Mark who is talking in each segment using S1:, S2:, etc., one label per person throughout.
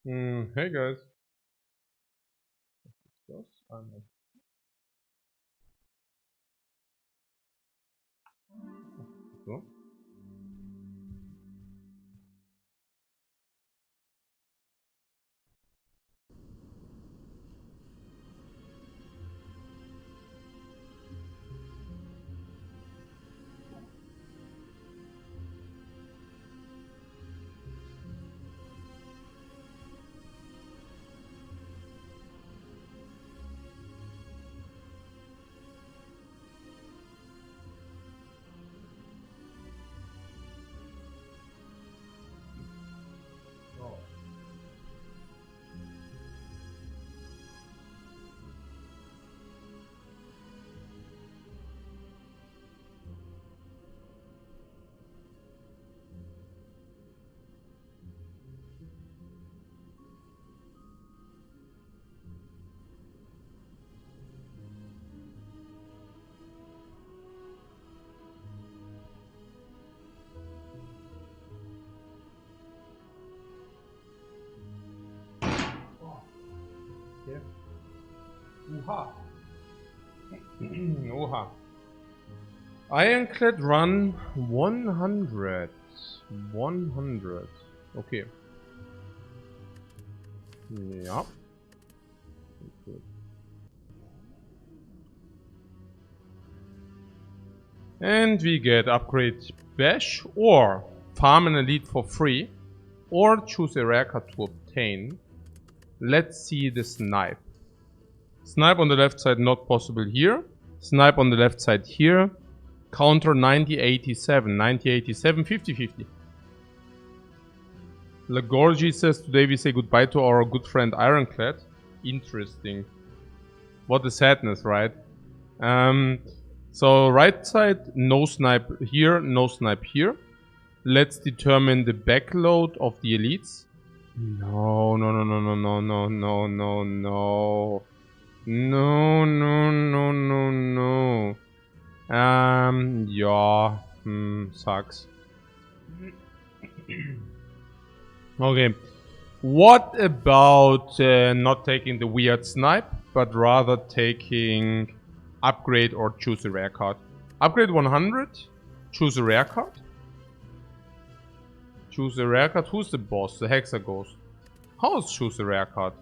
S1: Hey guys. So. Yeah. Oha. Oha. Ironclad run 100. 100. Okay. Yeah. Good. And we get upgrade bash or farm an elite for free or choose a rare card to obtain. Let's see the snipe. Snipe on the left side not possible here. Snipe on the left side here. Counter 9087, 9087, 50-50. Lagorgi says today we say goodbye to our good friend Ironclad. Interesting. What a sadness, right? So right side, no snipe here, no snipe here. Let's determine the backload of the elites. No, no, no, no, no, no, no, no, no, no. No, no, no, no, no. Yeah. Sucks. Okay. What about not taking the weird snipe, but rather taking upgrade or choose a rare card? Upgrade 100, choose a rare card. Choose a rare card. Who's the boss? The Hexa Ghost. How is choose a rare card?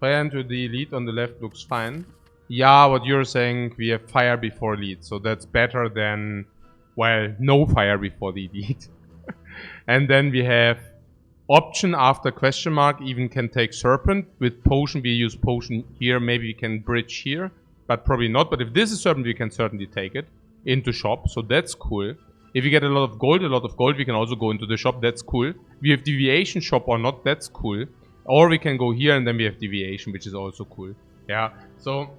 S1: Fire into the elite on the left looks fine. Yeah, what you're saying, we have fire before elite, so that's better than, well, no fire before the elite. And then we have option after question mark, even can take serpent. With potion, we use potion here, maybe we can bridge here, but probably not. But if this is serpent, we can certainly take it into shop, so that's cool. If we get a lot of gold, we can also go into the shop, that's cool. We have deviation shop or not, that's cool. Or we can go here and then we have deviation, which is also cool. Yeah, so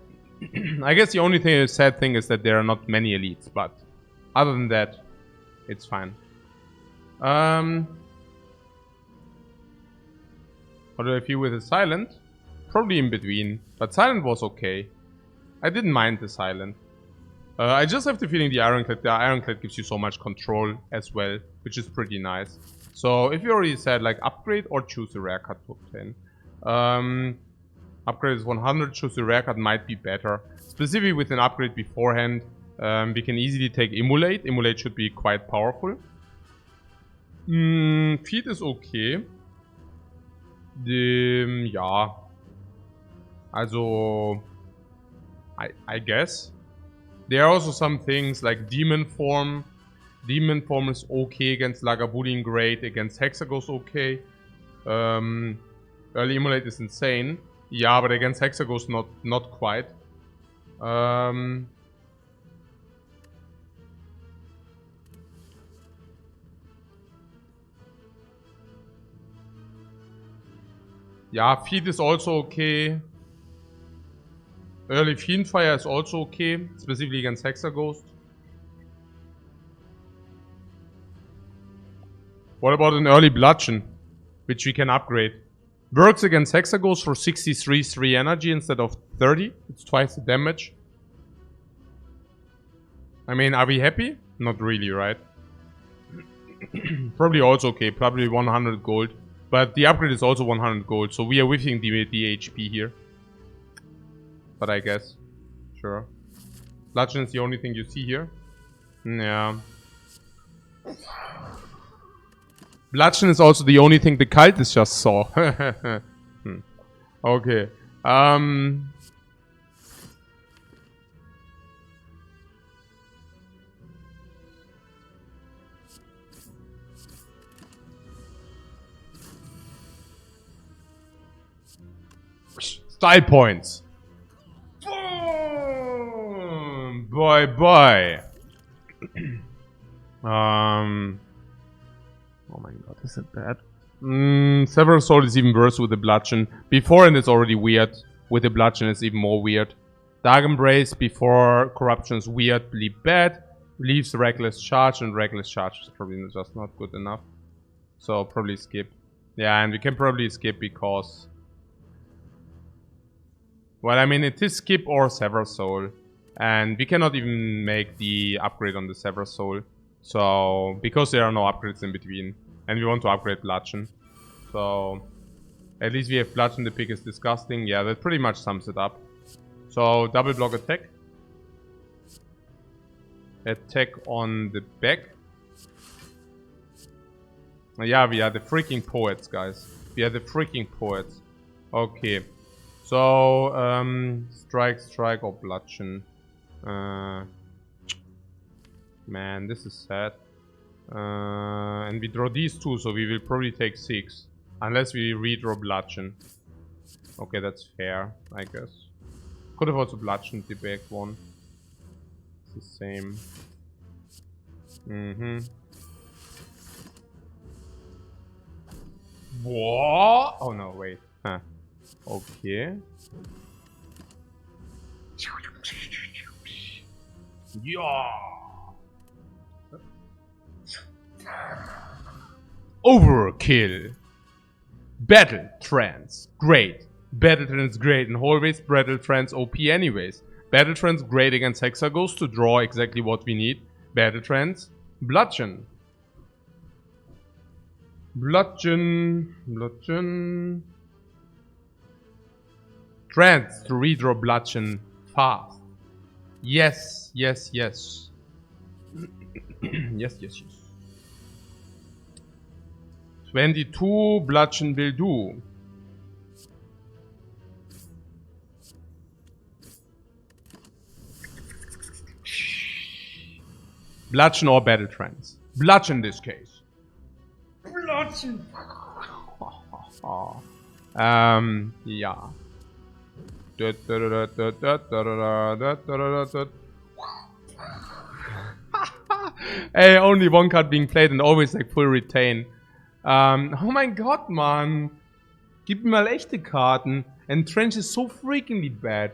S1: I guess the only thing, sad thing is that there are not many elites, but other than that, it's fine. How do I feel with the silent? Probably in between, but silent was okay. I didn't mind the silent. I just have the feeling the Ironclad gives you so much control as well, which is pretty nice. So if you already said like upgrade or choose a rare card to obtain. Upgrade is 100, choose a rare card might be better. Specifically with an upgrade beforehand, we can easily take Immolate. Immolate should be quite powerful. Feed is okay. Ja. Also, I guess. There are also some things like Demon Form. Demon Form is okay against Lagavulin, great. Against Hexagos, okay. Early Immolate is insane. Yeah, but against Hexagos, not quite. Yeah, Feed is also okay. Early Fiendfire is also okay, specifically against Hexaghost. What about an early Bludgeon, which we can upgrade? Works against Hexaghost for 63 3 energy instead of 30. It's twice the damage. I mean, are we happy? Not really, right? Probably also okay, probably 100 gold. But the upgrade is also 100 gold, so we are whiffing the HP here. But I guess. Sure. Bludgeon is the only thing you see here. Yeah. Bludgeon is also the only thing the cultists just saw. Okay. Style points. Boy, boy. Oh my god, is it bad? Several Soul is even worse with the Bludgeon. Before and it's already weird. With the Bludgeon it's even more weird. Dark Embrace before Corruption is weirdly bad. Leaves Reckless Charge, and Reckless Charge is probably just not good enough. So probably skip. Yeah, and we can probably skip because... Well, I mean, it is skip or Sever Soul. And we cannot even make the upgrade on the Sever Soul. So, because there are no upgrades in between. And we want to upgrade Bludgeon. So, at least we have Bludgeon. The pick is disgusting. Yeah, that pretty much sums it up. So, double block attack. Attack on the back. Yeah, we are the freaking poets, guys. We are the freaking poets. Okay. So, strike, strike, or Bludgeon. Man, this is sad. And we draw these two, so we will probably take 6. Unless we redraw Bludgeon. Okay, that's fair, I guess. Could have also Bludgeoned the back one. It's the same. What? Oh no, wait. Huh. Okay. Yeah. Overkill. Battle Trance. Great. Battle Trance great and always Battle Trance OP anyways. Battle Trance great against Hexagons to draw exactly what we need. Battle Trance. Bludgeon. Bludgeon. Bludgeon. Trance to redraw Bludgeon fast. Yes, yes, yes. Yes, yes, yes. 22 Bludgeon will do. Bludgeon or Battle Trance. Bludgeon in this case. Bludgeon. Yeah. Hey, only one card being played and always like full retain. Oh my god, man. Gib mir mal echte Karten. And Trench is so freakingly bad.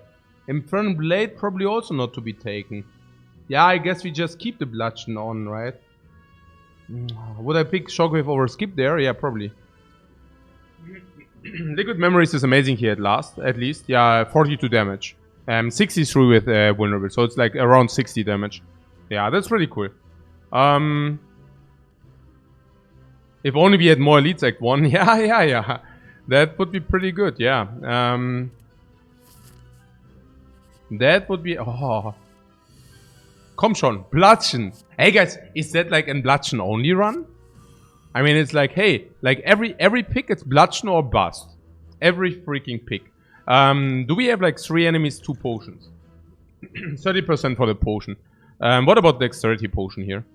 S1: Infernal Blade probably also not to be taken. Yeah, I guess we just keep the Bludgeon on, right? Would I pick Shockwave over Skip there? Yeah, probably. Liquid Memories is amazing here at least. Yeah, 42 damage. 63 with Vulnerable, so it's like around 60 damage. Yeah, that's pretty cool. If only we had more Elites Act 1. Yeah. That would be pretty good, yeah. That would be... Oh. Komm schon, Bludgeon. Hey guys, is that like a Bludgeon only run? I mean, it's like, hey, like every pick it's Bludgeon or bust. Every freaking pick. Do we have like 3 enemies, 2 potions? 30% for the potion. What about the Dexterity potion here?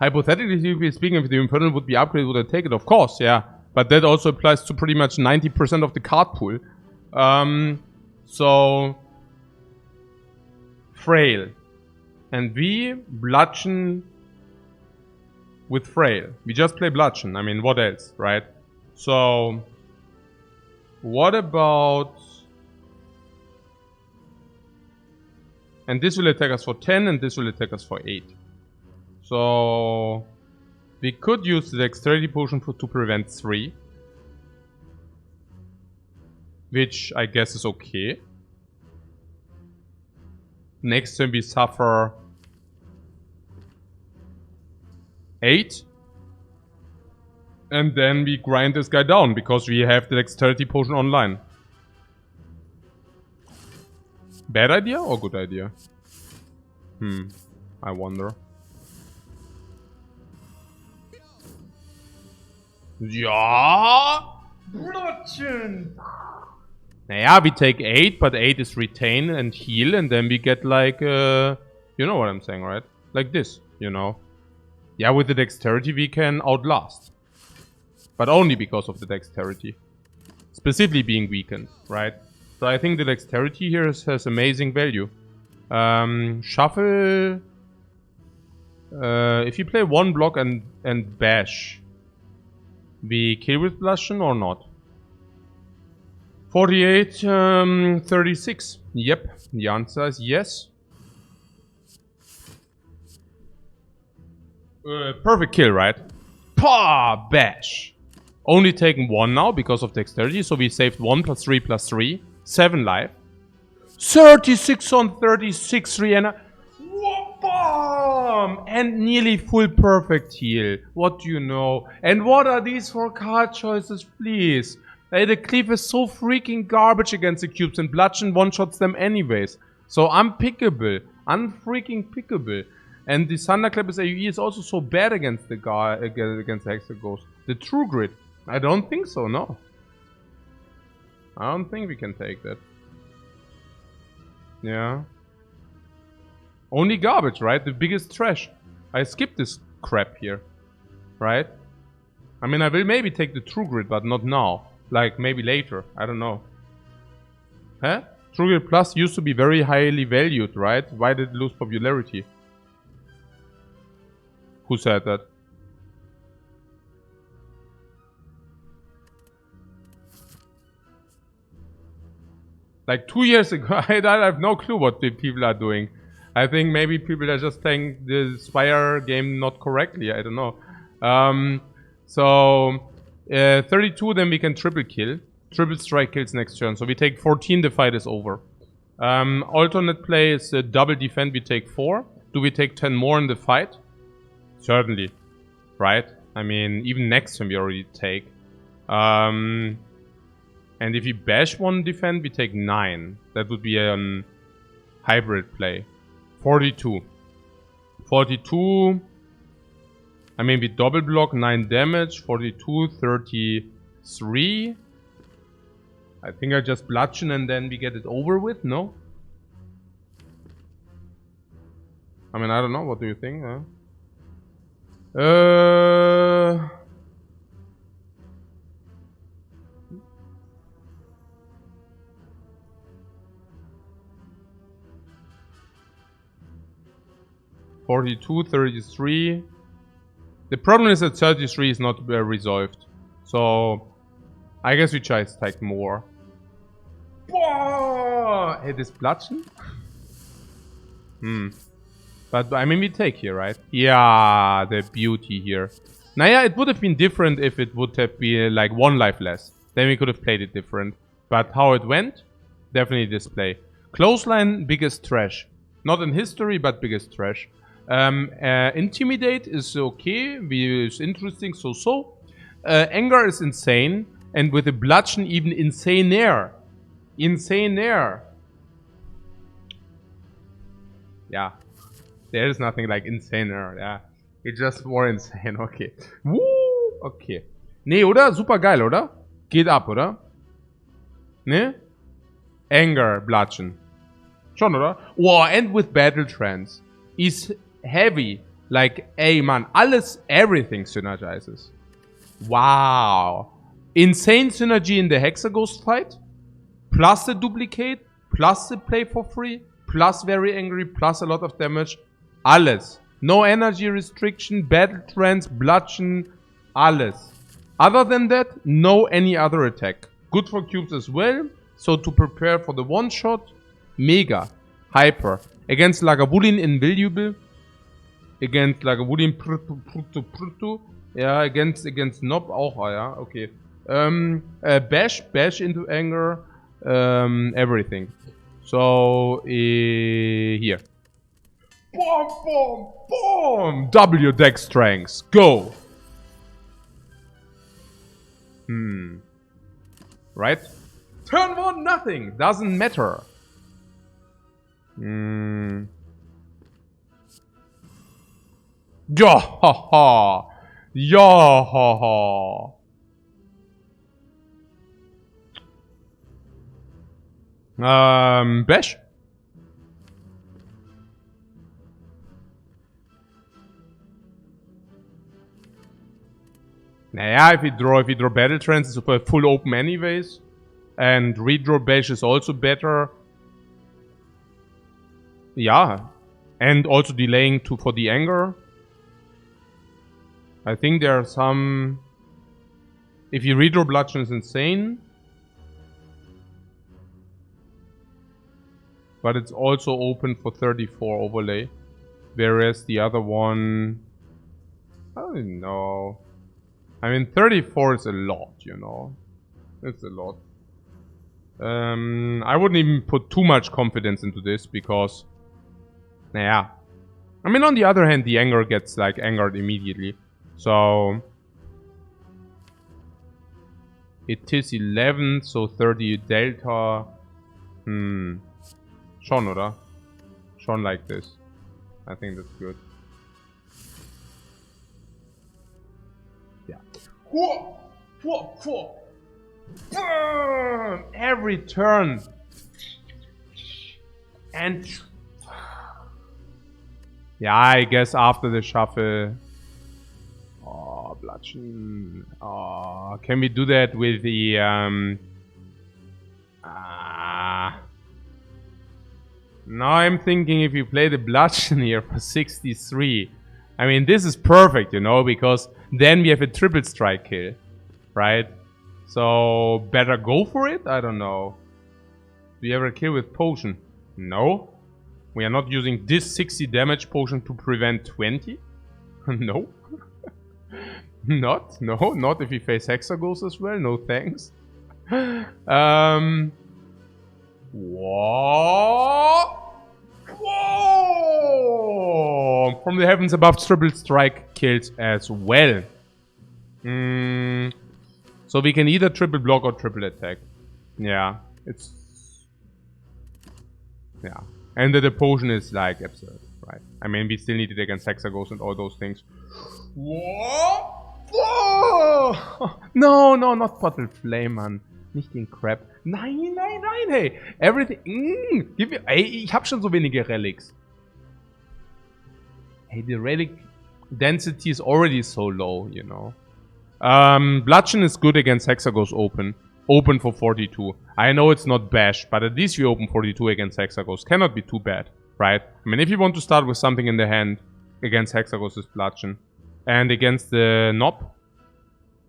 S1: Hypothetically speaking, if the Infernal would be upgraded, would I take it? Of course, yeah. But that also applies to pretty much 90% of the card pool. So... Frail. And we Bludgeon with Frail. We just play Bludgeon. I mean, what else, right? So... What about... And this will attack us for 10 and this will attack us for 8. So... We could use the Dexterity potion to prevent 3. Which I guess is okay. Next turn we suffer 8. And then we grind this guy down because we have the dexterity potion online. Bad idea or good idea? I wonder. Ja! Bludgeon! Naja, we take 8, but 8 is retain and heal, and then we get like, you know what I'm saying, right? Like this, you know. Yeah, with the dexterity we can outlast. But only because of the dexterity. Specifically being weakened, right? So I think the dexterity here has amazing value. Shuffle... if you play 1 block and bash, we kill with bludgeon or not? 48, 36. Yep, the answer is yes. Perfect kill, right? Pah! Bash! Only taking 1 now because of dexterity, so we saved 1 plus 3 plus 3. 7 life. 36 on 36, Rihanna. Bomb! And nearly full perfect heal. What do you know? And what are these for card choices, please? The cleave is so freaking garbage against the cubes, and bludgeon one-shots them anyways. So unpickable. Unfreaking pickable. And the Thunderclap's AoE is also so bad against the guy, against the Hexaghost. The True Grit. I don't think so, no. I don't think we can take that. Yeah. Only garbage, right? The biggest trash. I skipped this crap here. Right? I mean, I will maybe take the True Grit, but not now. Like, maybe later. I don't know. Huh? True Grit Plus used to be very highly valued, right? Why did it lose popularity? Who said that? Like 2 years ago, I have no clue what the people are doing. I think maybe people are just playing the Spire game not correctly. I don't know. 32, then we can triple kill. Triple strike kills next turn. So we take 14, the fight is over. Alternate play is double defend, we take 4. Do we take 10 more in the fight? Certainly. Right? I mean, even next turn we already take. And if we bash 1 defend, we take 9. That would be a hybrid play. 42. 42. I mean, we double block 9 damage. 42, 33. I think I just bludgeon and then we get it over with, no? I mean, I don't know. What do you think? Huh? 42, 33. The problem is that 33 is not resolved. So, I guess we try to take more. Whoa! Hey, this bludgeon? But, I mean, we take here, right? Yeah, the beauty here. Naja, it would have been different if it would have been like 1 life less. Then we could have played it different. But how it went? Definitely display. Clothesline, biggest trash. Not in history, but biggest trash. Intimidate is okay, is interesting, so. Anger is insane, and with a bludgeon even insaner. Insaner. Yeah. There is nothing like insaner, yeah. It's just more insane, okay. Woo! Okay. Nee, oder? Super geil, oder? Geht ab, oder? Ne? Anger, bludgeon. Schon, oder? Wow, and with battle trance. Is heavy. Like, ey, man, everything synergizes. Wow. Insane synergy in the Hexaghost fight. Plus the duplicate. Plus the play for free. Plus very angry. Plus a lot of damage. Alles. No energy restriction. Battle trance. Bludgeon. Alles. Other than that, no any other attack. Good for cubes as well. So to prepare for the one shot. Mega. Hyper. Against Lagavulin invaluable. Against Lagavulin Prutu. Ja, against Nob auch, ja, okay. Bash into anger. Everything. So, here. Boom, boom, boom! W deck strengths. Go! Right? Turn 1, nothing. Doesn't matter. Ja ha ha. Ja ha ha. Bash? Naja, if you draw Battle Trance, it's full open anyways. And redraw Bash is also better. Yeah. And also delaying for the anger. I think there are some... If you redraw Bludgeon is insane. But it's also open for 34 overlay. Whereas the other one... I don't know. I mean, 34 is a lot, you know. It's a lot. I wouldn't even put too much confidence into this because... Yeah. I mean, on the other hand, the anger gets, like, angered immediately. So... It is 11, so 30 delta... Schon, oder? Schon like this. I think that's good. Yeah. Whoa! Whoa! Whoa! Burn! Every turn. And... Yeah, I guess after the shuffle... Oh, Bludgeon. Oh, can we do that with the... Now I'm thinking if you play the Bludgeon here for 63. I mean, this is perfect, you know, because then we have a triple strike kill. Right? So, better go for it? I don't know. Do you ever kill with potion? No. We are not using this 60 damage potion to prevent 20? No. Not? No, not if we face Hexagons as well. No thanks. Whoa! Whoa! From the heavens above, triple strike kills as well. So we can either triple block or triple attack. Yeah, it's... Yeah. And the potion is like absurd, right? I mean, we still need it against Hexagons and all those things. Whoa! Whoa! No, no, not Bottle Flame, man. Nicht den Crap. Nein, nein, nein, hey! Everything... Gib mir... Ey, ich hab schon so wenige Relics. Hey, the relic density is already so low, you know. Bludgeon is good against Hexagons open. Open for 42. I know it's not Bash, but at least you open 42 against Hexagons. Cannot be too bad, right? I mean, if you want to start with something in the hand against Hexagons is Bludgeon. And against the Knob,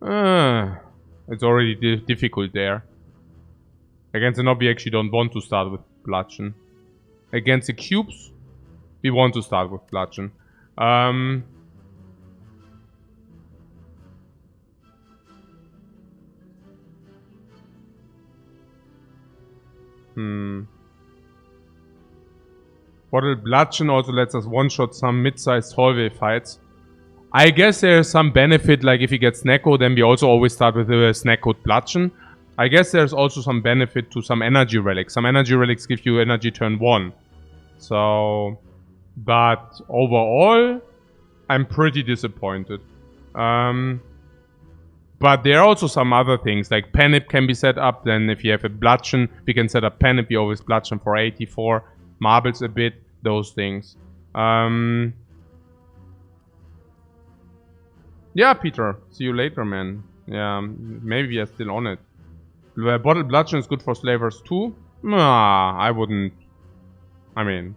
S1: it's already difficult there. Against the Knob, we actually don't want to start with Bludgeon. Against the Cubes, we want to start with Bludgeon. Bottle Bludgeon also lets us one-shot some mid-sized hallway fights. I guess there's some benefit, like if he gets Snacko, then we also always start with a Snack-Code Bludgeon. I guess there's also some benefit to some energy relics. Some energy relics give you energy turn 1. So... But overall, I'm pretty disappointed. But there are also some other things, like Panip can be set up. Then if you have a Bludgeon, we can set up Panip. We always Bludgeon for 84. Marbles a bit, those things. Yeah, Peter. See you later, man. Yeah, maybe we are still on it. Bottle Bludgeon is good for slavers too. Nah, I wouldn't. I mean...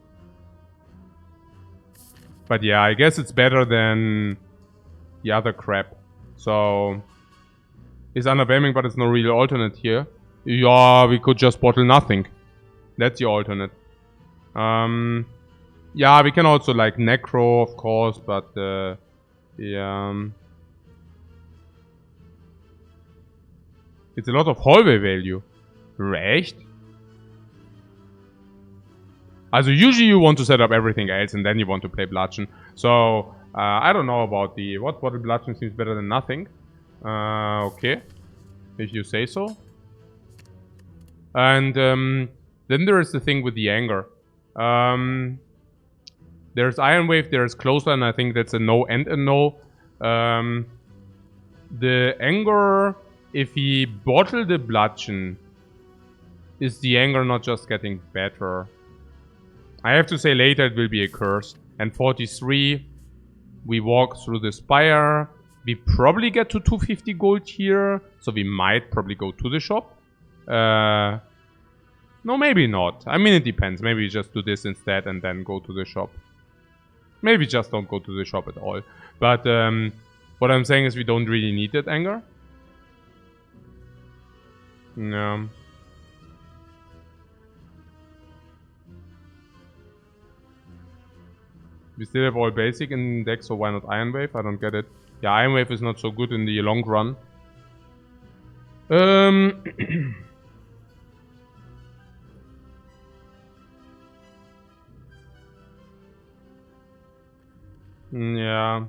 S1: But yeah, I guess it's better than the other crap. So... It's underwhelming, but it's no real alternate here. Yeah, we could just bottle nothing. That's the alternate. Yeah, we can also like Necro, of course, but yeah. It's a lot of hallway value. Recht? Also usually you want to set up everything else and then you want to play Bludgeon. So I don't know about the what bottle Bludgeon seems better than nothing. Okay, if you say so. And then there is the thing with the anger. There's Iron Wave, there's Closer, and I think that's a no and a no. The anger, if he bottle the Bludgeon, is the anger not just getting better? I have to say later it will be a curse. And 43, we walk through the Spire. We probably get to 250 gold here, so we might probably go to the shop. No, maybe not. I mean, it depends. Maybe we just do this instead and then go to the shop. Maybe just don't go to the shop at all. But what I'm saying is we don't really need that anger. No. We still have all basic in deck, so why not Iron Wave? I don't get it. Yeah, Iron Wave is not so good in the long run. Yeah.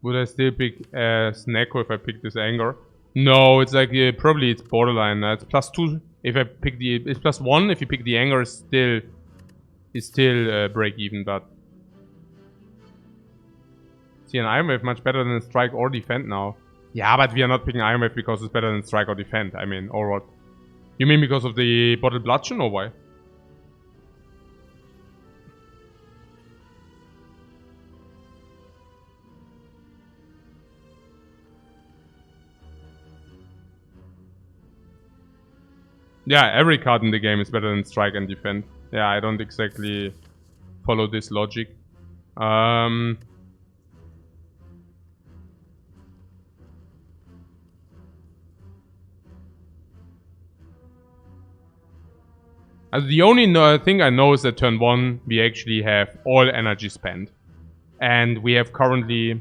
S1: Would I still pick Snecko if I pick this anger? No, it's like probably it's borderline. It's +2 if I pick the. It's +1 if you pick the anger. It's still break even, but see, an Iron Wave much better than Strike or Defend now. Yeah, but we are not picking Iron Wave because it's better than Strike or Defend. I mean, or what? You mean because of the Bottle Bludgeon or why? Yeah, every card in the game is better than Strike and Defend. Yeah, I don't exactly follow this logic. The only thing I know is that turn 1 we actually have all energy spent. And we have currently...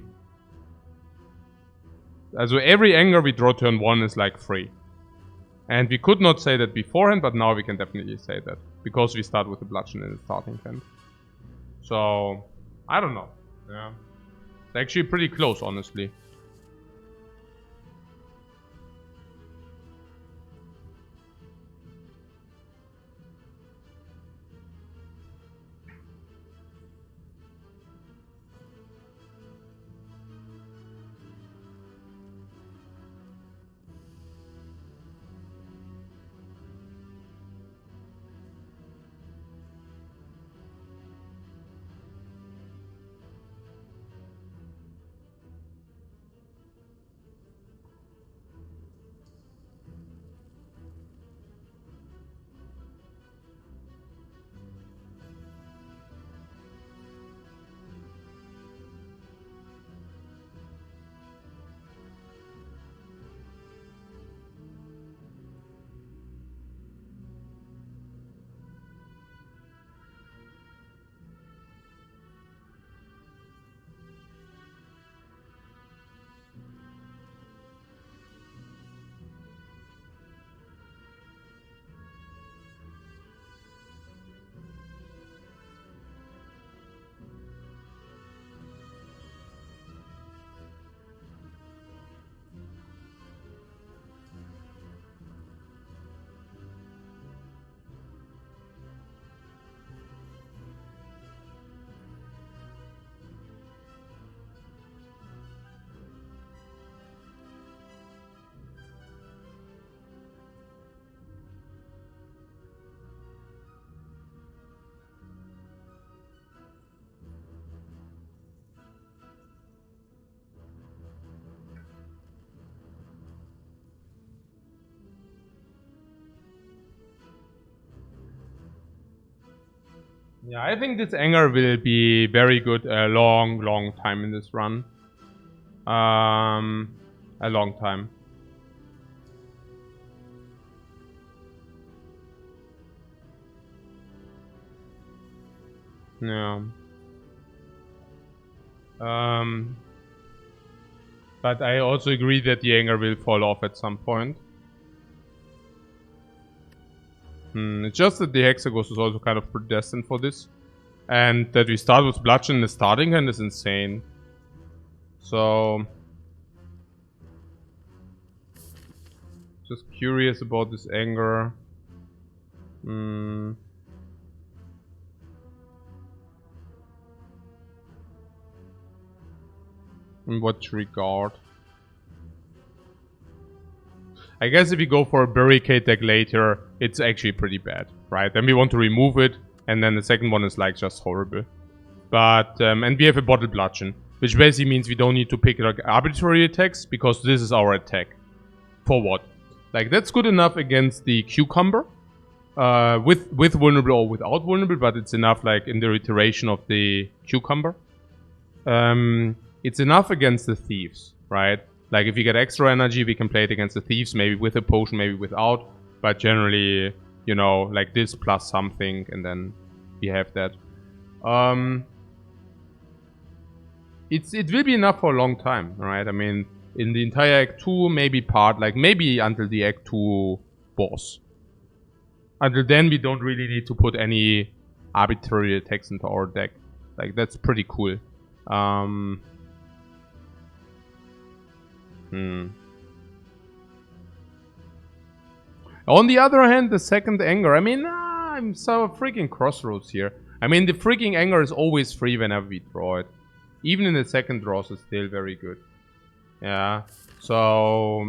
S1: So every anger we draw turn 1 is like free. And we could not say that beforehand, but now we can definitely say that. Because we start with the Bludgeon in the starting hand. So, I don't know. Yeah. It's actually pretty close, honestly. Yeah, I think this anger will be very good a long time in this run. A long time. Yeah. But I also agree that the anger will fall off at some point. It's just that the Hexaghost is also kind of predestined for this. And that we start with Bludgeon in the starting hand is insane. So... just curious about this anger. In what regard? I guess if you go for a barricade deck later, it's actually pretty bad, right? Then we want to remove it, and then the second one is like just horrible. But, and we have a bottle bludgeon, which basically means we don't need to pick like arbitrary attacks, because this is our attack. For what? Like, that's good enough against the cucumber, with vulnerable or without vulnerable, but it's enough like in the iteration of the cucumber. It's enough against the thieves, right? Like if you get extra energy, we can play it against the thieves, maybe with a potion, maybe without. But generally, you know, like this plus something, and then we have that. It will be enough for a long time, right? I mean, in the entire Act 2, maybe part, like maybe until the Act 2 boss. Until then, we don't really need to put any arbitrary attacks into our deck. Like, that's pretty cool. On the other hand, the second anger, I mean, I'm so freaking crossroads here. I mean, the freaking anger is always free whenever we draw it. Even in the second draws, it's still very good. Yeah, so,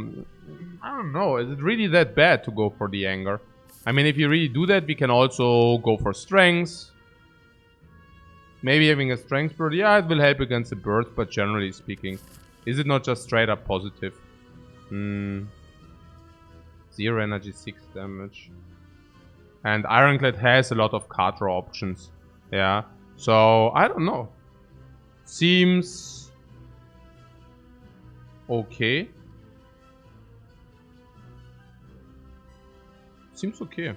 S1: I don't know, is it really that bad to go for the anger? I mean, if you really do that, we can also go for strength. Maybe having a strength bird, yeah, it will help against the bird, but generally speaking, is it not just straight up positive? 0 energy, 6 damage. And Ironclad has a lot of card draw options. Yeah, so, I don't know. Seems... okay. Seems okay.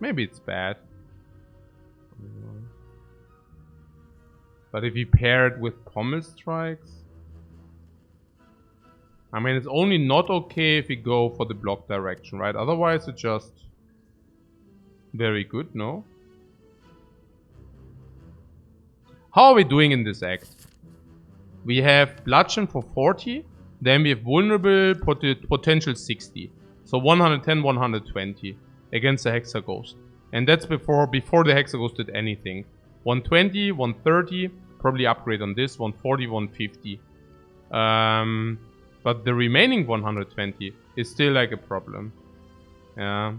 S1: Maybe it's bad. But if you pair it with Pommel Strikes... I mean, it's only not okay if you go for the block direction, right? Otherwise, it's just... very good, no? How are we doing in this act? We have Bludgeon for 40. Then we have Vulnerable, potential 60. So 110, 120 against the Hexaghost. And that's before the Hexaghost did anything. 120, 130, probably upgrade on this, 140, 150. But the remaining 120 is still like a problem. Yeah.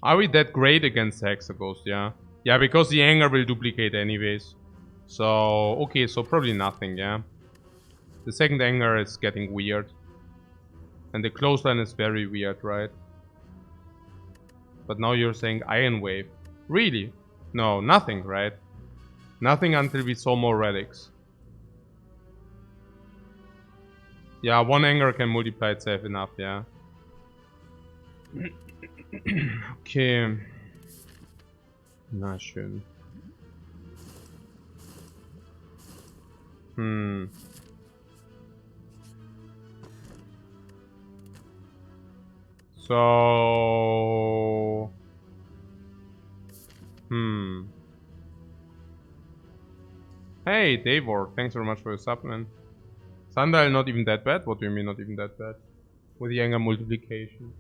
S1: Are we that great against Hexaghost? Yeah. Yeah, because the anger will duplicate anyways. So, okay, so probably nothing, yeah. The second anger is getting weird. And the clothesline is very weird, right? But now you're saying Iron Wave. Really? No, nothing, right? Nothing until we saw more relics. Yeah, one anger can multiply itself enough, yeah. Okay. Na schön. So... Hey, Davor, thanks very much for your sub, man. Sandal, not even that bad? What do you mean not even that bad? With the anger multiplication.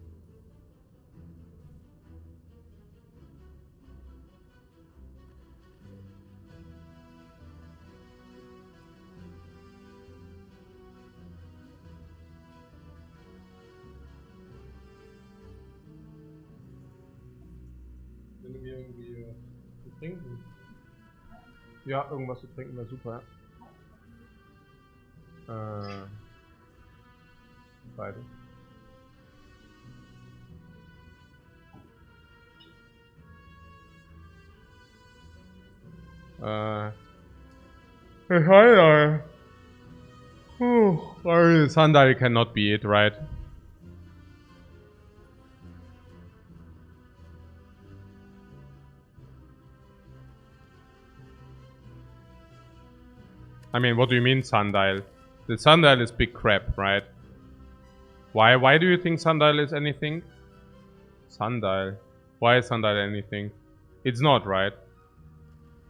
S1: Wenn du mir irgendwie zu trinken. Ja, irgendwas zu trinken wäre super. Beide. Sundial. Sundial cannot be it, right? I mean, what do you mean Sundial? The Sundial is big crap, right? Why do you think Sundial is anything? Sundial. Why is Sundial anything? It's not, right?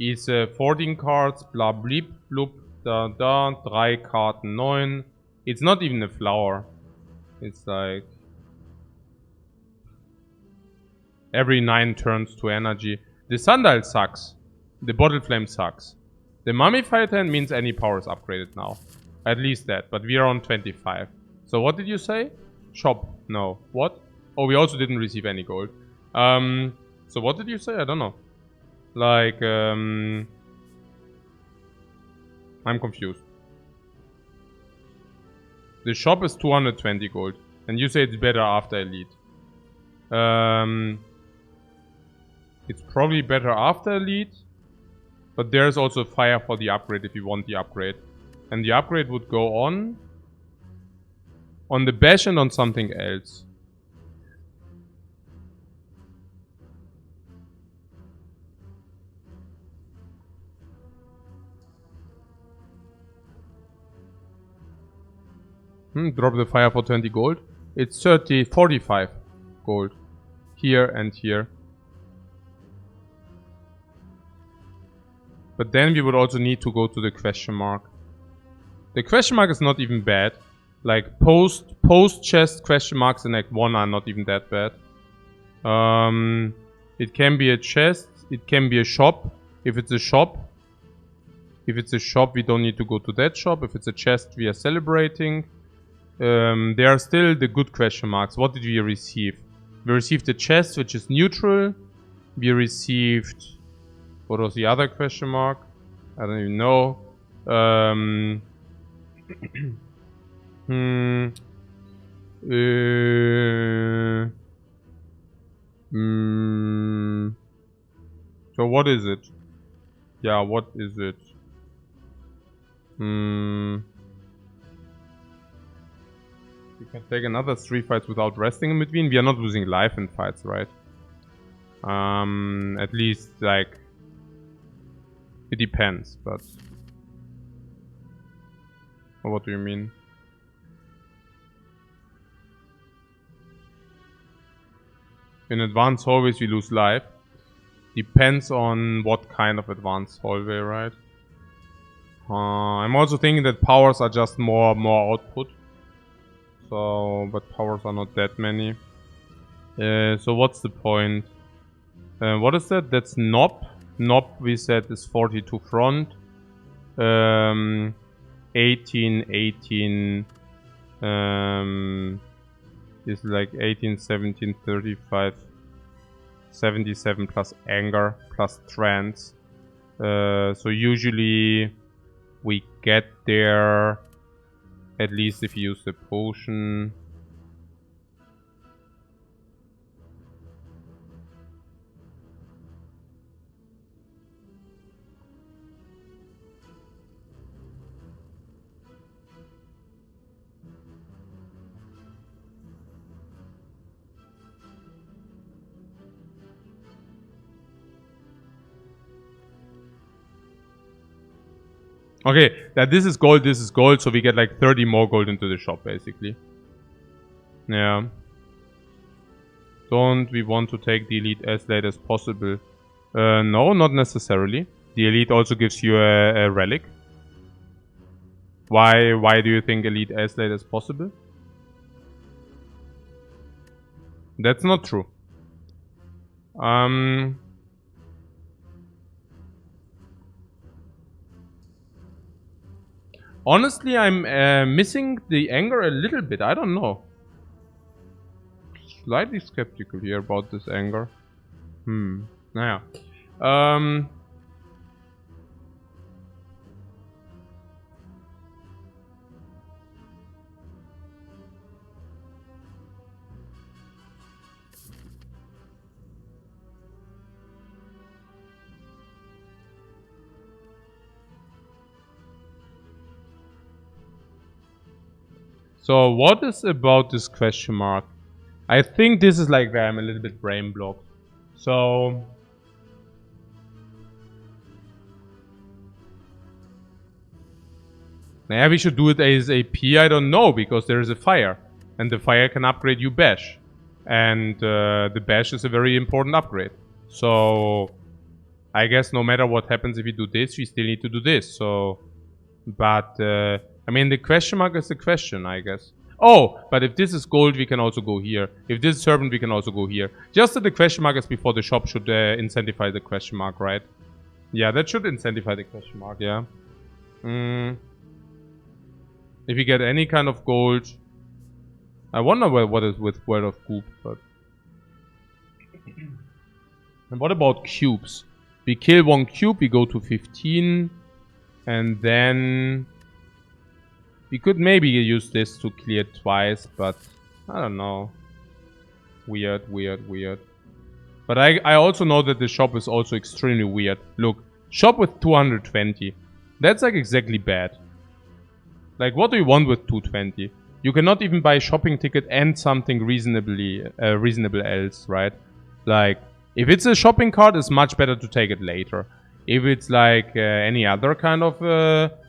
S1: It's 14 cards, blah bleep, bloop, da da, 3 Karten, 9. It's not even a flower. It's like... every 9 turns to energy. The Sundial sucks. The Bottle Flame sucks. The Mummified Hand means any power is upgraded now. At least that, but we are on 25. So what did you say? Shop. No. What? Oh, we also didn't receive any gold. So what did you say? I don't know. Like, I'm confused. The shop is 220 gold. And you say it's better after Elite. It's probably better after Elite. But there's also fire for the upgrade if you want the upgrade. And the upgrade would go on the bash and on something else. Drop the fire for 20 gold. It's 45 gold. Here and here. But then we would also need to go to the question mark. The question mark is not even bad. Like post chest question marks in Act 1 are not even that bad. It can be a chest. It can be a shop. If it's a shop, we don't need to go to that shop. If it's a chest, we are celebrating. There are still the good question marks. What did we receive? We received a chest, which is neutral. We received... what was the other question mark? I don't even know. So what is it? Yeah, what is it? We can take another 3 fights without resting in between. We are not losing life in fights, right? At least, like... it depends, but... what do you mean? In advanced hallways we lose life. Depends on what kind of advanced hallway, right? I'm also thinking that powers are just more output. So, but powers are not that many. So what's the point? What is that? That's knob. Knob we said is 42 front. 18, 18 is like 18, 17, 35, 77 plus anger plus trance. So usually we get there, at least if you use the potion. Okay, that this is gold, so we get like 30 more gold into the shop, basically. Yeah. Don't we want to take the elite as late as possible? No, not necessarily. The elite also gives you a relic. Why do you think elite as late as possible? That's not true. Honestly, I'm missing the anger a little bit. I don't know. Slightly skeptical here about this anger. Naja. So what is about this question mark? I think this is like where I'm a little bit brain blocked. So yeah, we should do it ASAP. I don't know, because there is a fire. And the fire can upgrade you bash. And the bash is a very important upgrade. So I guess no matter what happens if we do this, we still need to do this. So, but I mean, the question mark is the question, I guess. Oh, but if this is gold, we can also go here. If this is serpent, we can also go here. Just that the question mark is before the shop should incentivize the question mark, right? Yeah, that should incentivize the question mark, yeah. If we get any kind of gold... I wonder what is with Word of Goop, but... And what about cubes? We kill one cube, we go to 15. And then... We could maybe use this to clear twice, but... I don't know. Weird. But I also know that the shop is also extremely weird. Look, shop with 220. That's like exactly bad. Like, what do you want with 220? You cannot even buy a shopping ticket and something reasonable else, right? Like, if it's a shopping cart, it's much better to take it later. If it's like any other kind of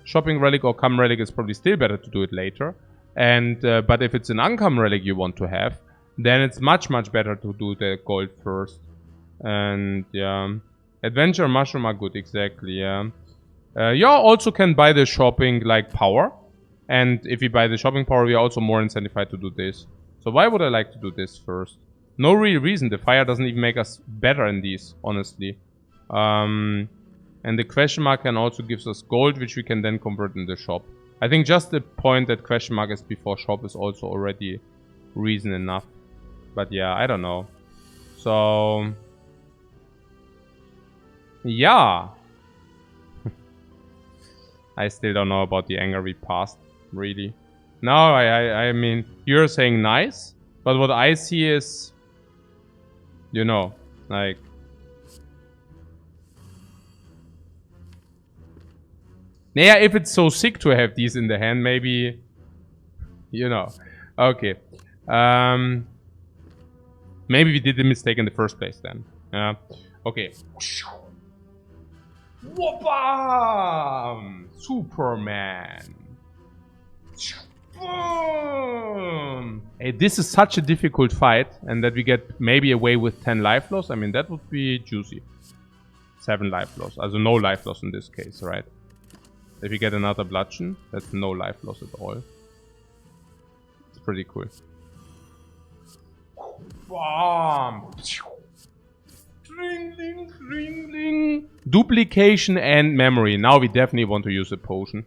S1: shopping relic or come relic, it's probably still better to do it later. And but if it's an uncome relic you want to have, then it's much better to do the gold first. And yeah, adventure mushroom are good, exactly. Yeah, you also can buy the shopping like power. And if we buy the shopping power, we are also more incentivized to do this. So why would I like to do this first? No real reason. The fire doesn't even make us better in these, honestly. And the question mark can also gives us gold, which we can then convert in the shop. I think just the point that question mark is before shop is also already reason enough. But yeah, I don't know. So... yeah. I still don't know about the anger we passed. Really. No, I mean, you're saying nice, but what I see is, you know, like, yeah, if it's so sick to have these in the hand, maybe, you know, okay, maybe we did the mistake in the first place then. Okay. Whoopam! Superman. Boom! Hey, this is such a difficult fight, and that we get maybe away with 10 life loss. I mean, that would be juicy. 7 life loss. Also no life loss in this case, right? If we get another bludgeon, that's no life loss at all. It's pretty cool. Bam! Duplication and memory. Now we definitely want to use a potion.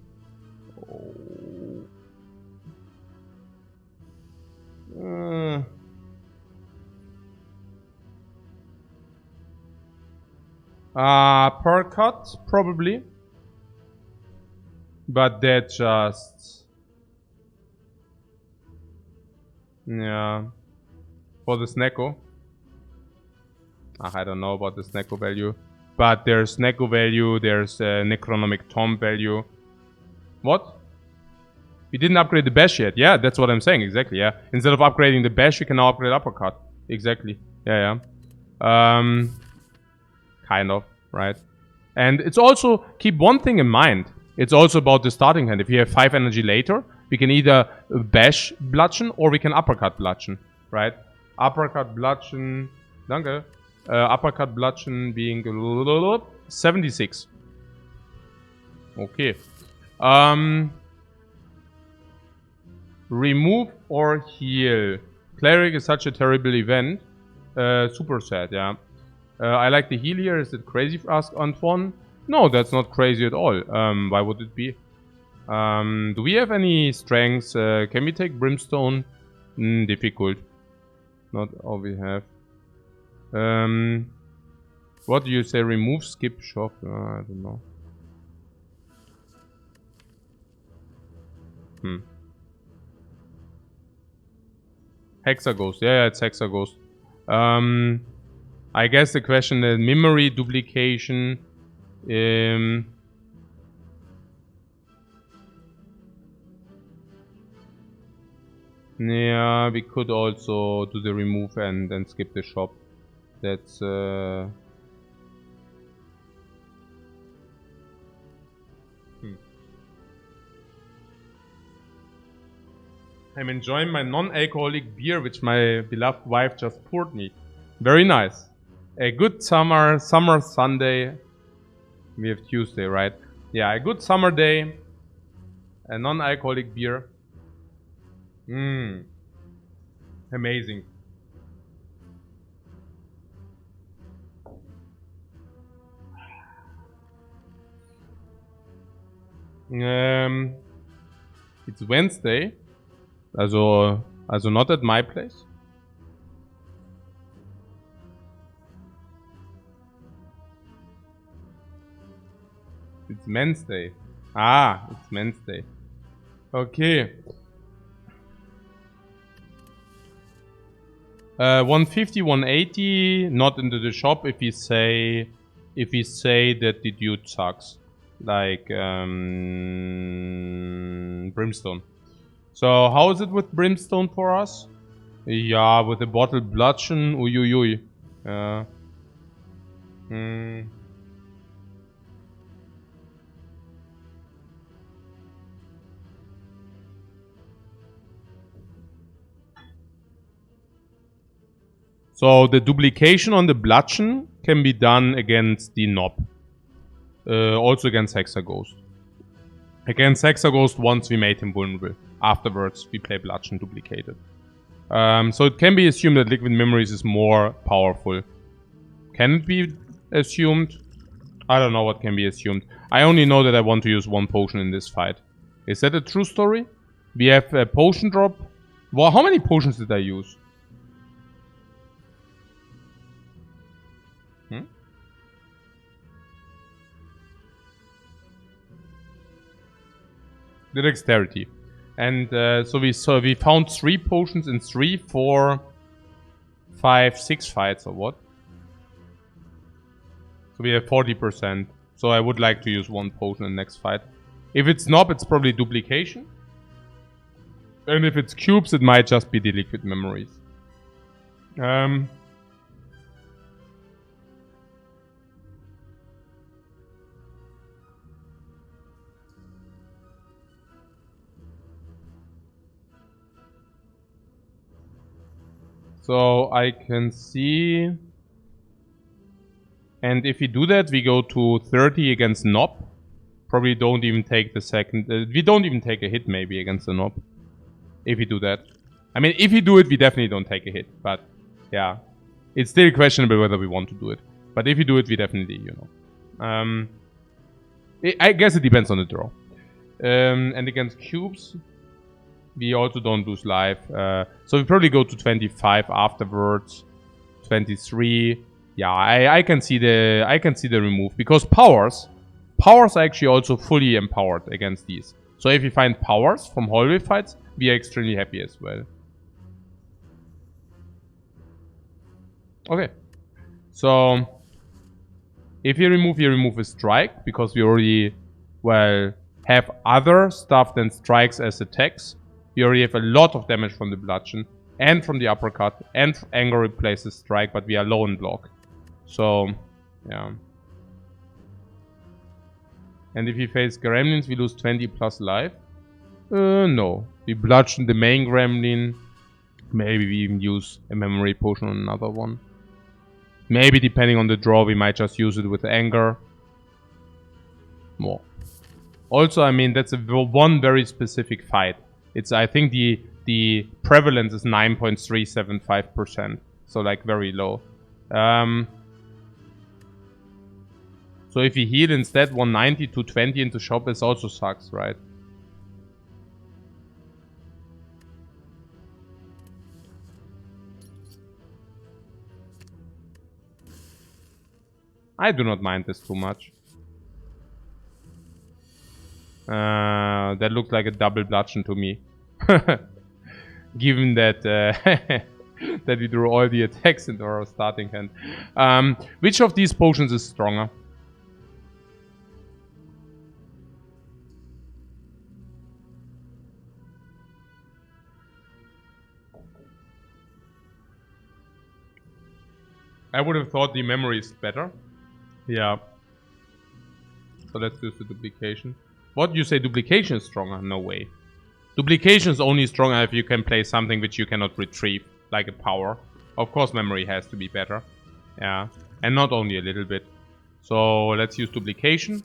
S1: Per cut, probably. But that just... yeah. For the Snecko. I don't know about the Snecko value. But there's Snecko value, there's Necronomic Tomb value. What? We didn't upgrade the bash yet. Yeah, that's what I'm saying. Exactly, yeah. Instead of upgrading the bash, we can now upgrade uppercut. Exactly. Yeah. Kind of, right? And it's also, keep one thing in mind. It's also about the starting hand. If you have 5 energy later, we can either bash bludgeon or we can uppercut bludgeon, right? Uppercut bludgeon, danke. Uppercut bludgeon being 76. Okay. Remove or heal. Cleric is such a terrible event. Super sad, yeah. I like the heal here. Is it crazy for us, Antoine? No, that's not crazy at all. Why would it be? Do we have any strengths? Can we take Brimstone? Difficult. Not all we have. What do you say? Remove, skip, shop? I don't know. Hexaghost. Yeah, it's Hexaghost. I guess the question is memory duplication. Yeah, we could also do the remove and then skip the shop. That's I'm enjoying my non-alcoholic beer, which my beloved wife just poured me. Very nice. A good summer Sunday. We have Tuesday, right? Yeah, a good summer day. A non-alcoholic beer. Mmm. Amazing. It's Wednesday. Also not at my place. It's Men's Day. Ah, it's Men's Day. Okay. 150, 180, not into the shop if we say that the dude sucks. Like Brimstone. So how is it with Brimstone for us? Yeah, with the bottle bludgeon, uy. So the duplication on the bludgeon can be done against the knob. Also against Hexaghost. Against Hexaghost once we made him vulnerable. Afterwards we play bludgeon duplicated. So it can be assumed that Liquid Memories is more powerful. Can it be assumed? I don't know what can be assumed. I only know that I want to use one potion in this fight. Is that a true story? We have a potion drop. Well, how many potions did I use? The dexterity. And so we found 3 potions in 3, 4, 5, 6 fights or what? So we have 40%. So I would like to use 1 potion in the next fight. If it's not, it's probably duplication. And if it's cubes, it might just be the Liquid Memories. So I can see... And if we do that, we go to 30 against Knob. Probably don't even take the second... we don't even take a hit maybe against the Knob. If we do that. I mean, if we do it, we definitely don't take a hit. But, yeah. It's still questionable whether we want to do it. But if we do it, we definitely, you know. I guess it depends on the draw. And against cubes, we also don't lose life. So we probably go to 25 afterwards. 23. Yeah, I can see the remove. Because powers are actually also fully empowered against these. So if we find powers from hallway fights, we are extremely happy as well. Okay. So if you remove a strike, because we already, well, have other stuff than strikes as attacks. We already have a lot of damage from the bludgeon and from the uppercut, and anger replaces strike, but we are low in block. So, yeah. And if we face gremlins, we lose 20 plus life. No. We bludgeon the main gremlin. Maybe we even use a memory potion on another one. Maybe depending on the draw, we might just use it with anger. More. Also, I mean, that's one very specific fight. It's, I think the prevalence is 9.375%. So, like, very low. So if we heal instead 190 to 20 into shop, this also sucks, right? I do not mind this too much. That looks like a double bludgeon to me. Given that that we drew all the attacks into our starting hand. Which of these potions is stronger? I would have thought the memory is better. Yeah. So let's use the duplication. What, you say duplication is stronger? No way. Duplication is only stronger if you can play something which you cannot retrieve, like a power. Of course memory has to be better. Yeah. And not only a little bit. So let's use duplication.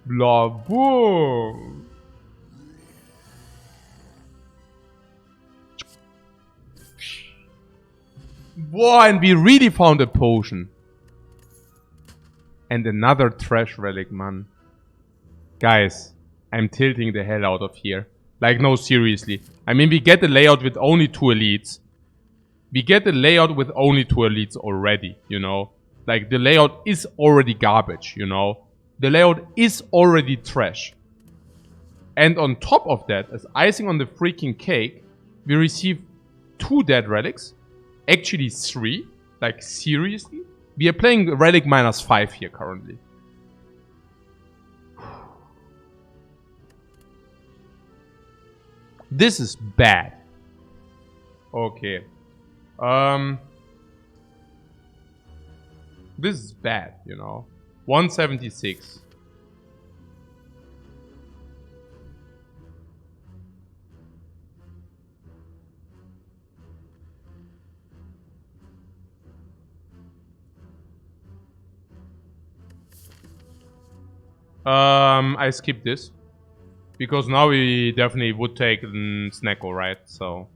S1: Blah boom. Whoa, and we really found a potion. And another trash relic, man. Guys, I'm tilting the hell out of here. Like, no, seriously. I mean, we get the layout with only 2 elites. We get the layout with only 2 elites already, you know. Like, the layout is already garbage, you know. The layout is already trash. And on top of that, as icing on the freaking cake, we receive 2 dead relics. Actually 3. Like, seriously? We are playing relic -5 here currently. This is bad. Okay. This is bad, you know. 176. I skipped this. Because now we definitely would take Snacko, right? So.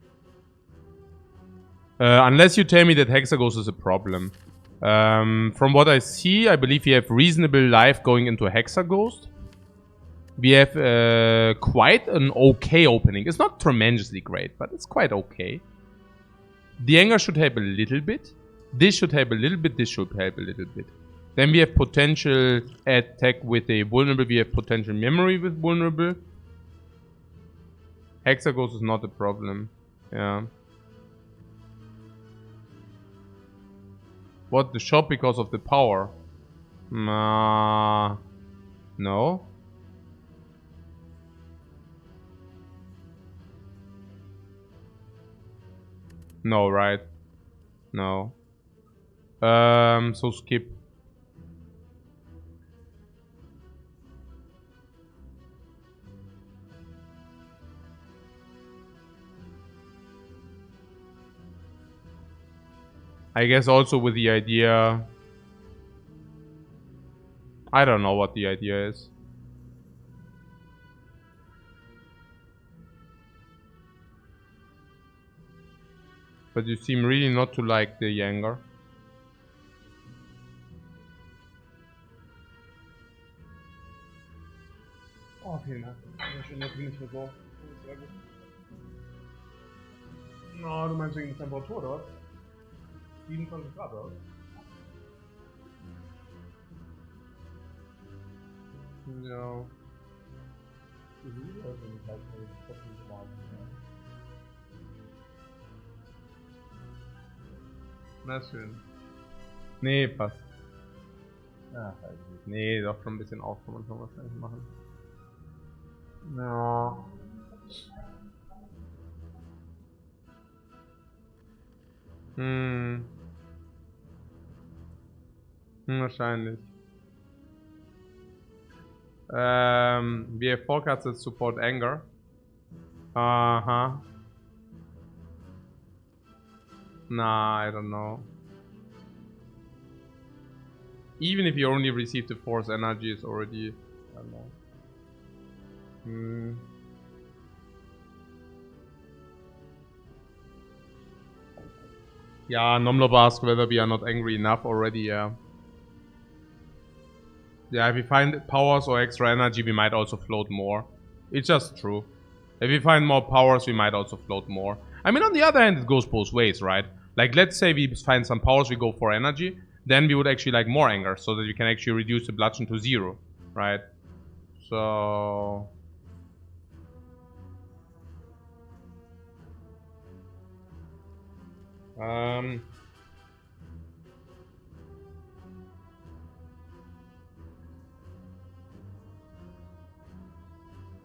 S1: Unless you tell me that Hexaghost is a problem. From what I see, I believe we have reasonable life going into Hexaghost. We have quite an okay opening. It's not tremendously great, but it's quite okay. The anger should help a little bit. This should help a little bit. This should help a little bit. Then we have potential attack with a vulnerable. We have potential memory with vulnerable. Hexaghost is not a problem. Yeah. What? The shop because of the power? No. No, right? No. So skip. I guess also with the idea... I don't know what the idea is. But you seem really not to like the anger. Oh, vielen Dank. Schön, dass du nicht mehr so. Sehr gut. Na, du meinst wegen der Temperatur, oder? 27 Grad, oder? Ja. Na schön. Nee, passt. Ja, weiß ich nicht. Nee, doch schon ein bisschen auf kann man schon wahrscheinlich machen. Ja. Wahrscheinlich. We have 4 cards that support anger. Nah, I don't know. Even if you only receive the force energy, it's already... I don't know. Yeah, Nomlob asked whether we are not angry enough already, yeah. Yeah, if we find powers or extra energy, we might also float more. It's just true. If we find more powers, we might also float more. I mean, on the other hand, it goes both ways, right? Like, let's say we find some powers, we go for energy. Then we would actually like more anger, so that we can actually reduce the bludgeon to 0, right? So...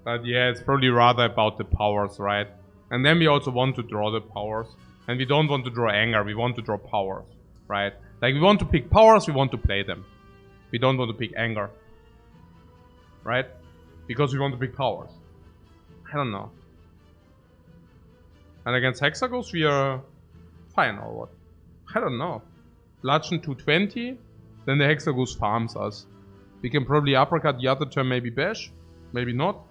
S1: But yeah, it's probably rather about the powers, right? And then we also want to draw the powers. And we don't want to draw anger, we want to draw powers, right? Like, we want to pick powers, we want to play them. We don't want to pick anger. Right? Because we want to pick powers. I don't know. And against Hexagons we are fine or what? I don't know. Bludgeon 220, then the Hexagons farms us. We can probably uppercut the other turn, maybe bash, maybe not.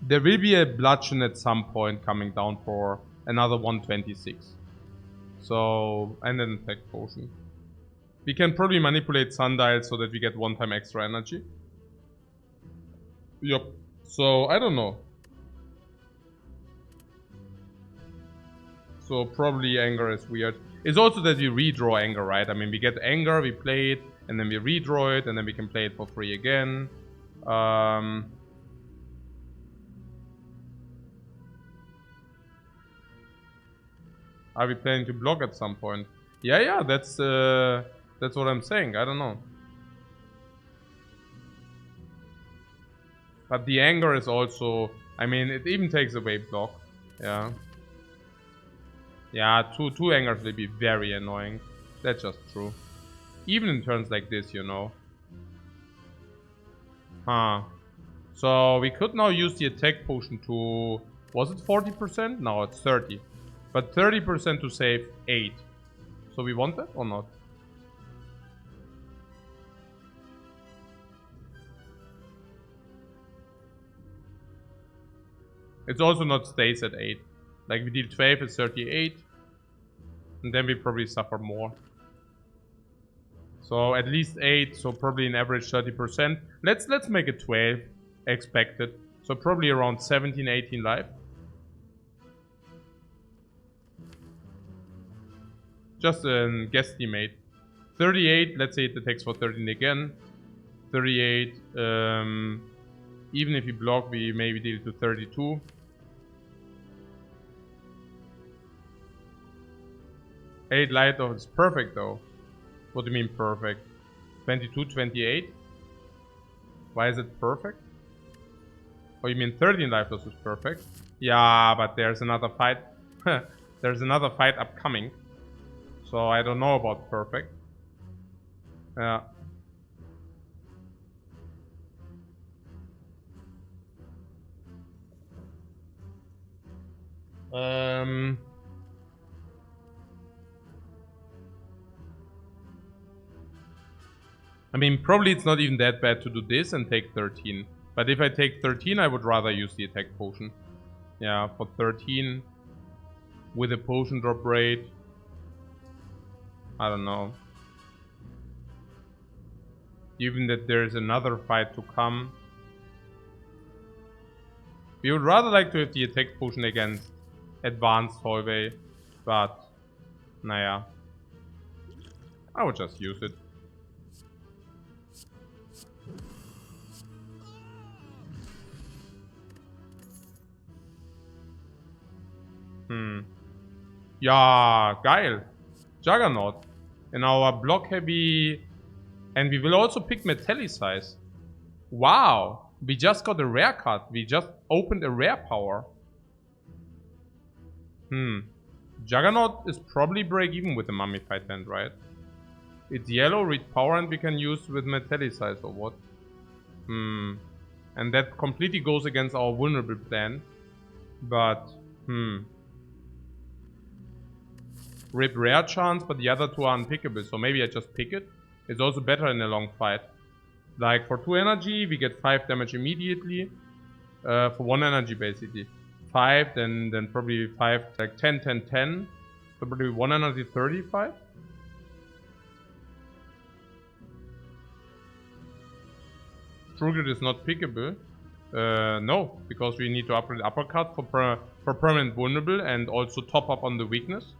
S1: There will be a bludgeon at some point coming down for another 126. So, and an attack potion. We can probably manipulate Sundial so that we get 1 time extra energy. Yup. So, I don't know. So, probably anger is weird. It's also that we redraw anger, right? I mean, we get anger, we play it, and then we redraw it, and then we can play it for free again. Are we planning to block at some point? Yeah, that's what I'm saying. I don't know. But the anger is also, I mean, it even takes away block. Yeah. Yeah, two angers will be very annoying. That's just true. Even in turns like this, you know. Huh. So we could now use the attack potion to... Was it 40%? No, it's 30. But 30% to save 8. So we want that or not? It's also not stays at 8. Like, we deal 12, it's 38. And then we probably suffer more. So at least 8, so probably an average 30%. Let's make it 12 expected. So probably around 17, 18 life. Just a guesstimate. 38, let's say it attacks for 13 again. 38, even if we block, we maybe deal to 32. Eight light, oh, it's perfect though. What do you mean perfect? 22, 28? Why is it perfect? Oh, you mean 13 life loss is perfect? Yeah, but there's another fight. There's another fight upcoming. So I don't know about perfect. Yeah. I mean, probably it's not even that bad to do this and take 13. But if I take 13, I would rather use the attack potion. Yeah, for 13. With a potion drop rate. I don't know. Given that there's another fight to come. We would rather like to have the attack potion against advanced hallway. But, naja. I would just use it. Ja, geil. Juggernaut. In our block heavy. And we will also pick Metallicize. Wow. We just got a rare card. We just opened a rare power. Juggernaut is probably break even with the Mummified Hand, right? It's yellow, read power, and we can use with Metallicize or what? And that completely goes against our vulnerable plan. But, Rip rare chance, but the other two are unpickable, so maybe I just pick it. It's also better in a long fight. Like, for 2 energy, we get 5 damage immediately. For 1 energy, basically. 5, then probably 5, like 10, 10, 10. So probably 1 energy, 35. True is not pickable. No, because we need to upgrade uppercut for permanent vulnerable and also top up on the weakness.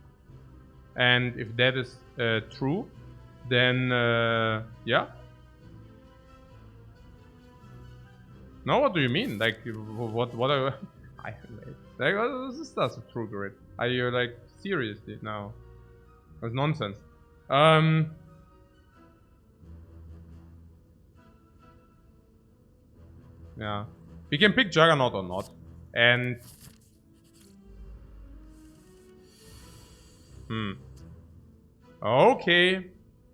S1: And if that is true, then yeah. No, what do you mean? Like, what are like, what is this true grid? Are you like seriously? No, that's nonsense. Yeah. We can pick Juggernaut or not. And... Okay.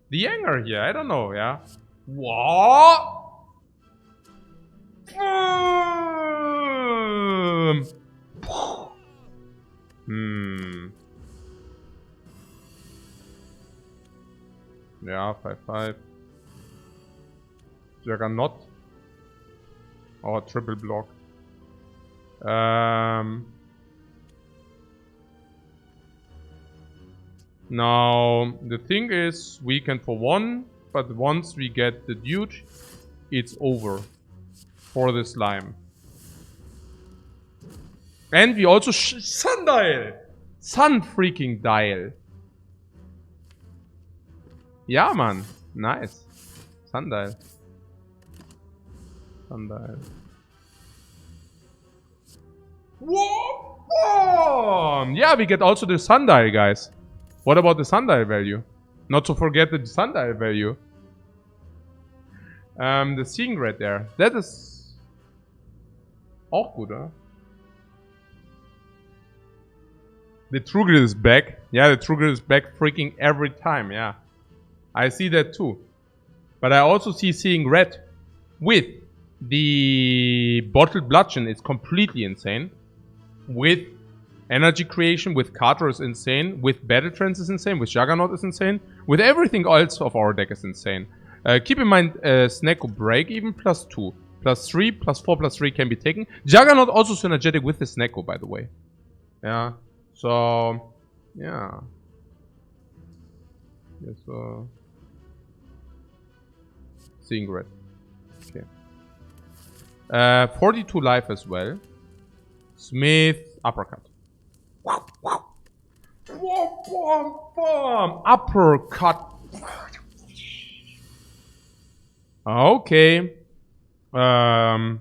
S1: The anger here, I don't know, yeah. What? Yeah, 5-5. Juggernaut. Or triple block. Now, the thing is, we can for one, but once we get the dude, it's over for the slime. And we also Sundial! Sun freaking dial. Yeah, man. Nice. Sundial. Sundial. Whoa! Yeah, we get also the sundial, guys. What about the sundial value? Not to forget the sundial value. The seeing red there. That is auch gut, huh? The true grid is back. Yeah, the true grid is back freaking every time, yeah. I see that too. But I also see seeing red with the bottled bludgeon. It's completely insane. With energy creation, with Carter is insane. With battle trance is insane. With Juggernaut is insane. With everything else of our deck is insane. Keep in mind, Snecko break even +2. +3, +4, +3 can be taken. Juggernaut also synergetic with the Snecko, by the way. Yeah. So, yeah. Yes, seeing red. Okay. 42 life as well. Smith, uppercut. Uppercut. Okay. Oh,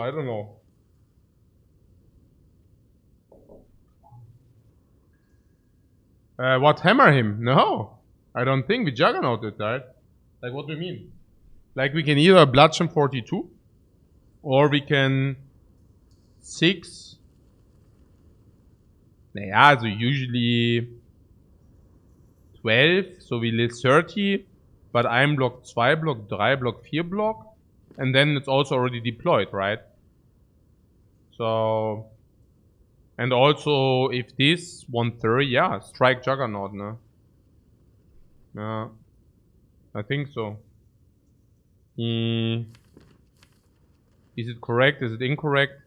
S1: I don't know. What, hammer him? No. I don't think we Juggernaut it, right? Like, what do you mean? Like, we can either bludgeon 42, or we can 6. Naja, also usually 12, so we list 30, but I'm block 2, block 3, block 4 block, and then it's also already deployed, right? So, and also if this 130, yeah, strike Juggernaut, no? Yeah, I think so. Is it correct? Is it incorrect?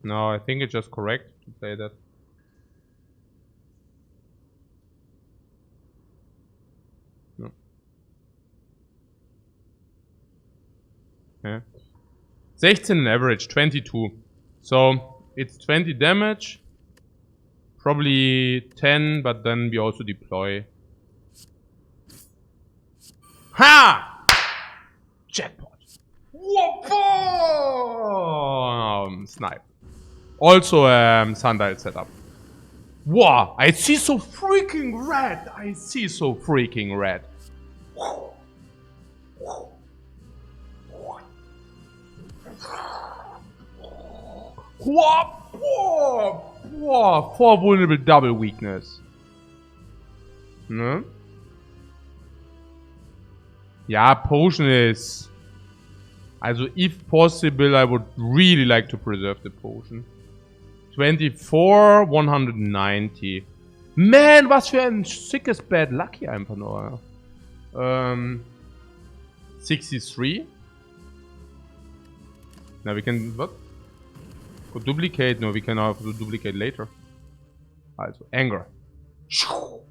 S1: No, I think it's just correct to play that. No. Yeah. 16 average, 22. So it's 20 damage. Probably 10, but then we also deploy. Ha! Jackpot. Snipe. Also sundial setup. Wow, I see so freaking red. I see so freaking red. Wow, 4 vulnerable double weakness. Ne? Ja, Potion is... Also, if possible, I would really like to preserve the Potion. 24, 190. Man, was für ein sickes Bad Luck hier einfach nur. 63. Now we can... What? Go duplicate? No, we can also duplicate later. Also, anger. So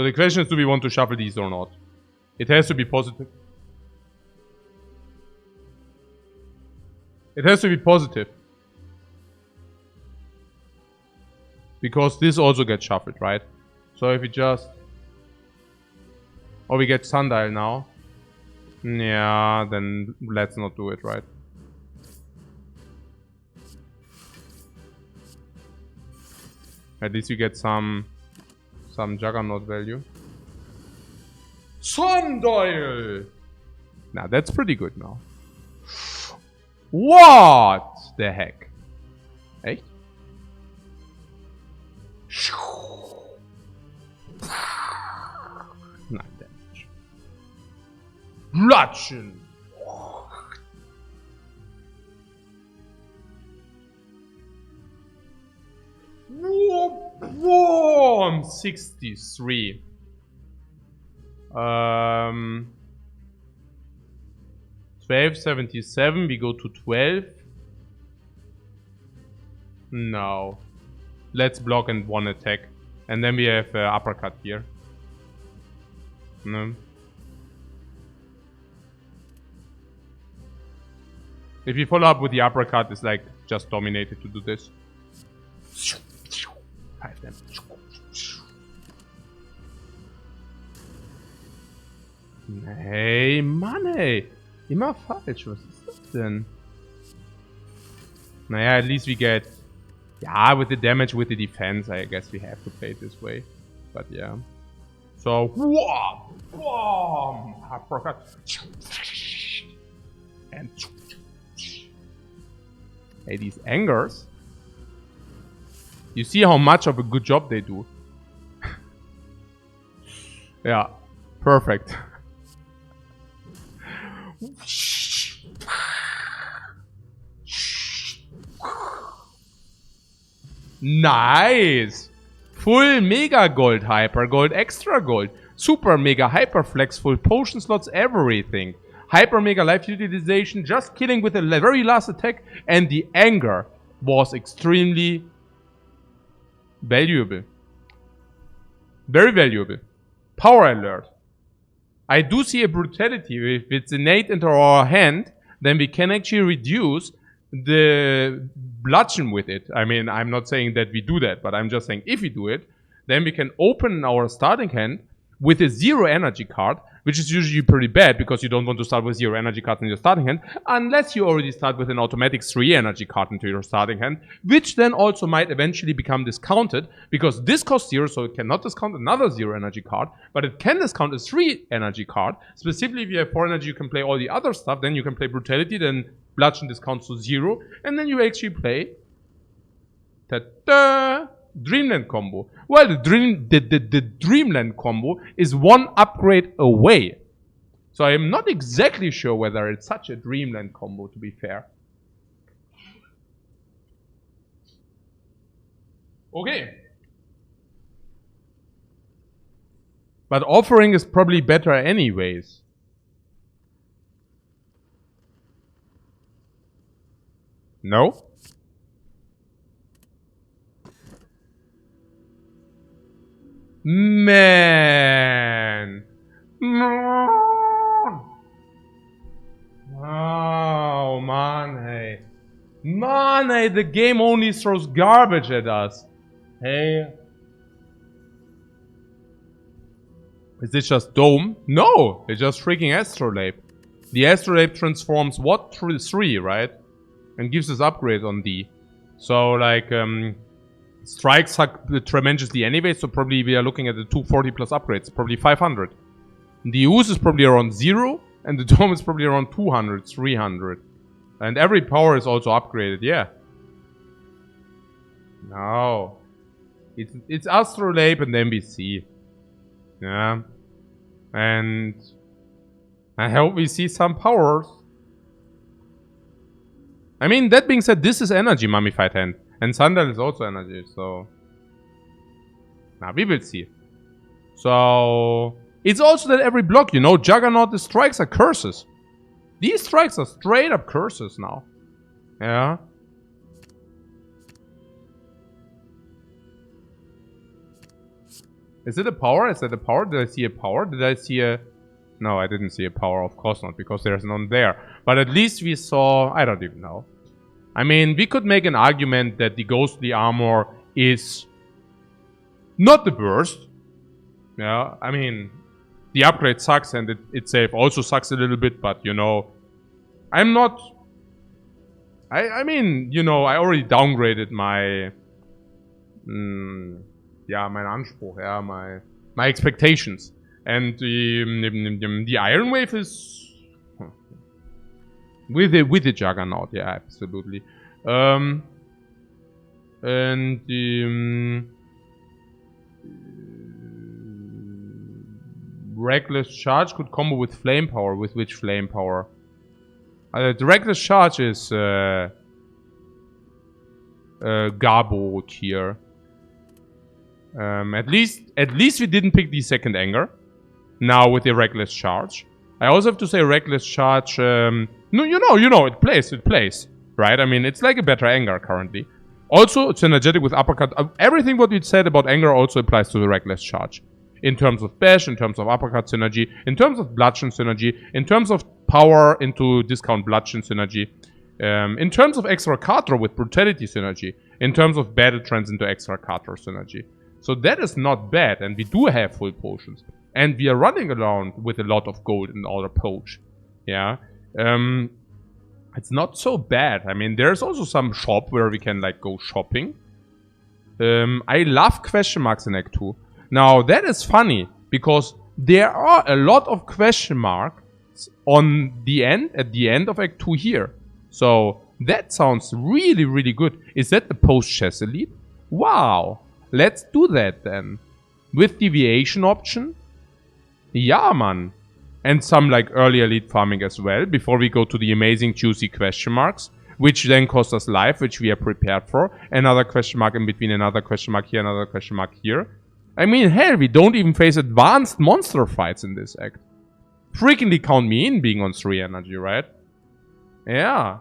S1: the question is, do we want to shuffle these or not? It has to be positive. It has to be positive. Because this also gets shuffled, right? So if we just... Or we get sundial now. Yeah, then let's not do it, right? At least you get some Juggernaut value. Sundial! Now that's pretty good now. What the heck? Echt? 9 damage. Bludgeon! Whoa! 63. 1277, we go to 12. No. Let's block and one attack. And then we have uppercut here. No. If you follow up with the uppercut, it's like just dominated to do this. 5 damage. Hey, Mann, ey. Immer falsch. Was ist das denn? Naja, at least we get... Yeah, with the damage, with the defense, I guess we have to play it this way. But yeah. So, whoa! Boom! Uppercut. And... Hey, these angers. You see how much of a good job they do. Yeah, perfect. Nice! Full Mega Gold, Hyper Gold, Extra Gold, Super Mega, Hyper Flex, full potion slots, everything. Hyper Mega Life Utilization, just killing with the very last attack, and the anger was extremely valuable. Very valuable. Power Alert. I do see a Brutality. If it's innate into our hand, then we can actually reduce the bludgeon with it. I mean, I'm not saying that we do that, but I'm just saying if we do it, then we can open our starting hand with a 0 energy card, which is usually pretty bad because you don't want to start with 0 energy cards in your starting hand, unless you already start with an automatic 3 energy card into your starting hand, which then also might eventually become discounted, because this costs 0, so it cannot discount another 0 energy card, but it can discount a 3 energy card. Specifically, if you have 4 energy, you can play all the other stuff, then you can play Brutality, then Bludgeon discounts to 0, and then you actually play ta-da! Dreamland combo. Well, the Dreamland combo is one upgrade away. So I am not exactly sure whether it's such a Dreamland combo, to be fair. Okay. But offering is probably better anyways. No? Man. Oh, man, hey. Man, hey, the game only throws garbage at us. Hey. Is this just Dome? No, it's just freaking Astrolabe. The Astrolabe transforms what? 3, right? And gives us upgrade on D. So, like, strikes suck tremendously anyway, so probably we are looking at the 240 plus upgrades, probably 500. The use is probably around 0, and the Dome is probably around 200, 300. And every power is also upgraded, yeah. No. It's Astrolabe and MBC. Yeah. And I hope we see some powers. I mean, that being said, this is energy mummified hand. And Sandal is also energy, so... Now, we will see. So... It's also that every block, you know, Juggernaut, the strikes are curses. These strikes are straight up curses now. Yeah. Is it a power? Is that a power? Did I see a power? Did I see a... No, I didn't see a power. Of course not, because there's none there. But at least we saw... I don't even know. I mean, we could make an argument that the Ghostly Armor is not the worst. Yeah, I mean, the upgrade sucks and it itself also sucks a little bit, but, you know, I'm not... I mean, you know, I already downgraded my ja, mein Anspruch, ja, my expectations. And the Iron Wave is with the Juggernaut, yeah, absolutely. And Reckless Charge could combo with Flame Power. With which Flame Power? The Reckless Charge is Garbo tier. At least we didn't pick the second anger. Now with the Reckless Charge. I also have to say Reckless Charge, no, you know, it plays. Right? I mean, it's like a better anger currently. Also, it's energetic with uppercut. Everything what we said about anger also applies to the Reckless Charge. In terms of bash, in terms of uppercut synergy, in terms of bludgeon synergy, in terms of power into discount bludgeon synergy, in terms of extra card draw with brutality synergy, in terms of battle trends into extra card draw synergy. So that is not bad, and we do have full potions. And we are running around with a lot of gold in our pouch. Yeah. It's not so bad. I mean, there's also some shop where we can, like, go shopping. I love question marks in Act 2. Now, that is funny, because there are a lot of question marks at the end of Act 2 here. So, that sounds really, really good. Is that the post-chess elite? Wow. Let's do that then. With deviation option? Yeah, man. And some, like, early elite farming as well, before we go to the amazing juicy question marks, which then cost us life, which we are prepared for. Another question mark in between, another question mark here, another question mark here. I mean, hell, we don't even face advanced monster fights in this act. Freakingly count me in being on 3 energy, right? Yeah.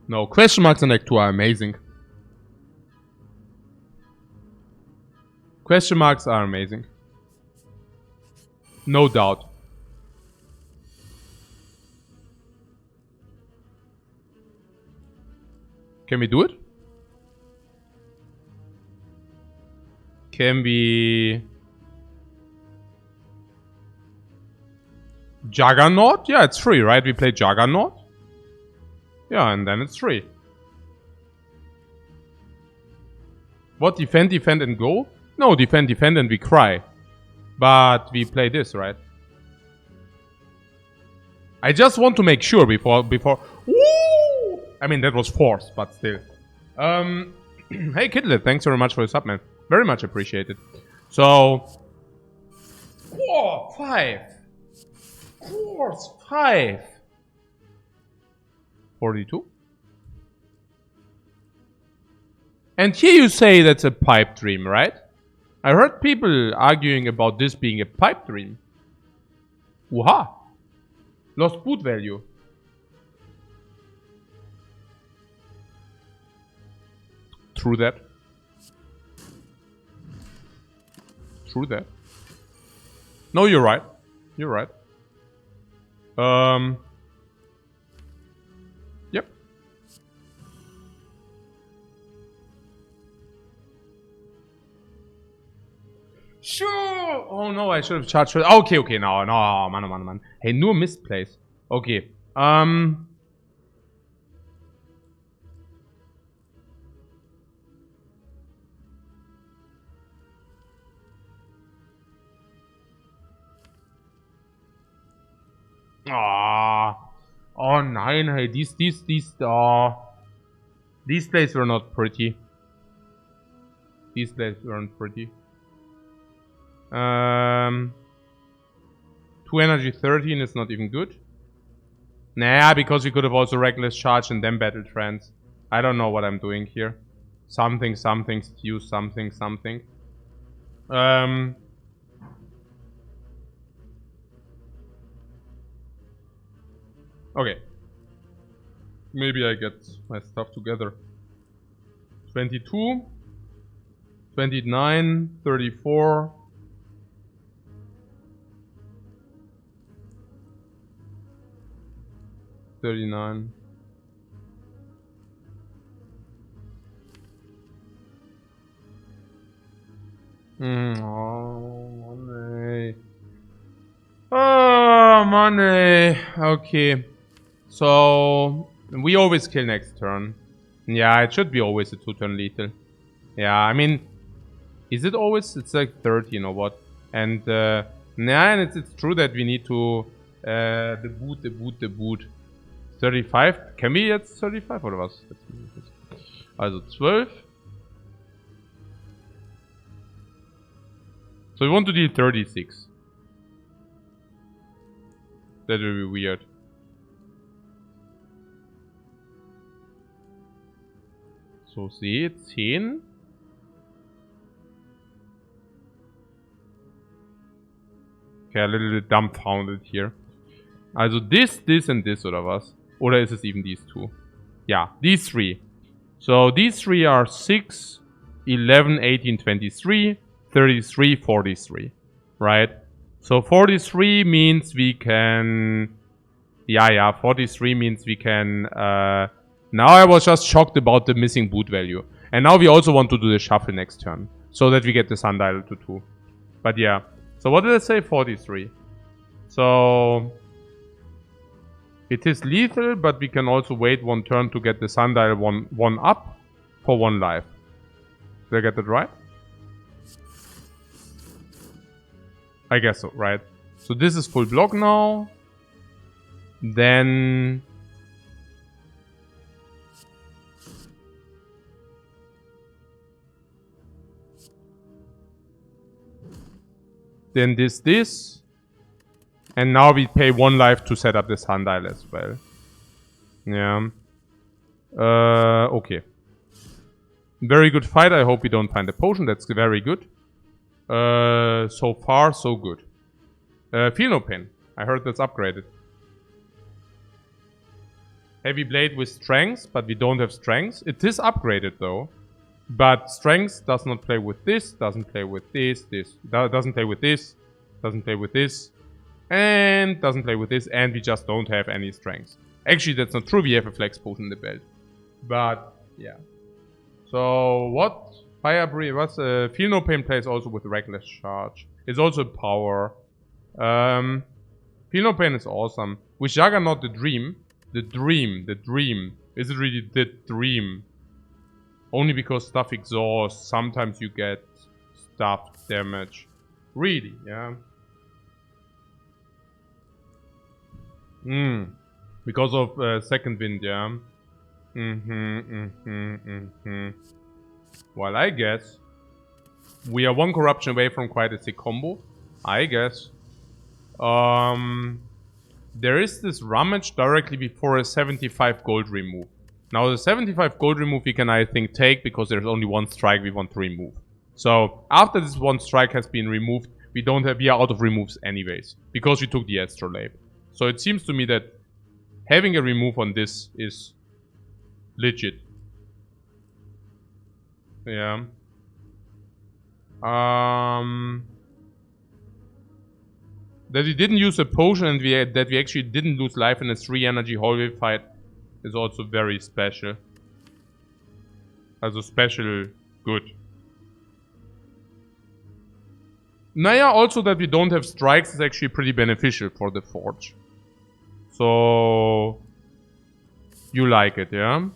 S1: No, question marks in Act 2 are amazing. Question marks are amazing. No doubt. Can we do it? Can we... Juggernaut? Yeah, it's free, right? We play Juggernaut. Yeah, and then it's free. What? Defend, and go? No, defend, and we cry. But we play this, right? I just want to make sure before... Woo! I mean, that was forced, but still. Hey, Kidlet, thanks very much for the sub, man. Very much appreciated. So... 4, 5. Course, 5. 42. And here you say that's a pipe dream, right? I heard people arguing about this being a pipe dream. Waha! Lost boot value. True that. True that. No, you're right. You're right. Yep. Sure. Oh no, I should have charged. Okay, no, man. Hey, nur misplaced. Okay. Oh nein, hey, these plays were not pretty. These plays weren't pretty. 2 energy 13 is not even good. Nah, because we could have also reckless charge and then battle trance. I don't know what I'm doing here. Something, stew, something. Okay. Maybe I get my stuff together. 22, 29, 34. 39. Oh, money. Oh, money. Okay. So, we always kill next turn. Yeah, it should be always a 2-turn lethal. Yeah, I mean, is it always? It's like 30, you know what? And, yeah, and it's true that we need to, the boot. 35? Can we jetzt 35 oder was? Also 12. So we want to deal 36. That will be weird. So see, 10. Okay, a little bit dumbfounded here. Also this and this oder was? Oder ist es even these two? Yeah, these three. So these three are 6, 11, 18, 23, 33, 43. Right? So 43 means we can... Yeah, 43 means we can... Now I was just shocked about the missing boot value. And now we also want to do the shuffle next turn. So that we get the sundial to 2. But yeah. So what did I say? 43. So... It is lethal, but we can also wait 1 turn to get the sundial 1 up for 1 life. Did I get that right? I guess so, right? So this is full block now. Then... Then this. And now we pay 1 life to set up the sundial as well. Yeah. Okay. Very good fight. I hope we don't find a potion. That's very good. So far, so good. Feel no pain. I heard that's upgraded. Heavy blade with strength, but we don't have strength. It is upgraded though. But strength does not play with this, doesn't play with this, doesn't play with this, doesn't play with this, and doesn't play with this, and we just don't have any strength. Actually, that's not true. We have a flex potion in the belt. But, yeah. So, what? Fire Breathe, what's Feel No Pain plays also with Reckless Charge. It's also power. Feel No Pain is awesome. With Juggernaut, the dream. The dream. Is it really the dream? Only because stuff exhausts. Sometimes you get stuff damage. Really, yeah. Because of second wind, yeah. Well, I guess we are 1 corruption away from quite a sick combo. I guess. There is this rummage directly before a 75 gold remove. Now the 75 gold remove we can, I think, take because there's only 1 strike we want to remove. So after this 1 strike has been removed, we are out of removes anyways. Because we took the astrolabe. So it seems to me that having a remove on this is legit. Yeah. That we didn't use a potion and that we actually didn't lose life in a 3 energy hallway fight is also very special. Also special good. Naja, also that we don't have strikes is actually pretty beneficial for the forge. So... You like it, yeah?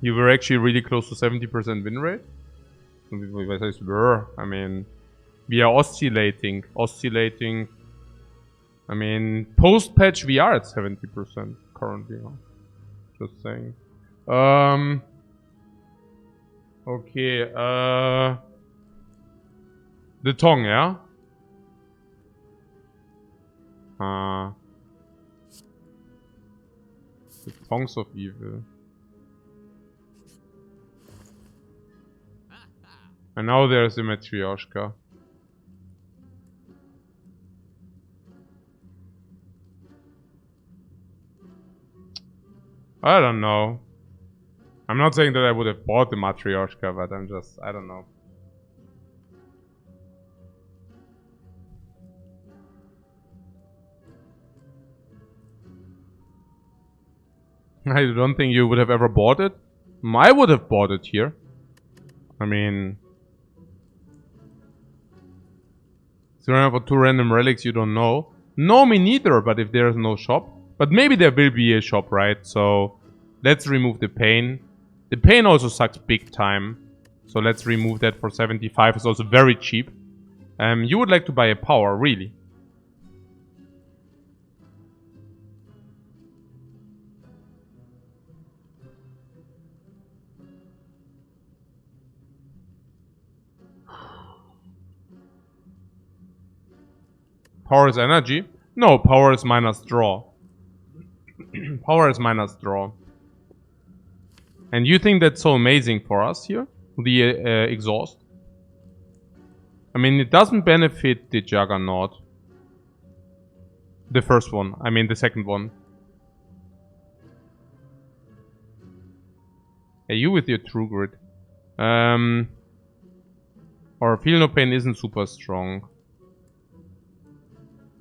S1: You were actually really close to 70% win rate? I mean... We are oscillating. I mean, post-patch we are at 70% currently. Just saying. Okay, the tongue, yeah? The tongues of evil. And now there's a Matryoshka. I don't know. I'm not saying that I would have bought the Matryoshka, but I don't know. I don't think you would have ever bought it. I would have bought it here. I mean... for 2 random relics you don't know. No, me neither, but if there's no shop. But maybe there will be a shop, right? So, let's remove the pain. The pain also sucks big time. So let's remove that for 75. It's also very cheap. You would like to buy a power, really? Power is energy? No, power is minus draw. Power is minus draw. And you think that's so amazing for us here? The exhaust? I mean, it doesn't benefit the Juggernaut. The first one. I mean, the second one. Hey, you with your True Grit. Or Feel No Pain isn't super strong.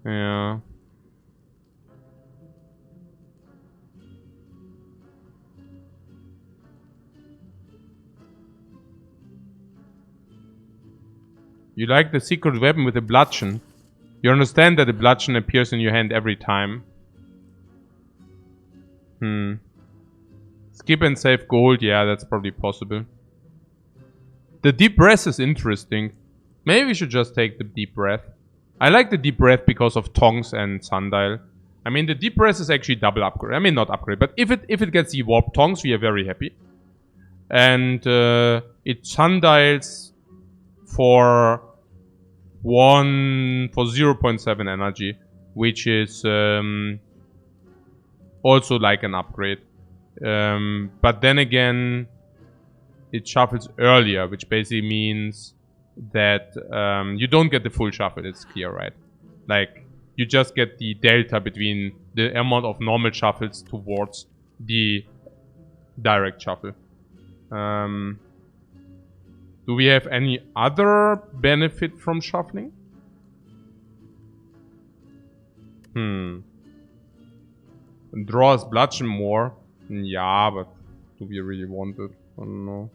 S1: Yeah. You like the secret weapon with the bludgeon. You understand that the bludgeon appears in your hand every time. Skip and save gold. Yeah, that's probably possible. The deep breath is interesting. Maybe we should just take the deep breath. I like the deep breath because of Tongs and Sundial. I mean, the deep breath is actually double upgrade. I mean, not upgrade, but if it gets the warp Tongs, we are very happy. And it Sundials for 0.7 energy, which is also like an upgrade. But then again, it shuffles earlier, which basically means that you don't get the full shuffle. It's clear, right? Like, you just get the delta between the amount of normal shuffles towards the direct shuffle. Do we have any other benefit from shuffling? Draws bludgeon more. Yeah, but do we really want it? I don't know.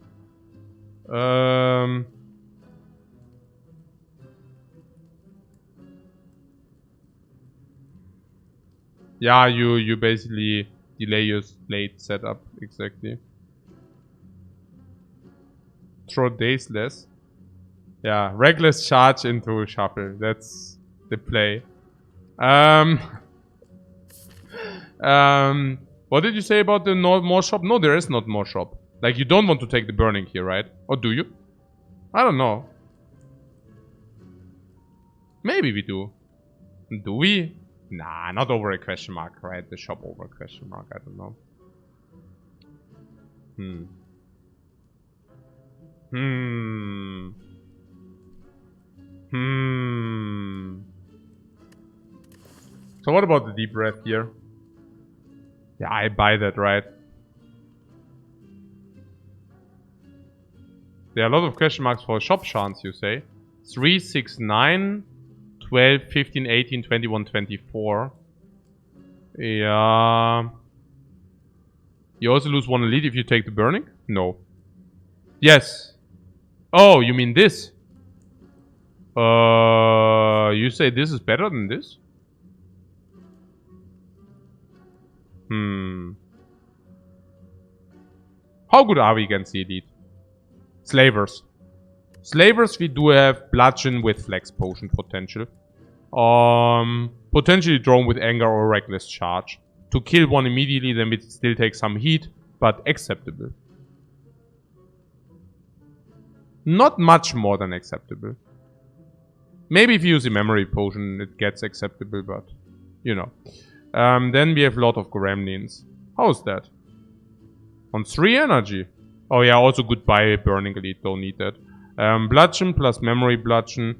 S1: Yeah, you basically delay your late setup, exactly. Throw days less. Yeah, reckless charge into shuffle. That's the play. What did you say about the more shop? No, there is not more shop. Like, you don't want to take the burning here, right? Or do you? I don't know. Maybe we do. Do we? Nah, not over a question mark, right? The shop over a question mark, I don't know. So what about the deep breath here? Yeah, I buy that, right? There are a lot of question marks for shop chance, you say. 3, 6, 9, 12, 15, 18, 21, 24. Yeah. You also lose 1 elite if you take the burning? No. Yes. Oh, you mean this? You say this is better than this? How good are we against the elite? Slavers. Slavers, we do have bludgeon with flex potion potential. Potentially drawn with anger or reckless charge. To kill one immediately, then we still take some heat, but acceptable. Not much more than acceptable. Maybe if you use a memory potion, it gets acceptable, but you know. Then we have a lot of gremlins. How's that? On 3 energy. Oh yeah, also goodbye burning elite, don't need that. Bludgeon plus memory bludgeon.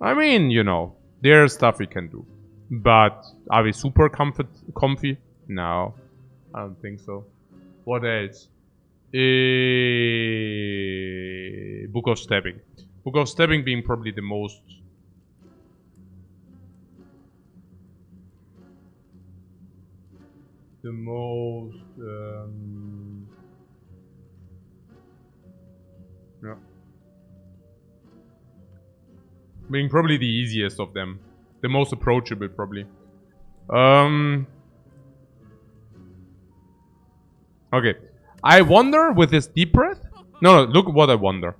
S1: I mean, you know, there's stuff we can do. But are we super comfy? No, I don't think so. What else? Book of Stabbing. Book of Stabbing being probably the most... the most... yeah. Being probably the easiest of them. The most approachable, probably. Okay. I wonder with this deep breath... No, look what I wonder.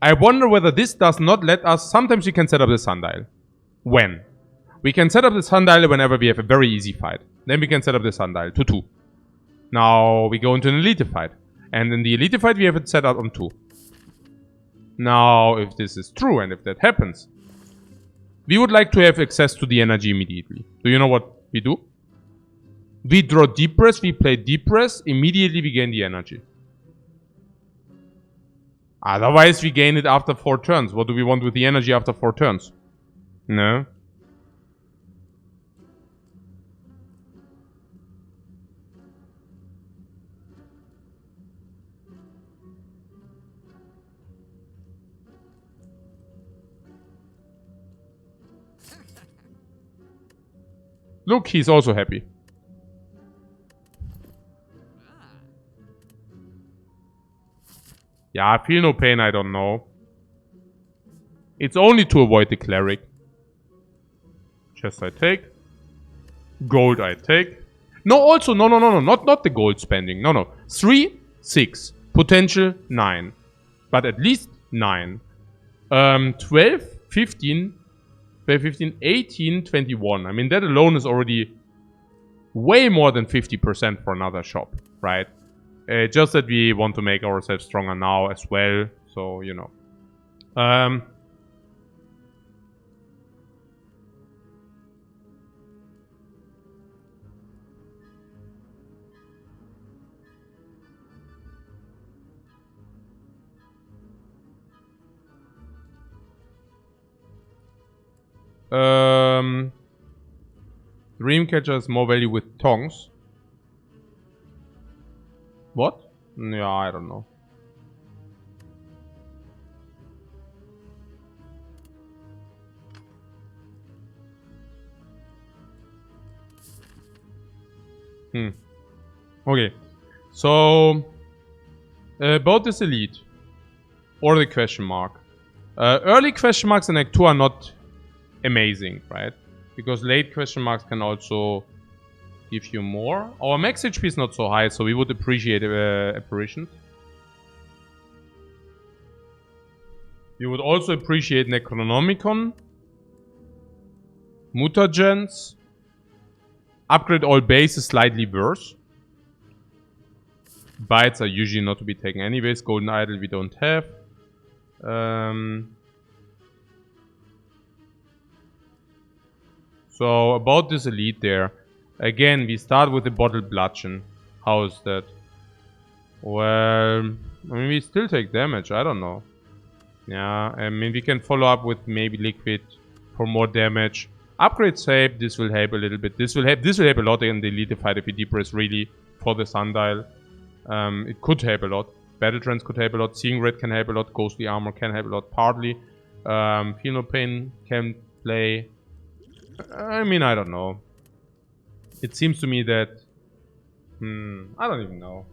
S1: I wonder whether this does not let us... Sometimes we can set up the sundial. When? We can set up the sundial whenever we have a very easy fight. Then we can set up the sundial to 2. Now we go into an elite fight. And in the elite fight we have it set up on 2. Now, if this is true and if that happens, we would like to have access to the energy immediately. Do you know what we do? We draw deep breath, we play deep breath, immediately we gain the energy. Otherwise we gain it after 4 turns. What do we want with the energy after 4 turns? No. Look, he's also happy. Yeah, I feel no pain, I don't know. It's only to avoid the cleric. Chest I take. Gold I take. No, also, no, not the gold spending. No. 3, 6. Potential 9. But at least 9. 12, 15, 18, 21. I mean, that alone is already way more than 50% for another shop, right? Just that we want to make ourselves stronger now as well. So, you know. Dreamcatcher is more value with tongs. What? Yeah, I don't know. Okay. So, about this elite. Or the question mark. Early question marks in Act 2 are not amazing, right? Because late question marks can also give you more. Our max HP is not so high, so we would appreciate apparitions. We would also appreciate Necronomicon, Mutagens. Upgrade all bases slightly worse. Bites are usually not to be taken anyways. Golden Idol we don't have. So about this elite there. Again, we start with the bottle bludgeon. How is that? Well, I mean, we still take damage. I don't know. Yeah, I mean, we can follow up with maybe liquid for more damage. Upgrade save. This will help a little bit. This will help a lot in the elite fight if we depress really for the sundial. It could help a lot. Battle Trance could help a lot. Seeing Red can help a lot. Ghostly Armor can help a lot. Partly. Feel No Pain can play. I mean, I don't know. It seems to me that... I don't even know.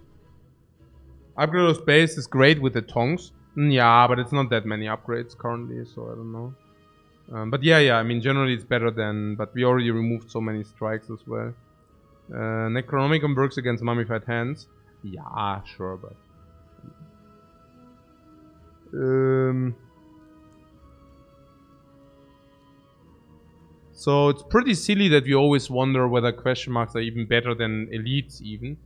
S1: Upgrade of space is great with the tongs. Yeah, but it's not that many upgrades currently, so I don't know. But yeah, I mean, generally it's better than... But we already removed so many strikes as well. Necronomicon works against mummified hands. Yeah, sure, but... So it's pretty silly that we always wonder whether question marks are even better than elites even.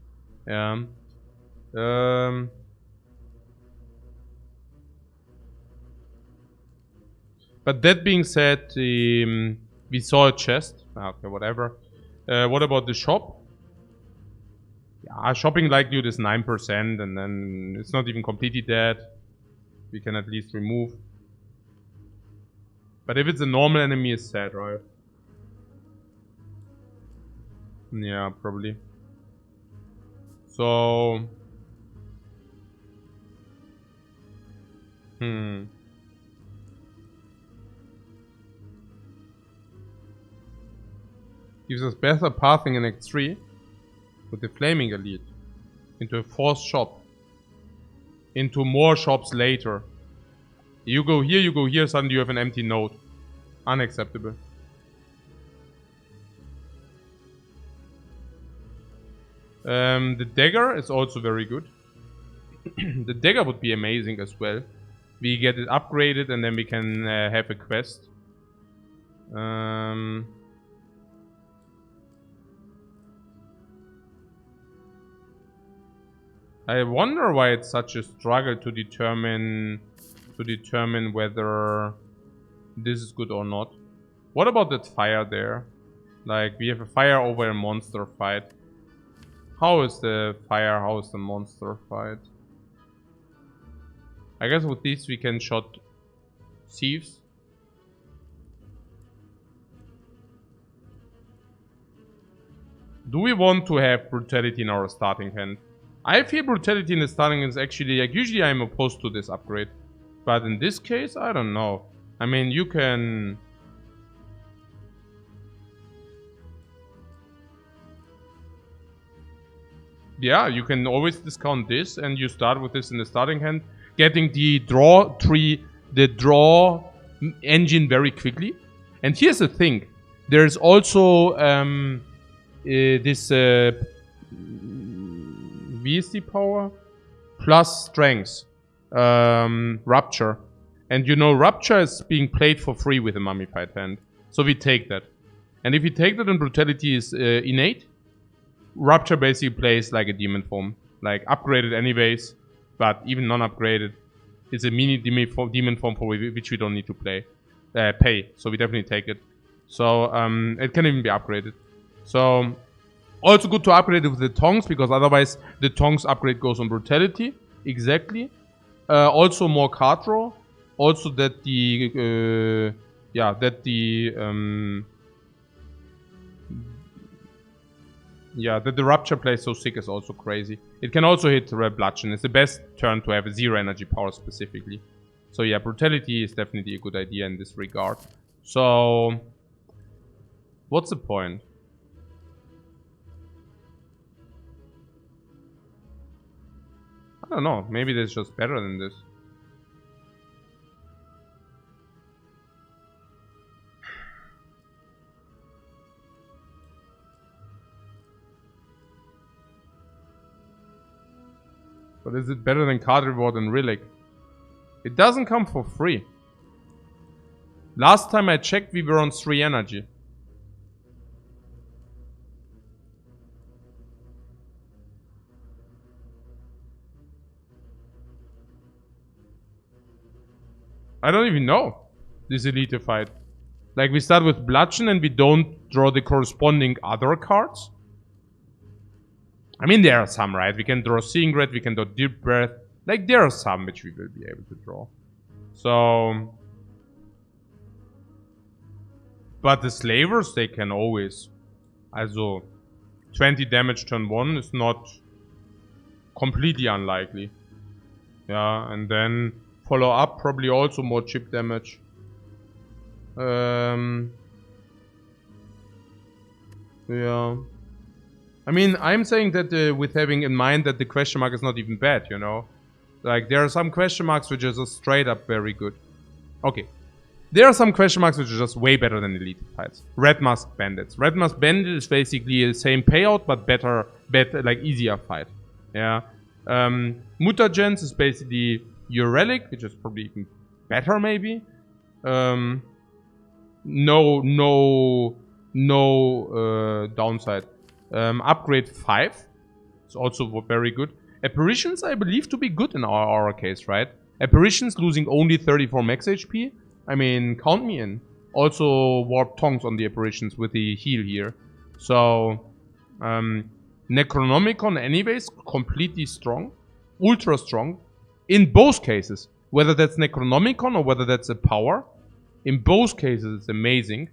S1: But that being said, we saw a chest. Okay, whatever. What about the shop? Yeah, shopping likelihood is 9% and then it's not even completely dead. We can at least remove. But if it's a normal enemy, it's sad, right? Yeah, probably. So... Gives us better pathing in Act 3. with the Flaming Elite into a 4th shop, into more shops later. You go here, suddenly you have an empty node. Unacceptable. The dagger is also very good. The dagger would be amazing as well. We get it upgraded and then we can have a quest. I wonder why it's such a struggle to determine whether this is good or not. What about that fire there? Like, we have a fire over a monster fight. How is the fire? How is the monster fight? I guess with this we can shot thieves. Do we want to have brutality in our starting hand? I feel brutality in the starting hand is actually, like, usually I'm opposed to this upgrade. But in this case, I don't know. I mean, you can... Yeah, you can always discount this and you start with this in the starting hand. Getting the draw tree, the draw engine very quickly. And here's the thing. There's also this VSD power plus strength. Rupture. And you know, Rupture is being played for free with a mummified hand. So we take that. And if you take that and brutality is innate, Rupture basically plays like a demon form. Like upgraded anyways, but even non-upgraded, it's a mini demon form for which we don't need to pay. So we definitely take it. So it can even be upgraded. So also good to upgrade it with the tongs, because otherwise the tongs upgrade goes on brutality. Exactly. Also more card draw. Also that the that the Rupture plays so sick is also crazy. It can also hit Bludgeon. It's the best turn to have a 0 energy power specifically. So yeah, brutality is definitely a good idea in this regard. So what's the point? I don't know. Maybe that's just better than this. But is it better than card reward and relic? It doesn't come for free. Last time I checked, we were on 3 energy. I don't even know this elite fight. Like, we start with Bludgeon and we don't draw the corresponding other cards. I mean, there are some, right? We can draw Seeing Red, we can draw Deep Breath. Like, there are some which we will be able to draw. So... But the Slavers, they can always... Also, 20 damage turn 1 is not completely unlikely. Yeah, and then follow up, probably also more chip damage. Yeah. I mean, I'm saying that with having in mind that the question mark is not even bad, you know? Like, there are some question marks which are just straight up very good. Okay. There are some question marks which are just way better than elite fights. Red Mask Bandits. Red Mask Bandit is basically the same payout, but better, like, easier fight. Yeah. Mutagens is basically your relic, which is probably even better, maybe. No downside. Upgrade 5. It's also very good. Apparitions, I believe, to be good in our case, right? Apparitions losing only 34 max HP. I mean, count me in. Also, Warp Tongs on the Apparitions with the heal here. So, Necronomicon anyways, completely strong. Ultra strong. In both cases. Whether that's Necronomicon or whether that's a power. In both cases, it's amazing.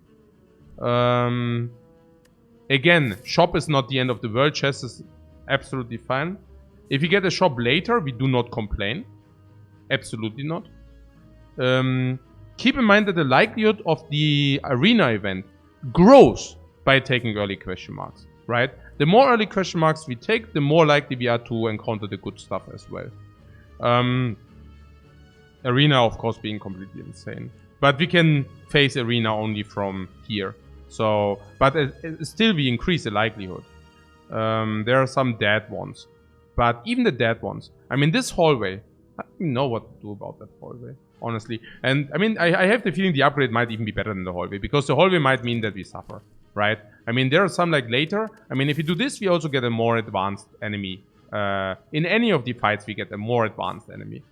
S1: Again, shop is not the end of the world. Chess is absolutely fine. If you get a shop later, we do not complain. Absolutely not. Keep in mind that the likelihood of the arena event grows by taking early question marks, right? The more early question marks we take, the more likely we are to encounter the good stuff as well. Arena, of course, being completely insane. But we can face Arena only from here. So, but still we increase the likelihood. There are some dead ones. But even the dead ones. I mean, this hallway, I don't know what to do about that hallway, honestly. And I mean, I have the feeling the upgrade might even be better than the hallway. Because the hallway might mean that we suffer, right? I mean, there are some like later. I mean, if you do this, we also get a more advanced enemy. In any of the fights, we get a more advanced enemy.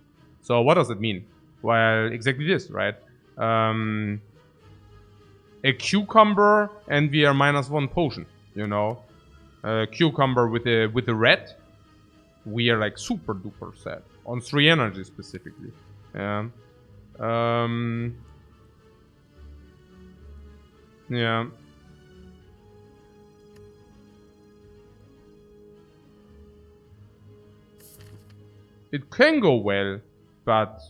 S1: So what does it mean? Well, exactly this, right? A cucumber and we are -1 potion, you know? Cucumber with the red, we are like super duper sad. On 3 energy specifically. Yeah. Yeah. It can go well, but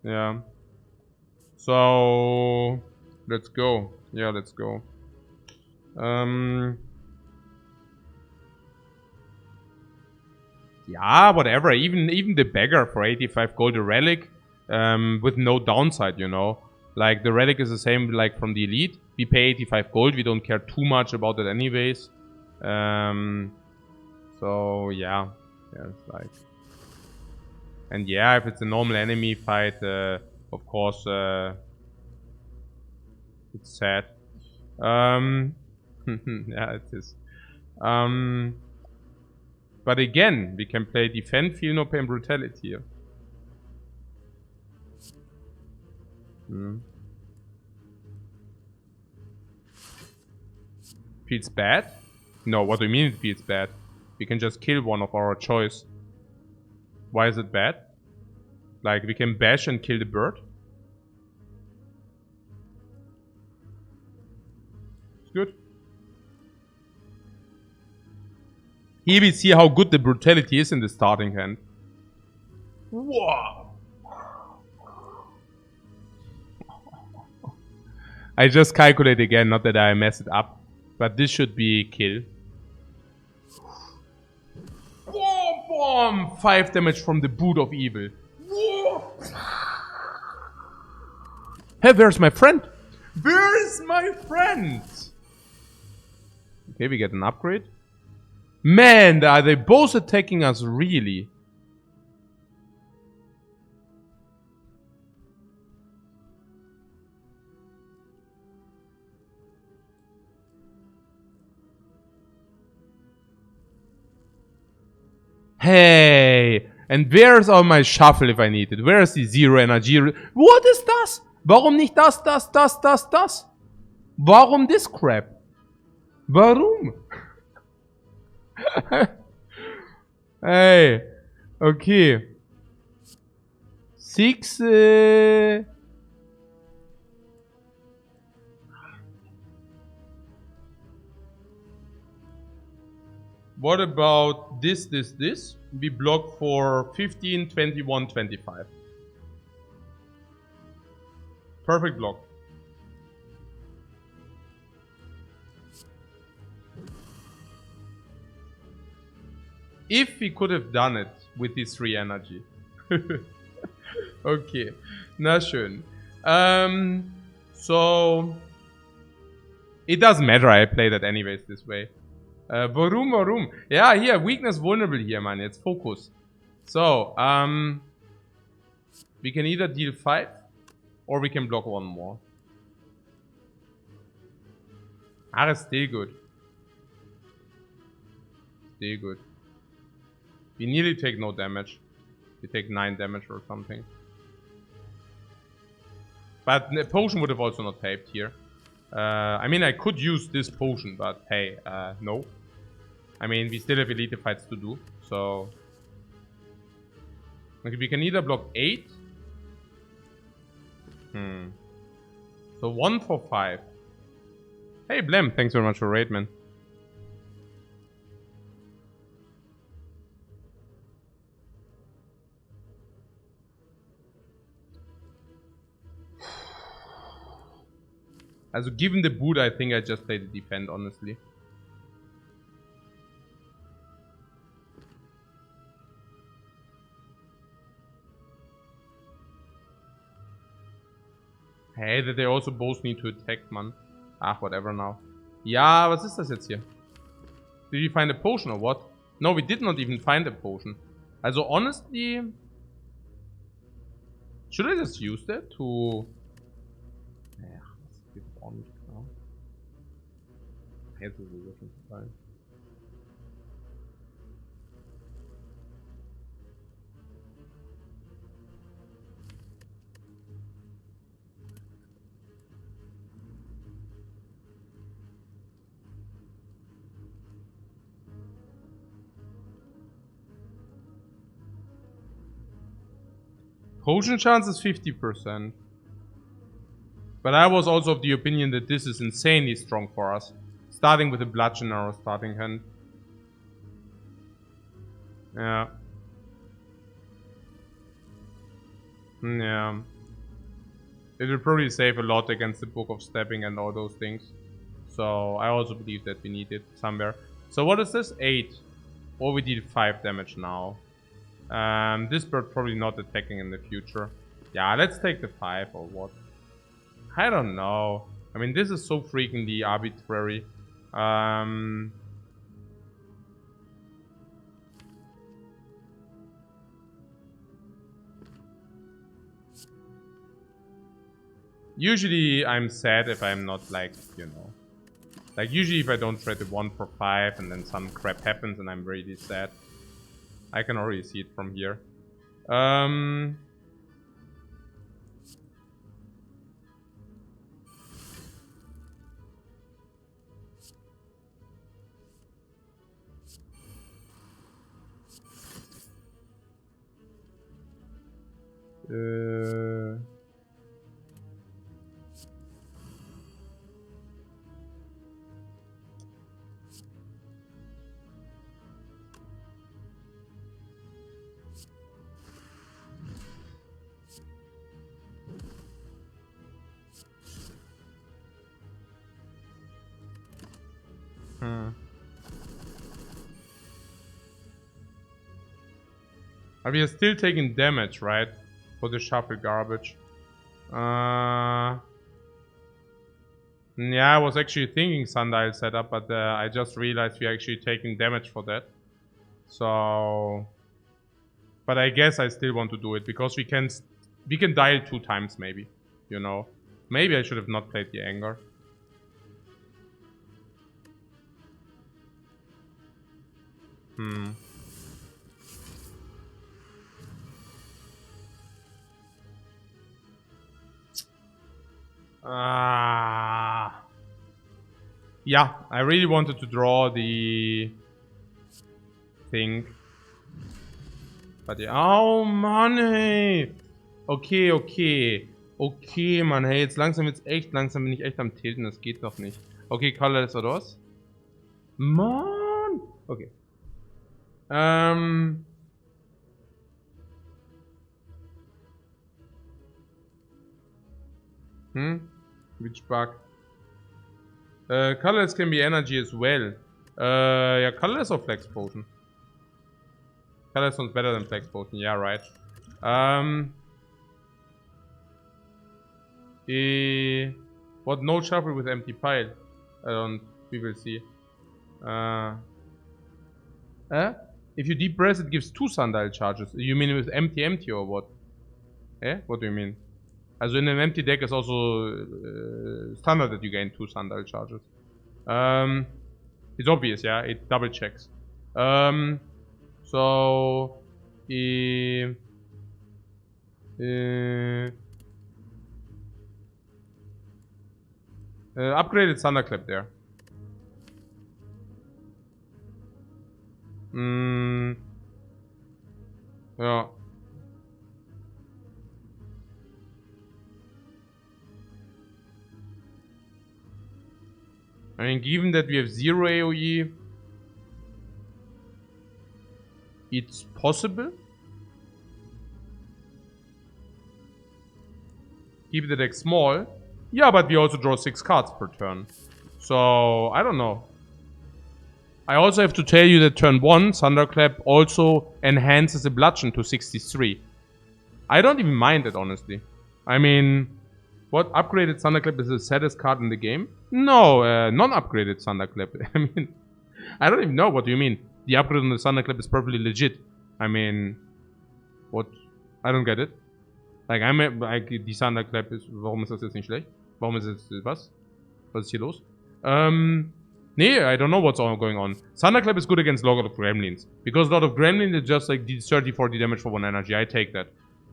S1: yeah. So let's go. Yeah, let's go. Yeah, whatever. Even the beggar for 85 gold, a relic, with no downside, you know. Like the relic is the same like from the elite. We pay 85 gold. We don't care too much about it anyways. So yeah, it's like, and yeah, if it's a normal enemy fight, of course, it's sad. Yeah, it is. But again, we can play defend, feel no pain, brutality here. Feels bad? No, what do you mean it feels bad? We can just kill one of our choice. Why is it bad? Like, we can bash and kill the bird? It's good. Here we see how good the brutality is in the starting hand. Wow. I just calculate again, not that I mess it up. But this should be kill. Boom, boom! 5 damage from the boot of evil. Hey, where's my friend? Where is my friend? Okay, we get an upgrade. Man, are they both attacking us really? Hey, and where's all my shuffle if I need it? Where is the 0 energy? What is das? Warum nicht das? Warum this crap? Warum? Hey, okay. 6. What about this? We block for 15, 21, 25. Perfect block. If we could have done it with this 3 energy. Okay, na schön. So it doesn't matter, I play that anyways this way. Warum? Yeah, here, weakness vulnerable here, man. It's focus. So, we can either deal 5 or we can block 1 more. Ah, that's still good. Still good. We nearly take no damage. We take 9 damage or something. But the potion would have also not helped here. I mean, I could use this potion, but hey, no. I mean, we still have elite fights to do, so... Okay, we can either block 8. So 1 for 5. Hey, Blem, thanks very much for raid, man. Also given the boot, I think I just play the defend, honestly. Hey, that they also both need to attack, man. Ach, whatever now. Ja, was ist das jetzt hier? Did we find a potion or what? No, we did not even find a potion. Also honestly... Should I just use that to... Ja, das geht auch nicht klar. Jetzt ist es schon vorbei. Potion chance is 50%. But I was also of the opinion that this is insanely strong for us. Starting with a bludgeon in our starting hand. Yeah. Yeah. It will probably save a lot against the Book of Stepping and all those things. So I also believe that we need it somewhere. So what is this? 8. Or we did 5 damage now. This bird probably not attacking in the future. Yeah, let's take the 5 or what? I don't know. I mean, this is so freakingly arbitrary. Usually I'm sad if I'm not like, you know. Like usually if I don't trade the 1 for 5 and then some crap happens and I'm really sad. I can already see it from here. But we are still taking damage, right? For the shuffle garbage. Yeah, I was actually thinking Sundial setup, but I just realized we're actually taking damage for that. So... But I guess I still want to do it, because we can dial 2 times maybe. You know? Maybe I should have not played the anger. Yeah, I really wanted to draw the thing. But yeah, oh Mann, hey. Okay, okay. Okay, Mann, hey, jetzt echt langsam bin ich echt am Tilten, das geht doch nicht. Okay, colorless oder was? Mann! Okay. Which bug? Colorless can be energy as well. Yeah, colorless or flex potion? Colorless sounds better than flex potion, yeah, right. What? No shuffle with empty pile? We will see. If you deep press, it gives 2 sundial charges. You mean with empty or what? What do you mean? Also in an empty deck is also standard that you gain 2 sundial charges. It's obvious, yeah. It double checks. So upgraded thunderclap there. Yeah. I mean, given that we have 0 AoE, it's possible. Keep the deck small. Yeah, but we also draw 6 cards per turn. So, I don't know. I also have to tell you that turn 1, Thunderclap also enhances the bludgeon to 63. I don't even mind it, honestly. I mean, what upgraded Thunderclap is the saddest card in the game? No, non-upgraded Thunderclap. I mean, I don't even know what you mean. The upgrade on the Thunderclap is perfectly legit. I mean, what? I don't get it. Like, die Thunderclap ist, warum ist das jetzt nicht schlecht? Warum ist es, was? Was ist hier los? Nee, I don't know what's all going on. Thunderclap is good against a lot of Gremlins. Because a lot of Gremlins is just like 30-40 damage for 1 energy. I take that.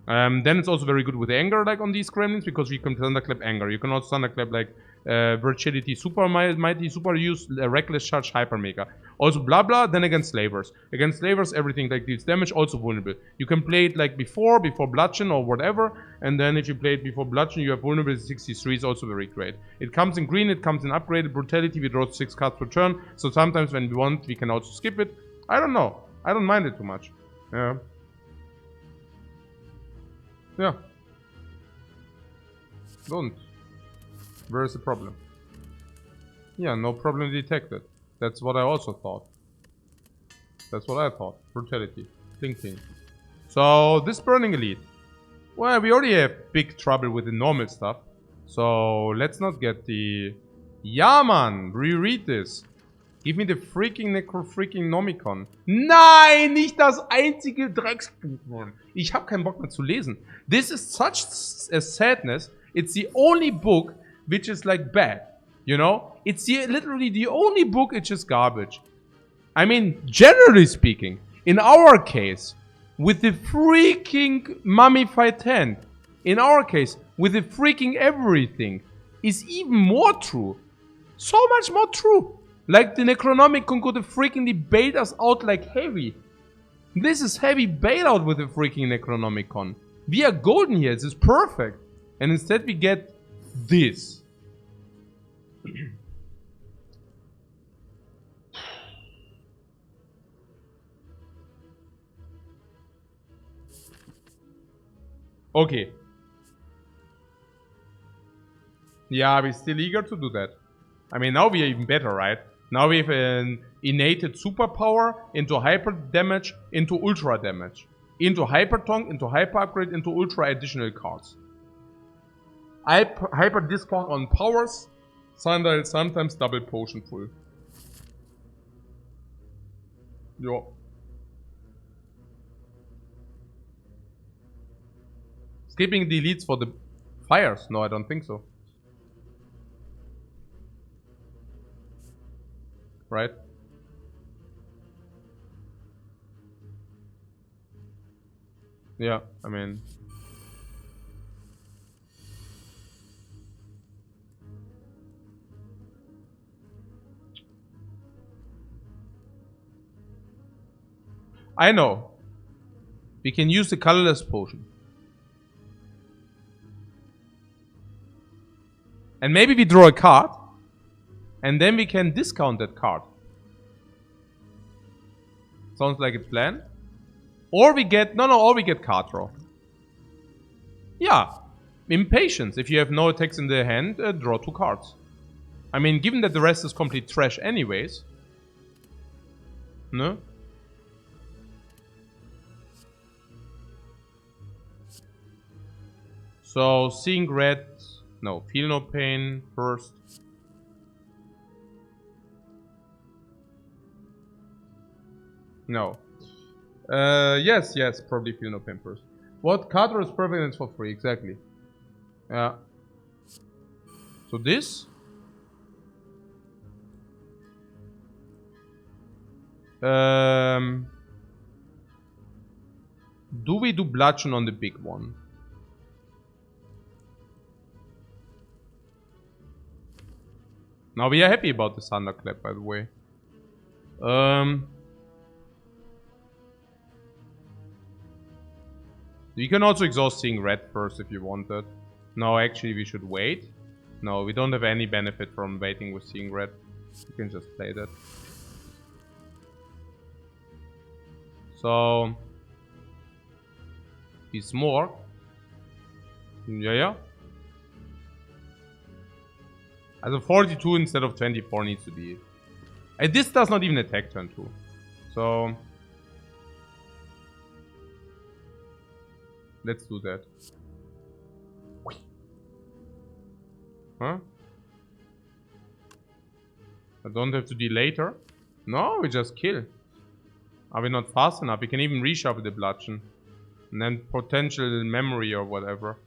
S1: Then it's also very good with anger, like on these Gremlins, because you can Thunderclap anger. You can also Thunderclap like Virtuality, Super Mighty, Super Use, Reckless Charge, Hyper Mega. Also blah blah, then against Slavers. Against Slavers, everything like deals damage, also vulnerable. You can play it like before Bludgeon or whatever, and then if you play it before Bludgeon, you have vulnerable 63, is also very great. It comes in green, it comes in upgraded Brutality, we draw 6 cards per turn, so sometimes when we want, we can also skip it. I don't know. I don't mind it too much. Yeah. Yeah. Don't. Where is the problem? Yeah, no problem detected. That's what I also thought. That's what I thought. Brutality. Thinking. So, this Burning Elite. Well, we already have big trouble with the normal stuff. So, let's not get the... Ja, man! Reread this. Give me the freaking Necro-freaking-Nomicon. Nein, nicht das einzige Drecksbuch, Mann. Ich hab keinen Bock mehr zu lesen. This is such a sadness. It's the only book which is like bad. You know? It's literally the only book which is garbage. I mean, generally speaking, in our case, with the freaking mummified hand, in our case, with the freaking everything, is even more true. So much more true. Like the Necronomicon could have freakingly bailed us out like heavy. This is heavy bailout with the freaking Necronomicon. We are golden here, this is perfect. And instead we get this. Okay. Yeah, we're still eager to do that. I mean, now we are even better, right? Now we have an innated superpower into hyper damage, into ultra damage. Into hyper tongue, into hyper upgrade, into ultra additional cards. Hyper discount on powers. Sundial sometimes double potion full. Yo. Skipping the elites for the fires? No, I don't think so. Right? Yeah, I mean... I know. We can use the colorless potion. And maybe we draw a card. And then we can discount that card. Sounds like a plan. Or we get... or we get card draw. Yeah. Impatience. If you have no attacks in the hand, draw 2 cards. I mean, given that the rest is complete trash anyways. No? So, seeing red... No, feel no pain first. No. Yes, probably feel no pain first. What card draw is perfect and it's for free, exactly. Yeah. So this? Do we do bludgeon on the big one? Now we are happy about the Thunderclap, by the way. You can also exhaust seeing red first if you wanted. No, actually we should wait. No, we don't have any benefit from waiting with seeing red. You can just play that. So... He's more. Yeah. Also 42 instead of 24 needs to be. And this does not even attack turn 2. So let's do that. Huh? I don't have to deal later. No, we just kill. Are we not fast enough? We can even reshuffle the bludgeon. And then potential memory or whatever.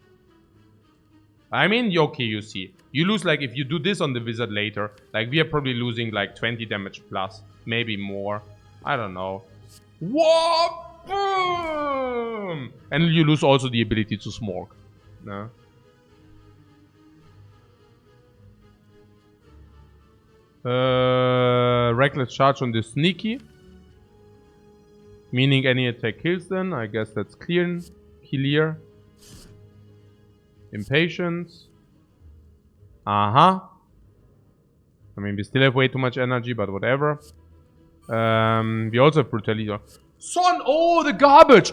S1: I mean, okay, you see. You lose, like, if you do this on the wizard later, like, we are probably losing, like, 20 damage plus. Maybe more. I don't know. Whoa! Boom! And you lose also the ability to smoke. No? Reckless charge on the sneaky. Meaning any attack kills then. I guess that's clear. Clear. Impatience. I mean, we still have way too much energy, but whatever. We also have brutality. Son! Oh, the garbage!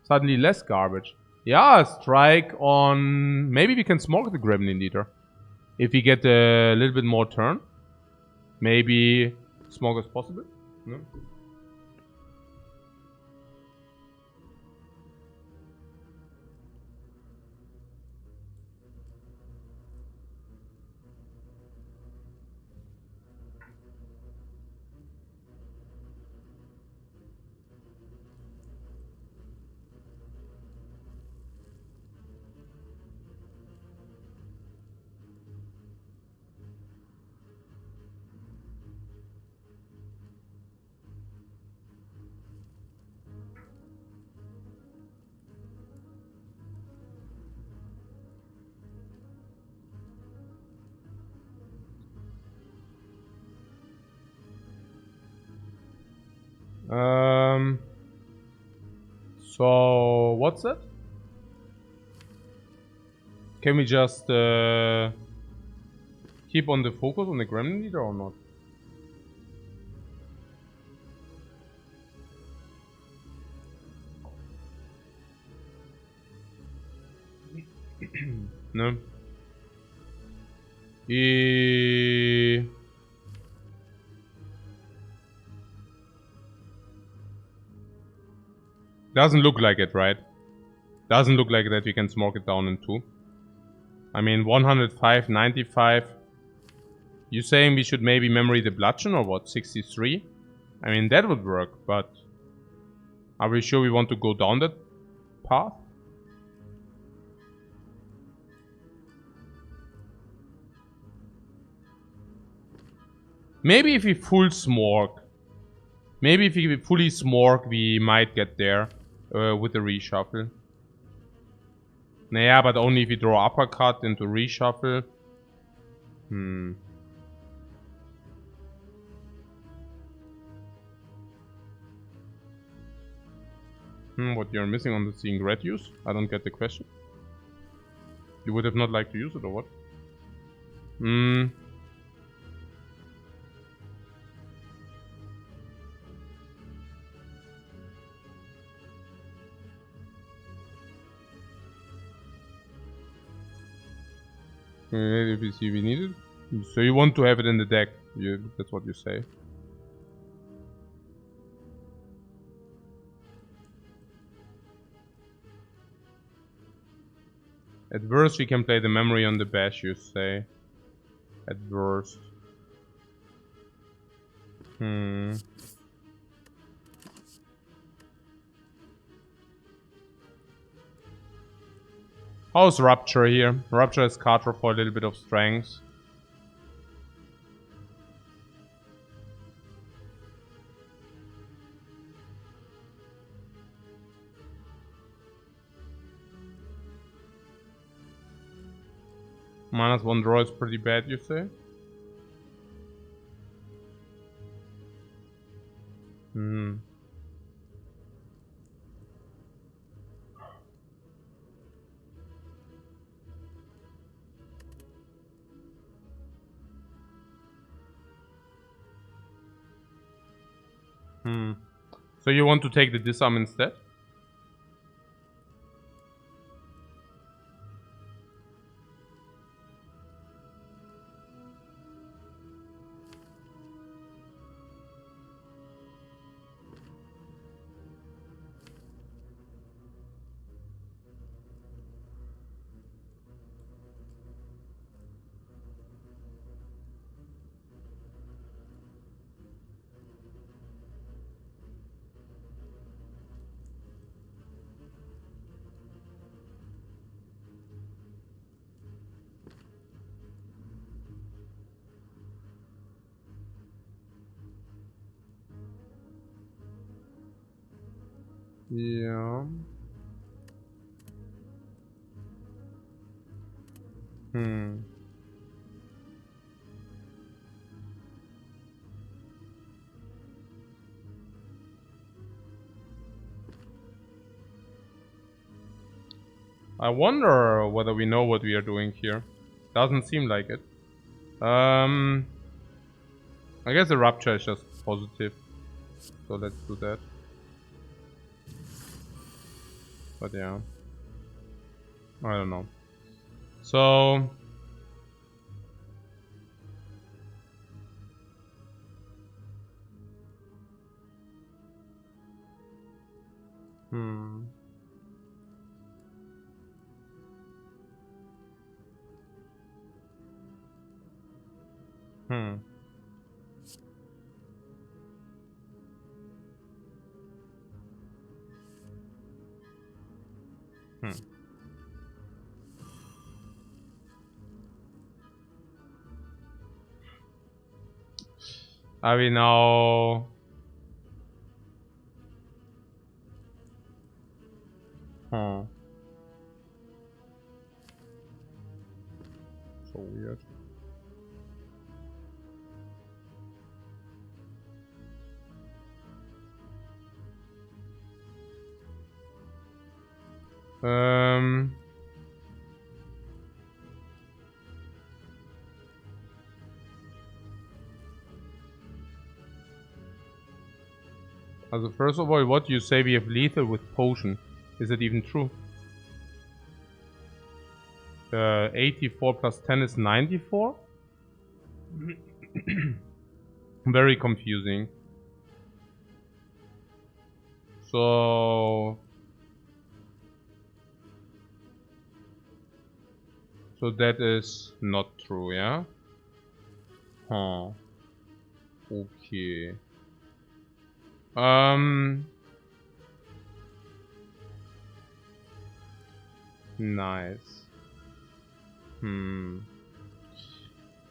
S1: Suddenly less garbage. Yeah, strike on... Maybe we can smoke the Gremlin Leader. If we get a little bit more turn. Maybe smoke is possible. No? So what's that? Can we just keep on the focus on the Gremlin Leader or not? No. Doesn't look like it, right? Doesn't look like that we can smoke it down in 2. I mean, 105, 95. You saying we should maybe memory the bludgeon or what? 63? I mean, that would work, but... Are we sure we want to go down that path? Maybe if we full smoke. Maybe if we fully smoke, we might get there with the reshuffle. Naja, but only if we draw uppercut into reshuffle. What you're missing on the seeing red use? I don't get the question. You would have not liked to use it or what? If you see we need it. So you want to have it in the deck. That's what you say. At worst we can play the memory on the bash, you say. At worst. How's Rupture here? Rupture has card draw for a little bit of strength. -1 draw is pretty bad, you say? So you want to take the disarm instead? Yeah. I wonder whether we know what we are doing here. Doesn't seem like it. I guess the rupture is just positive. So let's do that. But yeah. I don't know. So... Are we now... So weird. Also first of all, what you say we have lethal with potion? Is it even true? 84 plus 10 is 94? Very confusing. So that is not true, yeah? Huh. Okay. Nice.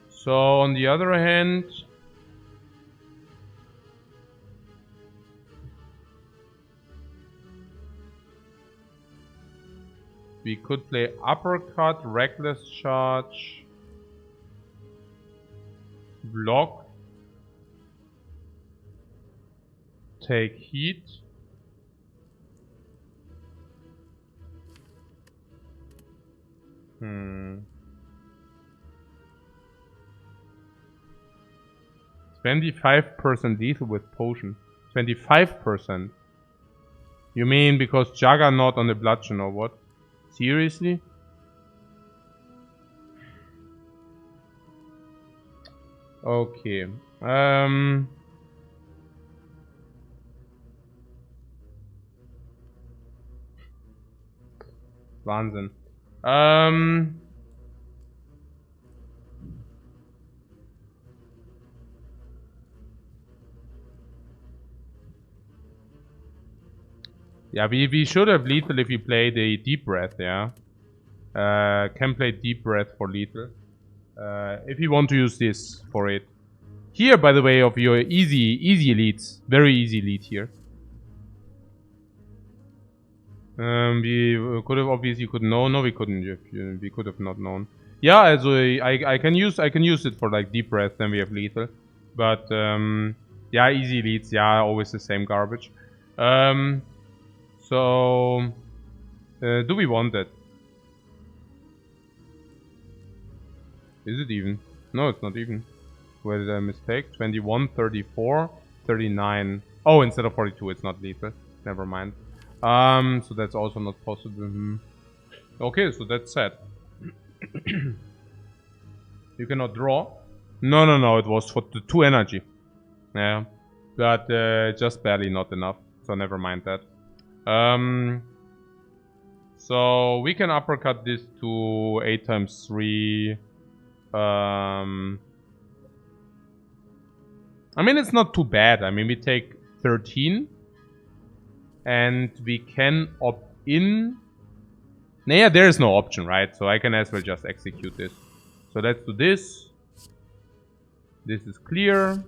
S1: So on the other hand, we could play uppercut, reckless charge, block, take heat. Hmm. 25% lethal with potion. 25%. You mean because Juggernaut on the bludgeon or what? Seriously? Okay. Wahnsinn. Yeah, we should have lethal if we play the deep breath, yeah. Can play deep breath for lethal. If you want to use this for it. Here, by the way, of your easy leads. Very easy lead here. We could have obviously could know. No, we couldn't. We could have not known. Yeah, so I can use it for like deep breath. Then we have lethal. But yeah, easy leads. Yeah, always the same garbage. So do we want that? Is it even? No, it's not even. Where did I mistake? 21, 34, 39. Oh, instead of 42, it's not lethal. Never mind. So that's also not possible. Okay, so that's sad. You cannot draw. No, it was for the 2 energy. Yeah, but just barely not enough. So never mind that. So we can uppercut this to 8 times 3. I mean, it's not too bad. I mean, we take 13. And we can opt in. Nah, there is no option, right? So I can as well just execute this. So let's do this. This is clear.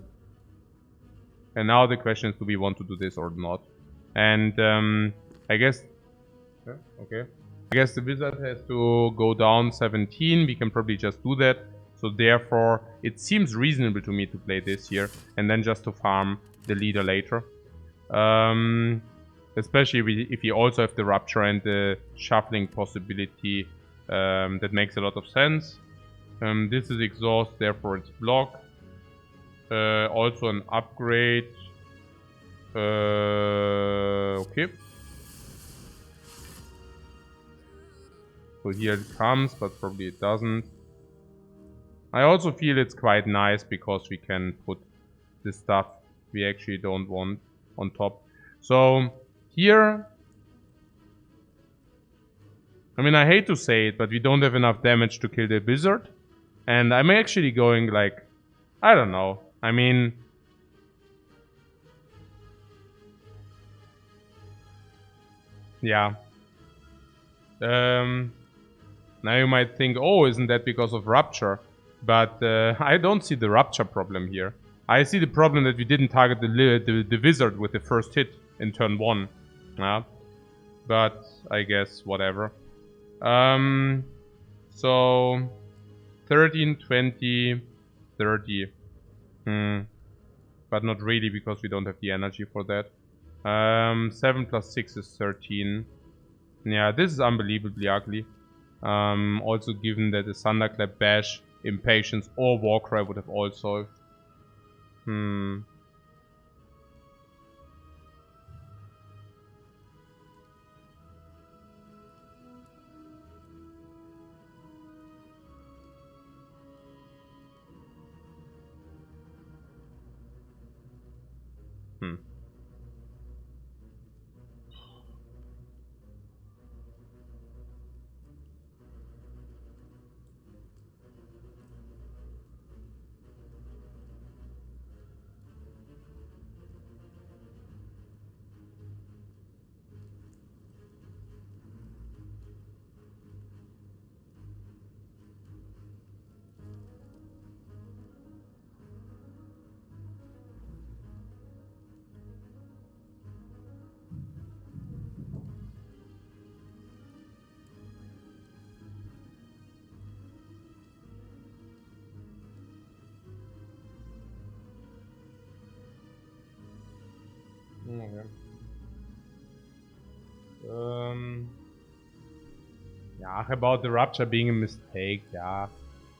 S1: And now the question is, do we want to do this or not? And I guess... okay. I guess the wizard has to go down 17. We can probably just do that. So therefore, it seems reasonable to me to play this here. And then just to farm the leader later. Especially if you also have the rupture and the shuffling possibility. That makes a lot of sense. This is exhaust, therefore it's block. Also an upgrade. Okay. So here it comes, but probably it doesn't. I also feel it's quite nice because we can put the stuff we actually don't want on top. So here, I mean, I hate to say it, but we don't have enough damage to kill the wizard. And I'm actually going like, I don't know. I mean, yeah. Now you might think, oh, isn't that because of rupture? But I don't see the rupture problem here. I see the problem that we didn't target the wizard with the first hit in turn 1. Yeah. But I guess whatever. So 13, 20, 30. But not really because we don't have the energy for that. 7 plus 6 is 13. Yeah, this is unbelievably ugly. Also given that the Thunderclap, Bash, Impatience or Warcry would have all solved. Okay. Yeah, about the rupture being a mistake, yeah.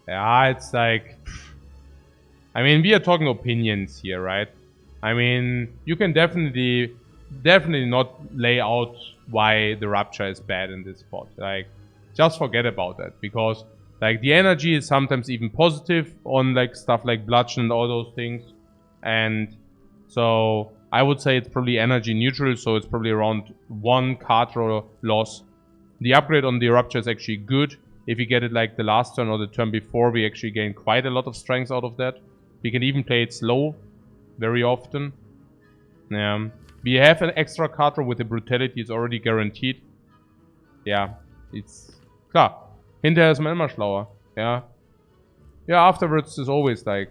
S1: Yeah, it's like... I mean, we are talking opinions here, right? I mean, you can definitely not lay out why the rupture is bad in this spot. Like, just forget about that. Because, like, the energy is sometimes even positive on, like, stuff like bludgeon and all those things. And so, I would say it's probably energy neutral, so it's probably around 1 card draw loss. The upgrade on the rupture is actually good. If you get it like the last turn or the turn before, we actually gain quite a lot of strength out of that. We can even play it slow very often. Yeah. We have an extra card draw with the brutality, it's already guaranteed. Yeah, it's klar. Hinterher ist man immer schlauer. Yeah. Yeah, afterwards is always like,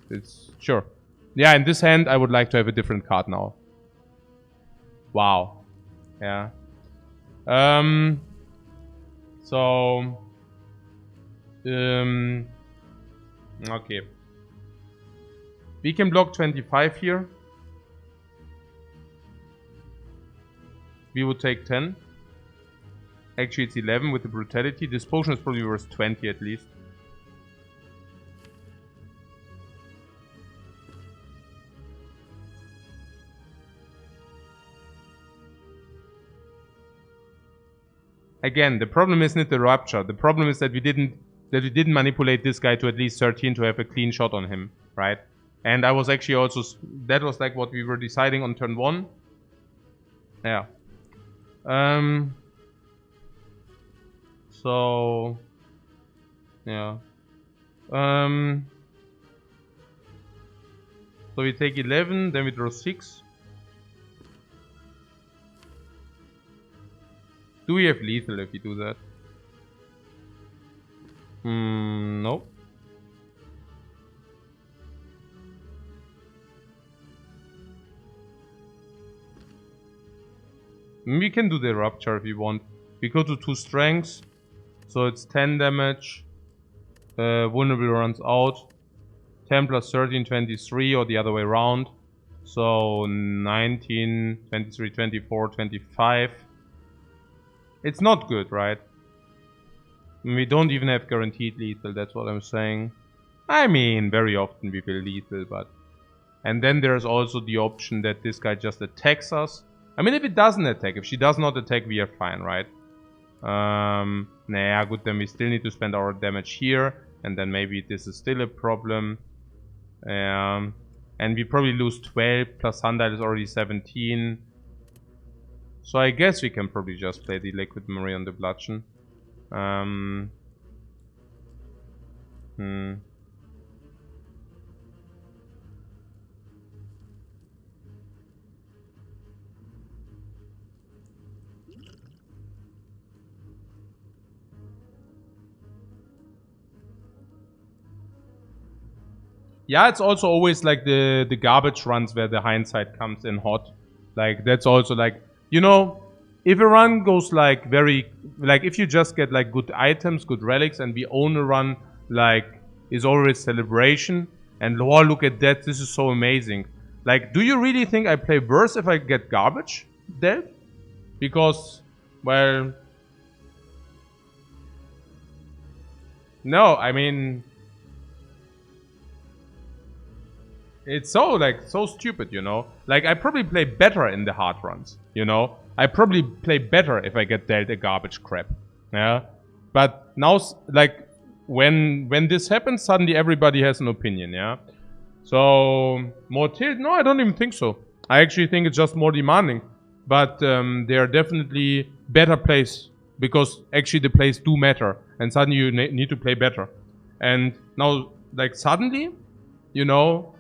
S1: it's sure. Yeah, in this hand I would like to have a different card now. Wow. Yeah. So okay. We can block 25 here. We would take 10. Actually, it's 11 with the brutality. This potion is probably worth 20 at least. Again, the problem isn't the rupture. The problem is that we didn't manipulate this guy to at least 13 to have a clean shot on him, right? And I was actually also... That was like what we were deciding on turn 1. Yeah. So... Yeah. So we take 11, then we draw 6. Do we have lethal if we do that? No. We can do the Rupture if you want. We go to 2 strengths. So it's 10 damage. Vulnerable runs out. 10 plus 13, 23, or the other way around. So 19, 23, 24, 25. It's not good, right? We don't even have guaranteed lethal, that's what I'm saying. I mean, very often we will lethal, but... And then there's also the option that this guy just attacks us. I mean, if it doesn't attack, if she does not attack, we are fine, right? Nah, good, then we still need to spend our damage here. And then maybe this is still a problem. And we probably lose 12, plus Sundial is already 17. So I guess we can probably just play the Liquid Memory on the Bludgeon. Yeah, it's also always like the garbage runs where the hindsight comes in hot. Like, that's also like, you know, if a run goes like very, like if you just get like good items, good relics, and we own a run like is always celebration, and oh, look at that, this is so amazing. Like, do you really think I play worse if I get garbage dealt? Because, well, no, I mean, it's so, like, so stupid, you know? Like, I probably play better in the hard runs, you know? I probably play better if I get dealt a garbage crap, yeah? But now, like, when this happens, suddenly everybody has an opinion, yeah? So, more tilt? No, I don't even think so. I actually think it's just more demanding. But there are definitely better plays, because actually the plays do matter. And suddenly you need to play better. And now, like, suddenly, you know...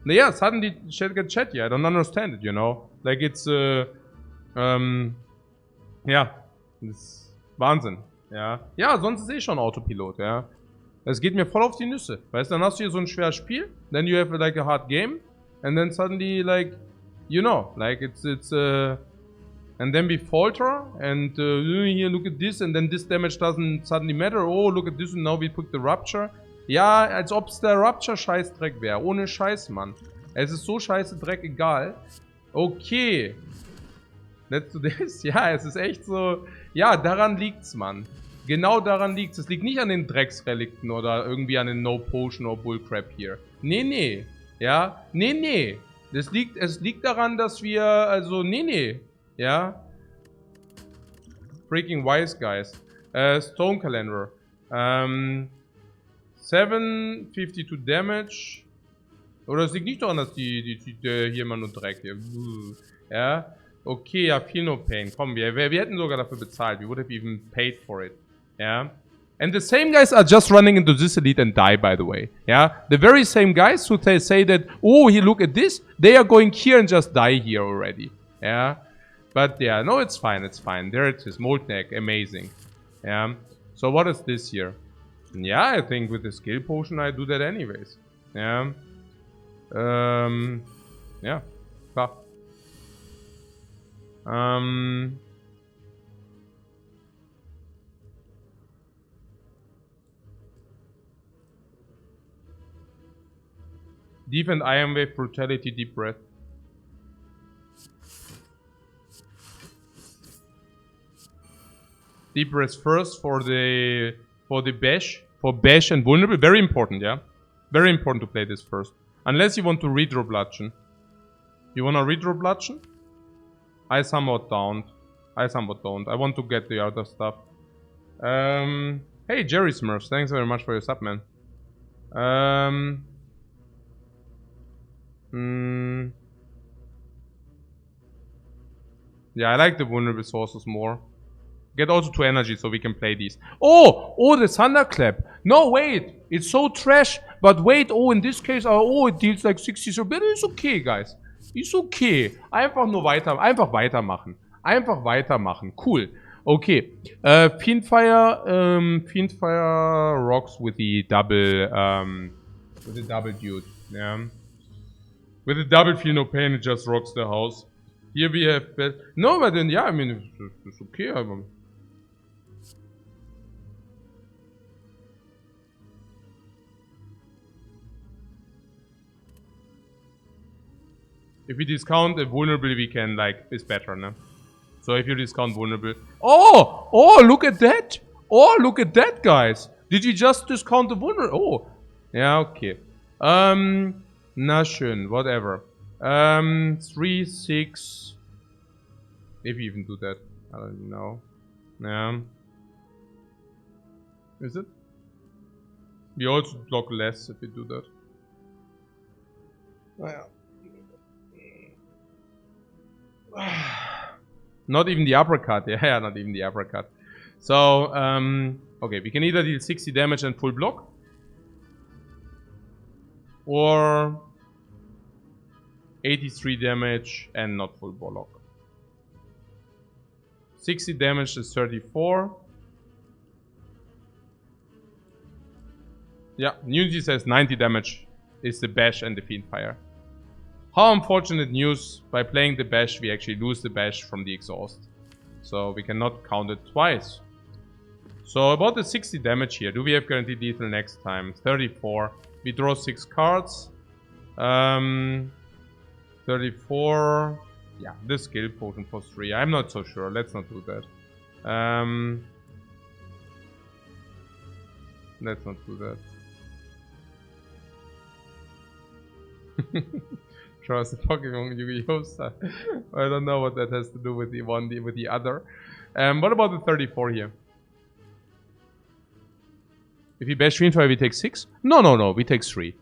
S1: Yeah, suddenly shit gets chatty. I don't understand it, you know? Like, it's, ja, das ist Wahnsinn, ja. Ja, sonst ist eh schon Autopilot, ja. Es geht mir voll auf die Nüsse. Weißt du, dann hast du hier so ein schweres Spiel, then you have like a hard game, and then suddenly, like, you know, like, it's, and then we falter, and here, look at this, and then this damage doesn't suddenly matter. Oh, look at this, and now we put the Rupture. Ja, als ob es der Rupture-Scheißdreck wäre. Ohne Scheiß, Mann. Es ist so scheiße Dreck egal. Okay. Let's do this. Ja, es ist echt so... Ja, daran liegt's, Mann. Genau daran liegt's. Es liegt nicht an den Drecksrelikten oder irgendwie an den No-Potion oder Bullcrap hier. Nee, nee. Ja, nee, nee. Es liegt daran, dass wir... Also, nee, nee. Ja. Freaking wise guys. Stone Calendar. 752 Damage. Oder es liegt nicht daran, dass die hier immer nur Dreck hier. Ja. Okay, ja, feel no pain. Komm, wir hätten sogar dafür bezahlt. We would have even paid for it. Ja. And the same guys are just running into this elite and die, by the way. Yeah. The very same guys who say that, oh, here, look at this. They are going here and just die here already. Yeah. But yeah, no, it's fine. It's fine. There it is. Molten Egg. Amazing. Yeah. So what is this here? Yeah, I think with the skill potion I do that anyways. Yeah. Yeah. Klar. Defend Iron Wave, Brutality, Deep Breath. Deep Breath first for the bash. For bash and vulnerable. Very important, yeah? Very important to play this first. Unless you want to redraw Bludgeon. You wanna redraw Bludgeon? I somewhat don't. I want to get the other stuff. Hey, Jerry Smurfs. Thanks very much for your sub, man. Yeah, I like the vulnerable sources more. Get also 2 energy so we can play these. Oh, the Thunderclap. No, wait. It's so trash. But wait, in this case, it deals like 60 so better. It's okay, guys. It's okay. Einfach weitermachen. Einfach weitermachen. Cool. Okay. Fiendfire rocks with the double, dude. Yeah. With the double feel no pain, it just rocks the house. Here we have... No, but then, yeah, I mean, it's okay. If we discount a vulnerable, we can, like, it's better, no? So if you discount vulnerable... Oh! Oh, look at that! Oh, look at that, guys! Did you just discount the vulnerable? Oh! Yeah, okay. Na schön, whatever. 3, 6... If you even do that. I don't know. Yeah. Is it? We also block less if we do that. Oh, yeah. Not even the uppercut. Yeah, not even the uppercut. So, okay, we can either deal 60 damage and full block. Or 83 damage and not full block. 60 damage is 34. Yeah, Unity says 90 damage is the bash and the fiend fire. How unfortunate news, by playing the bash we actually lose the bash from the exhaust. So we cannot count it twice. So about the 60 damage here, do we have guaranteed lethal next time? 34. We draw 6 cards. 34. Yeah, this skill potion for 3. I'm not so sure. Let's not do that. Let's not do that. Trust the Pokemon Yu-Gi-Oh stuff. I don't know what that has to do with the one with the other. What about the 34 here? If we bash Fiend Fire, we take 6? No, we take 3.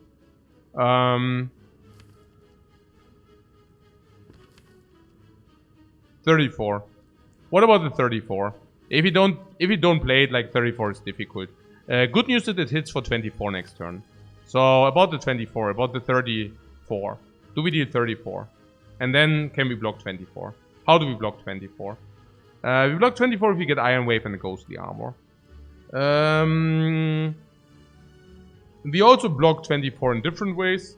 S1: 34. What about the 34? If you don't play it, like 34 is difficult. Good news that it hits for 24 next turn. So about the 24, about the 34. Do we deal 34? And then can we block 24? How do we block 24? We block 24 if we get Iron Wave and a Ghostly Armor. We also block 24 in different ways.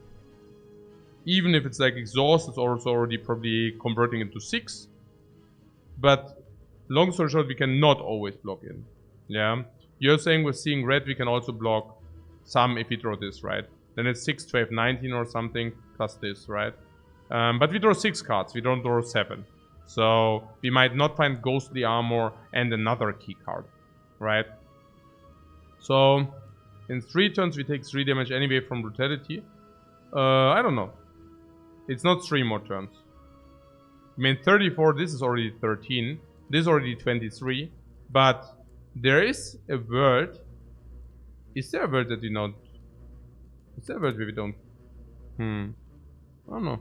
S1: Even if it's like exhaust, it's also already probably converting into 6. But long story short, we cannot always block in. Yeah. You're saying with seeing red, we can also block some if we draw this, right? Then it's 6, 12, 19 or something, plus this, right? But we draw 6 cards, we don't draw 7. So we might not find Ghostly Armor and another key card, right? So in 3 turns, we take 3 damage anyway from Brutality. I don't know. It's not 3 more turns. I mean, 34, this is already 13. This is already 23. But there is a word. Is there a word that we don't... Is there a word where we don't... I don't know.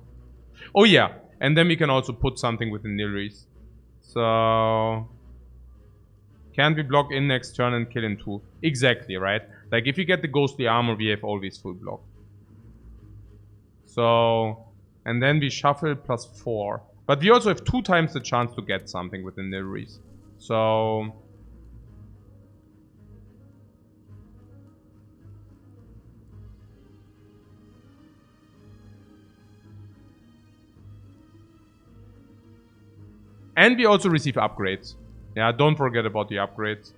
S1: Oh yeah. And then we can also put something with the Nilris. So... Can't we block in next turn and kill in 2? Exactly, right? Like if you get the Ghostly Armor, we have always full block. So... And then we shuffle plus 4. But we also have 2 times the chance to get something with the Nilris. So... And we also receive upgrades. Yeah, don't forget about the upgrades.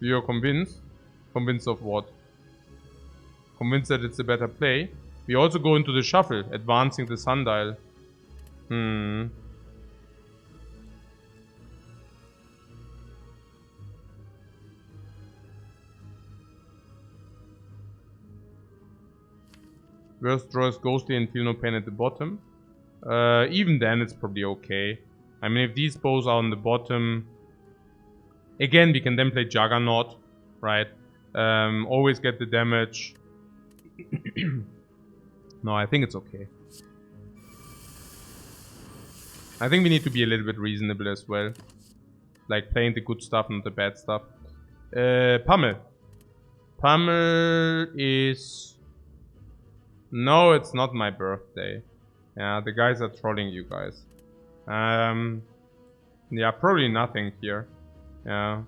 S1: You're convinced? Convinced of what? Convinced that it's a better play. We also go into the shuffle, advancing the sundial. Worst draws Ghostly and feel no pain at the bottom. Even then, it's probably okay. I mean, if these both are on the bottom... Again, we can then play Juggernaut, right? Always get the damage. No, I think it's okay. I think we need to be a little bit reasonable as well. Like, playing the good stuff, not the bad stuff. Pummel. Pummel is... No, it's not my birthday. Yeah, the guys are trolling you guys. Yeah, probably nothing here. Yeah.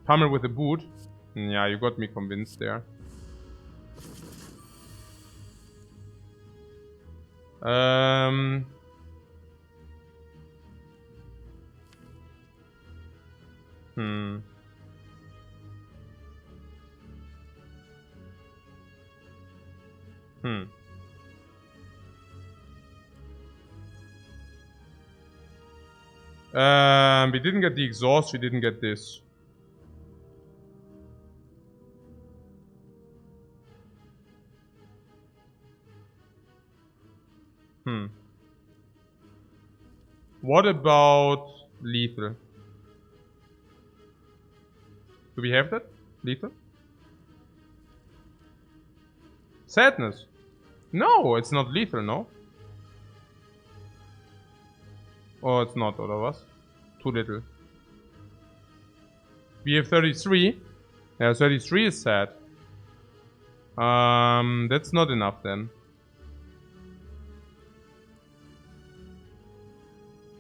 S1: Pummel with a boot. Yeah, you got me convinced there. Hmm. We didn't get the exhaust, we didn't get this. What about lethal? Do we have that? Lethal? Sadness. No, it's not lethal, no? Oh, it's not, or was? Too little. We have 33. Yeah, 33 is sad. That's not enough then.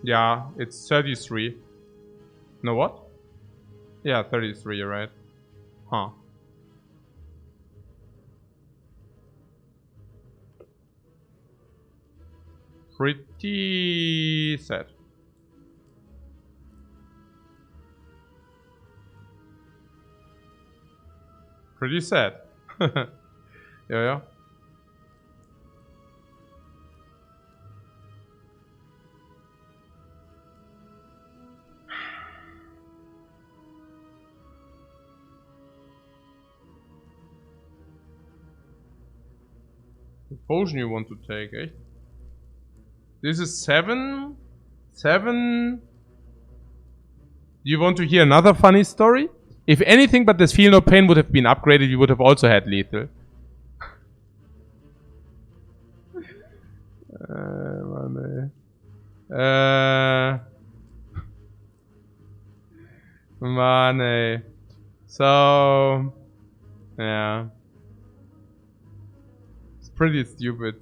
S1: Yeah, it's 33. No, what? Yeah, 33, you're right. Huh. Pretty sad. Pretty sad. Yeah. The potion you want to take, eh? This is 7? 7? Do you want to hear another funny story? If anything but this Feel No Pain would have been upgraded, you would have also had lethal. Money. So, yeah. It's pretty stupid.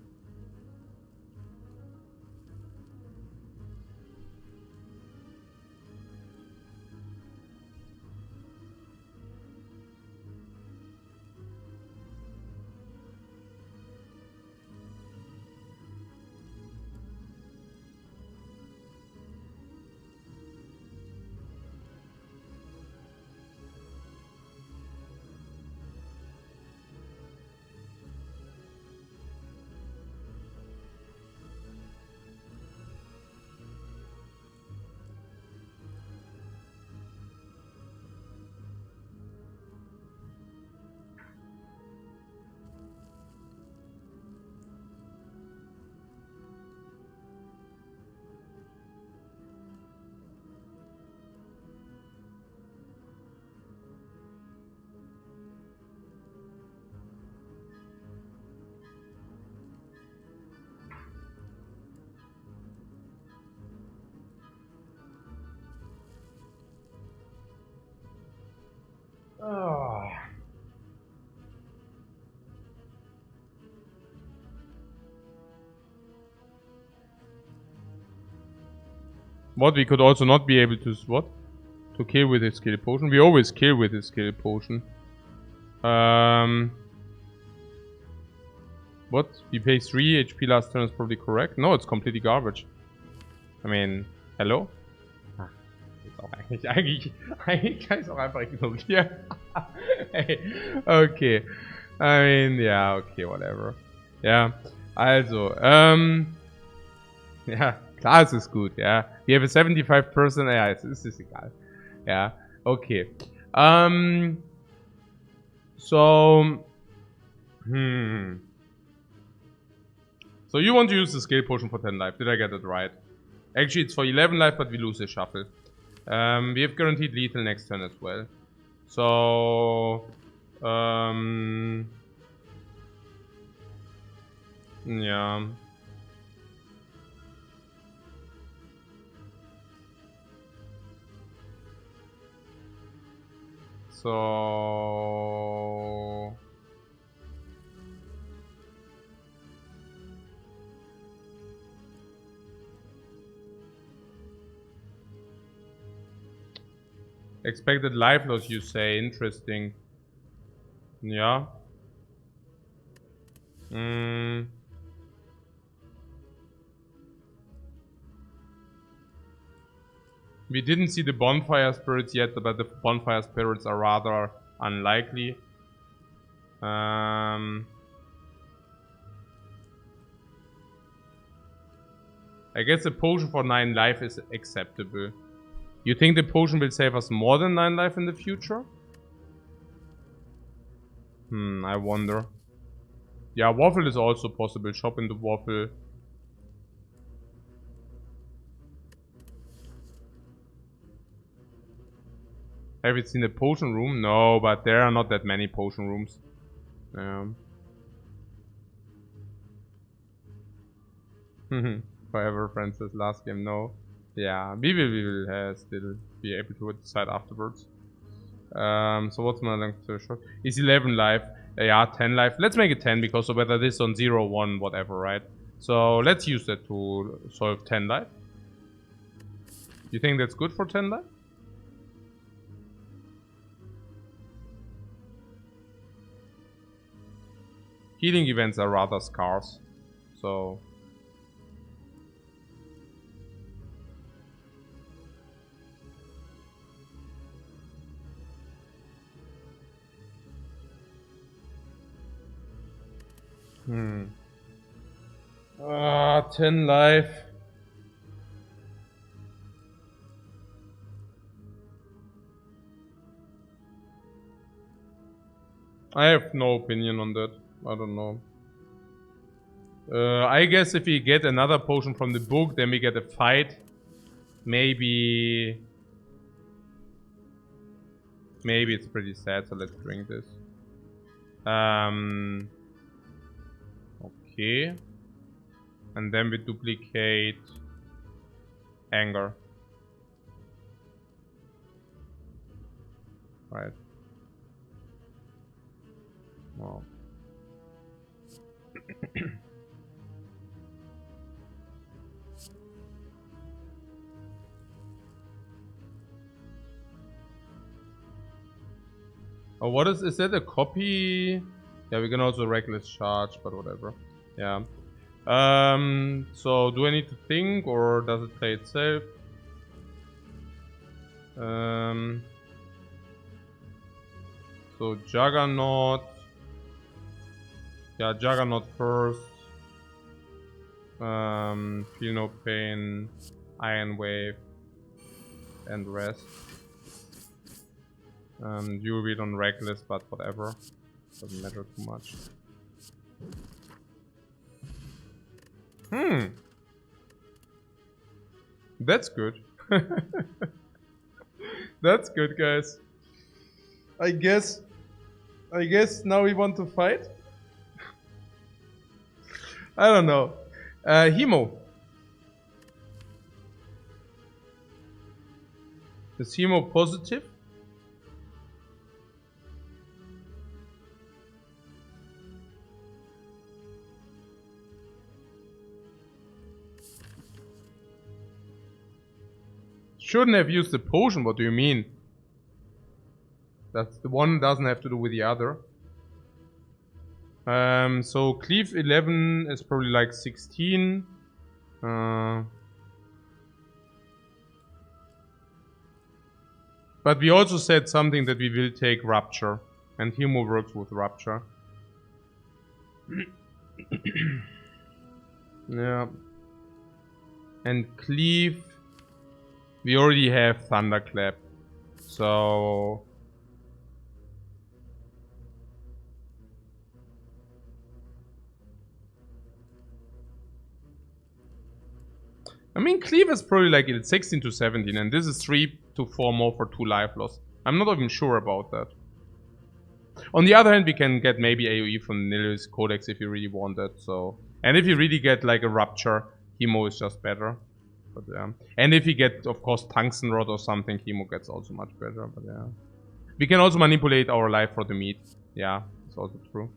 S1: Oh. What? We could also not be able to... What? To kill with his skill potion? We always kill with his skill potion. What? We pay 3 HP last turn is probably correct? No, it's completely garbage. I mean, hello? Ist auch eigentlich kann ich es auch einfach ignorieren. Hey, okay. I mean, yeah, okay, whatever. Ja, also, ja, klar, es ist gut, ja. Wir haben 75%, ja, es ist egal. Ja, okay. So, So you want to use the skill potion for 10 life, did I get it right? Actually, it's for 11 life, but we lose a shuffle. We have guaranteed lethal next turn as well. So, yeah. So... Expected life loss, you say. Interesting. Yeah. Mm. We didn't see the bonfire spirits yet, but the bonfire spirits are rather unlikely. I guess the potion for 9 life is acceptable. You think the potion will save us more than 9 life in the future? I wonder. Yeah, waffle is also possible. Shop in the waffle. Have you seen the potion room? No, but there are not that many potion rooms. Forever Francis, last game, no. Yeah, we will still be able to decide afterwards. So what's my length to shot? Is 11 life? Yeah, 10 life. Let's make it 10 because of whether this on 0, 1, whatever, right? So let's use that to solve 10 life. You think that's good for 10 life? Healing events are rather scarce, so... Hmm. 10 life. I have no opinion on that. I don't know. I guess if we get another potion from the book, then we get a fight. Maybe it's pretty sad, so let's drink this. Okay. And then we duplicate anger. Right. Wow. Oh, what is that a copy? Yeah, we can also reckless charge, but whatever. Yeah. So do I need to think or does it play itself? So Juggernaut. Yeah, Juggernaut first. Feel no pain, Iron Wave, and rest. You read on reckless, but whatever. Doesn't matter too much. That's good. That's good, guys. I guess now we want to fight? I don't know. Hemo. Is Hemo positive? Shouldn't have used the potion, what do you mean? That's the one doesn't have to do with the other. So Cleave 11 is probably like 16. But we also said something that we will take Rupture. And Hemo works with Rupture. Yeah. And Cleave, we already have Thunderclap. So... I mean, Cleave is probably like it's 16 to 17, and this is 3 to 4 more for 2 life loss. I'm not even sure about that. On the other hand, we can get maybe AoE from Nilus Codex if you really want that, so... And if you really get like a Rupture, Hemo is just better. But yeah. And if you get, of course, Tungsten Rod or something, Hemo gets also much better, but yeah. We can also manipulate our life for the meat. Yeah, it's also true.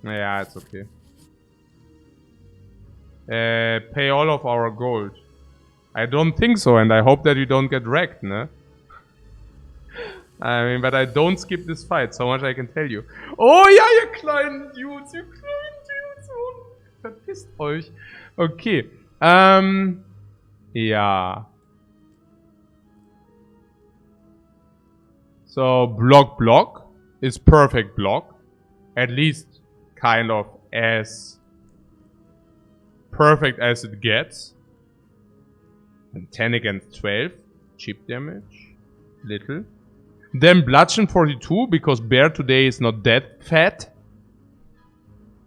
S1: Yeah, it's okay. Pay all of our gold. I don't think so, and I hope that you don't get wrecked, ne? I mean, but I don't skip this fight, so much I can tell you. Oh ja, ihr kleinen Dudes, verpisst euch. Okay, ja. So, block is perfect block. At least kind of as perfect as it gets. And 10 against 12. Chip damage. Little. Then bludgeon 42 because bear today is not that fat.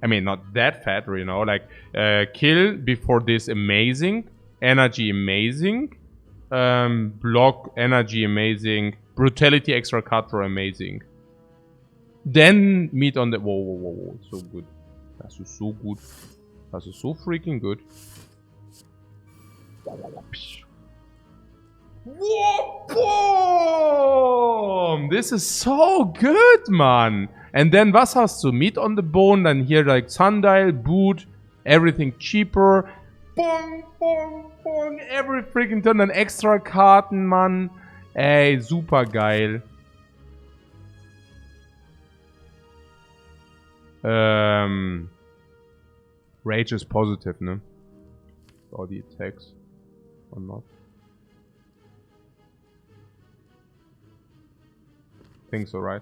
S1: I mean, not that fat, you know. Like, kill before this amazing. Energy amazing. Block energy amazing. Brutality extra cutter amazing. Then meet on the... Whoa. So good. Das ist so gut. Das ist so freaking good. Whoa, boom! This is so good, man. And then was hast du? Meat on the bone. Then here like sundial, boot, everything cheaper. Boom. Every freaking turn. Dann extra Karten, man. Ey, super geil. Rage is positive, ne? All the attacks. Or not. Think so, right?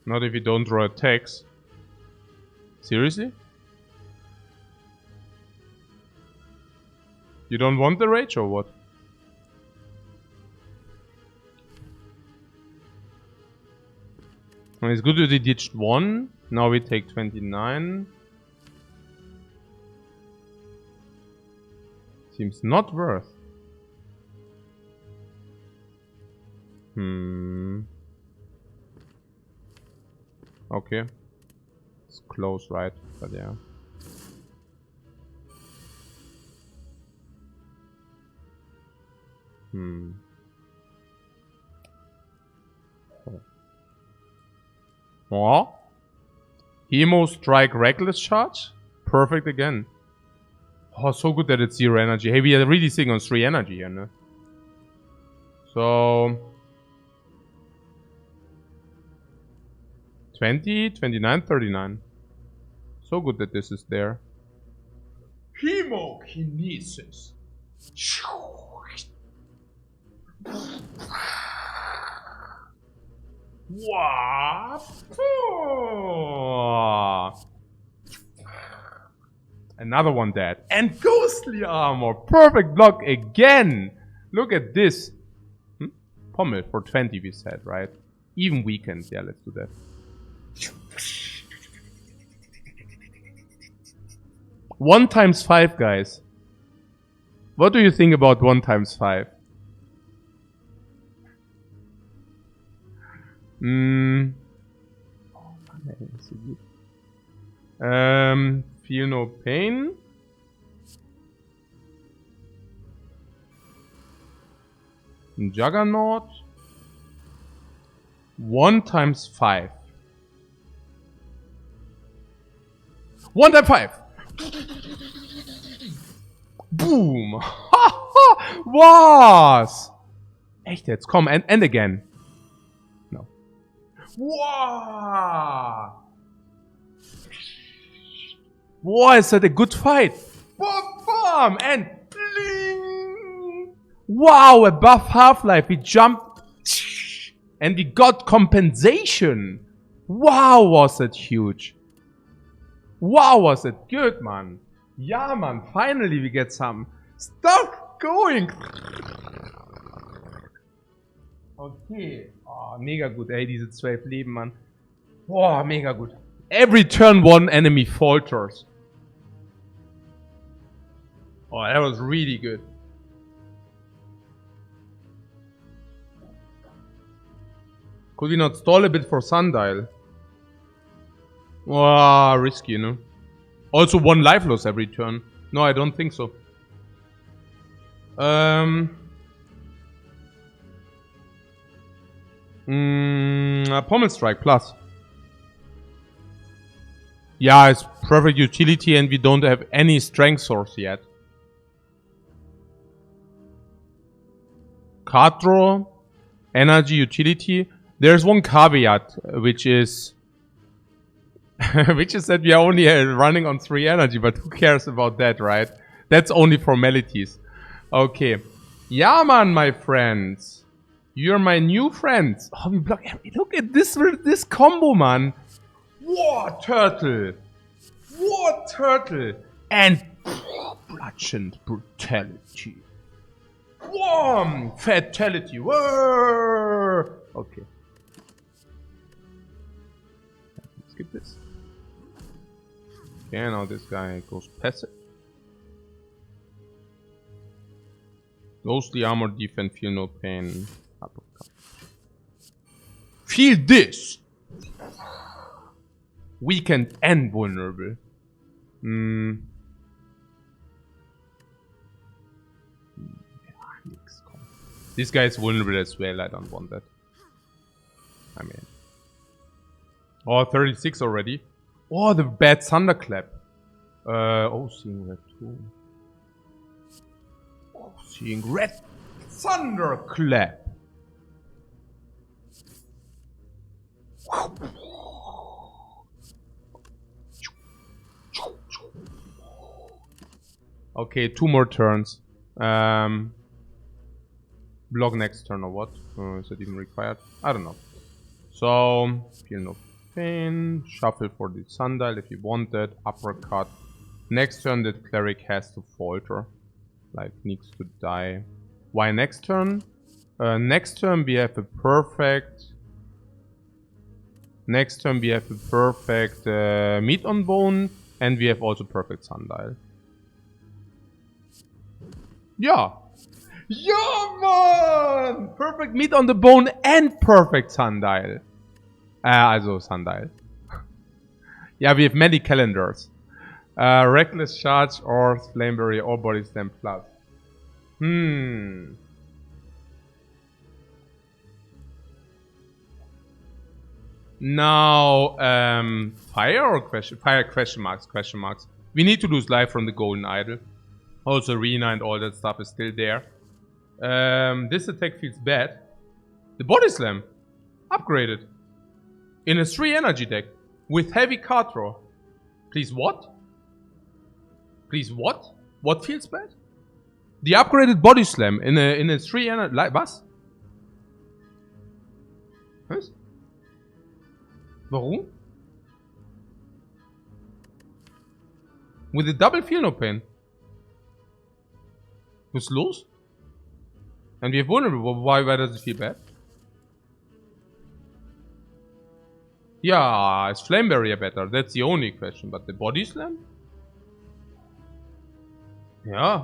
S1: Not if you don't draw attacks. Seriously? You don't want the rage or what? Well, it's good that we ditched 1. Now we take 29. Seems not worth. Okay. It's close, right? But yeah. Oh. Emo strike reckless charge? Perfect again. Oh, so good that it's 0 energy. Hey, we are really sitting on 3 energy here, no? So... 20, 29, 39. So good that this is there. Hemokinesis. What? Another one dead. And ghostly armor. Perfect block again. Look at this. Pommel for 20 we said, right? Even weakened. Yeah, let's do that. 1 times 5, guys. What do you think about 1 times 5? Feel no pain. Juggernaut. 1 times 5. 1 times 5. Boom. Was? Echt jetzt? Komm, and again. No. Wow. Wow, is that a good fight? Boom, and bling. Wow, above Half-Life, we jumped and we got compensation. Wow, was that huge. Wow, was it good, man. Yeah, man, finally we get some. Stop going. Okay. Oh, mega gut, ey, diese 12 Leben, man. Boah, mega gut. Every turn 1 enemy falters. Oh, that was really good. Could we not stall a bit for Sundial? Wow, risky, no? Also 1 life loss every turn. No, I don't think so. Pommel Strike plus. Yeah, it's perfect utility and we don't have any strength source yet. Card draw, energy utility. There's one caveat, which is which is that we are only running on 3 energy, but who cares about that, right? That's only formalities. Okay. Yeah, man, my friends. You're my new friends. Oh, we block. Look at this combo, man. What turtle? What turtle? And bludgeoned brutality. Wham! Fatality. Whoa! Okay. Let's skip this. Okay, now this guy goes passive. Ghostly armor defense, feel no pain. Feel this! Weakened and vulnerable. This guy is vulnerable as well, I don't want that. I mean. Oh, 36 already. Oh, the bad thunderclap. Oh, seeing red too. Oh, seeing red thunderclap. Okay, 2 more turns. Block next turn or what? Is that even required? I don't know. So, feel no pain. Shuffle for the sundial if you want that. Uppercut. Next turn that cleric has to falter. Like, needs to die. Why next turn? Next turn we have a perfect... Next turn we have a perfect meat on bone. And we have also perfect sundial. Yeah! Yeah, man! Perfect meat on the bone and perfect sundial. Also sundial. Yeah, we have many calendars. Reckless charge or flame barrier or body slam plus. Now, fire or question? Fire question marks, question marks. We need to lose life from the golden idol. Also arena and all that stuff is still there. This attack feels bad. The body slam. Upgraded. In a 3 energy deck. With heavy card draw. Please what? Please what? What feels bad? The upgraded body slam in a 3 energy... Was? Was? Warum? With a double feel no pain. Was los? And we are vulnerable. Why does it feel bad? Yeah, is flame barrier better? That's the only question. But the body slam? Yeah.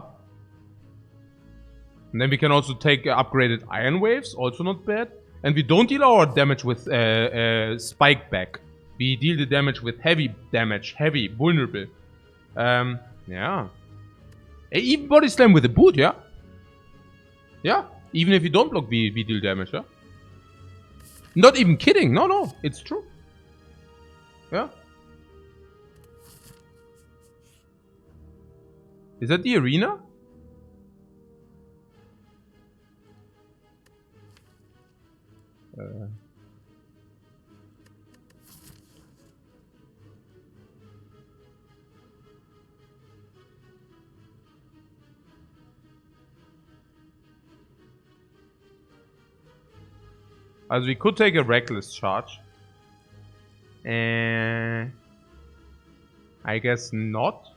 S1: And then we can also take upgraded iron waves. Also not bad. And we don't deal our damage with spike back. We deal the damage with heavy damage. Heavy, vulnerable. Yeah. Even body slam with a boot, yeah? Yeah. Even if you don't block, we deal damage, yeah? Not even kidding. No, no. It's true. Yeah. Is that the arena? As we could take a reckless charge. I guess not.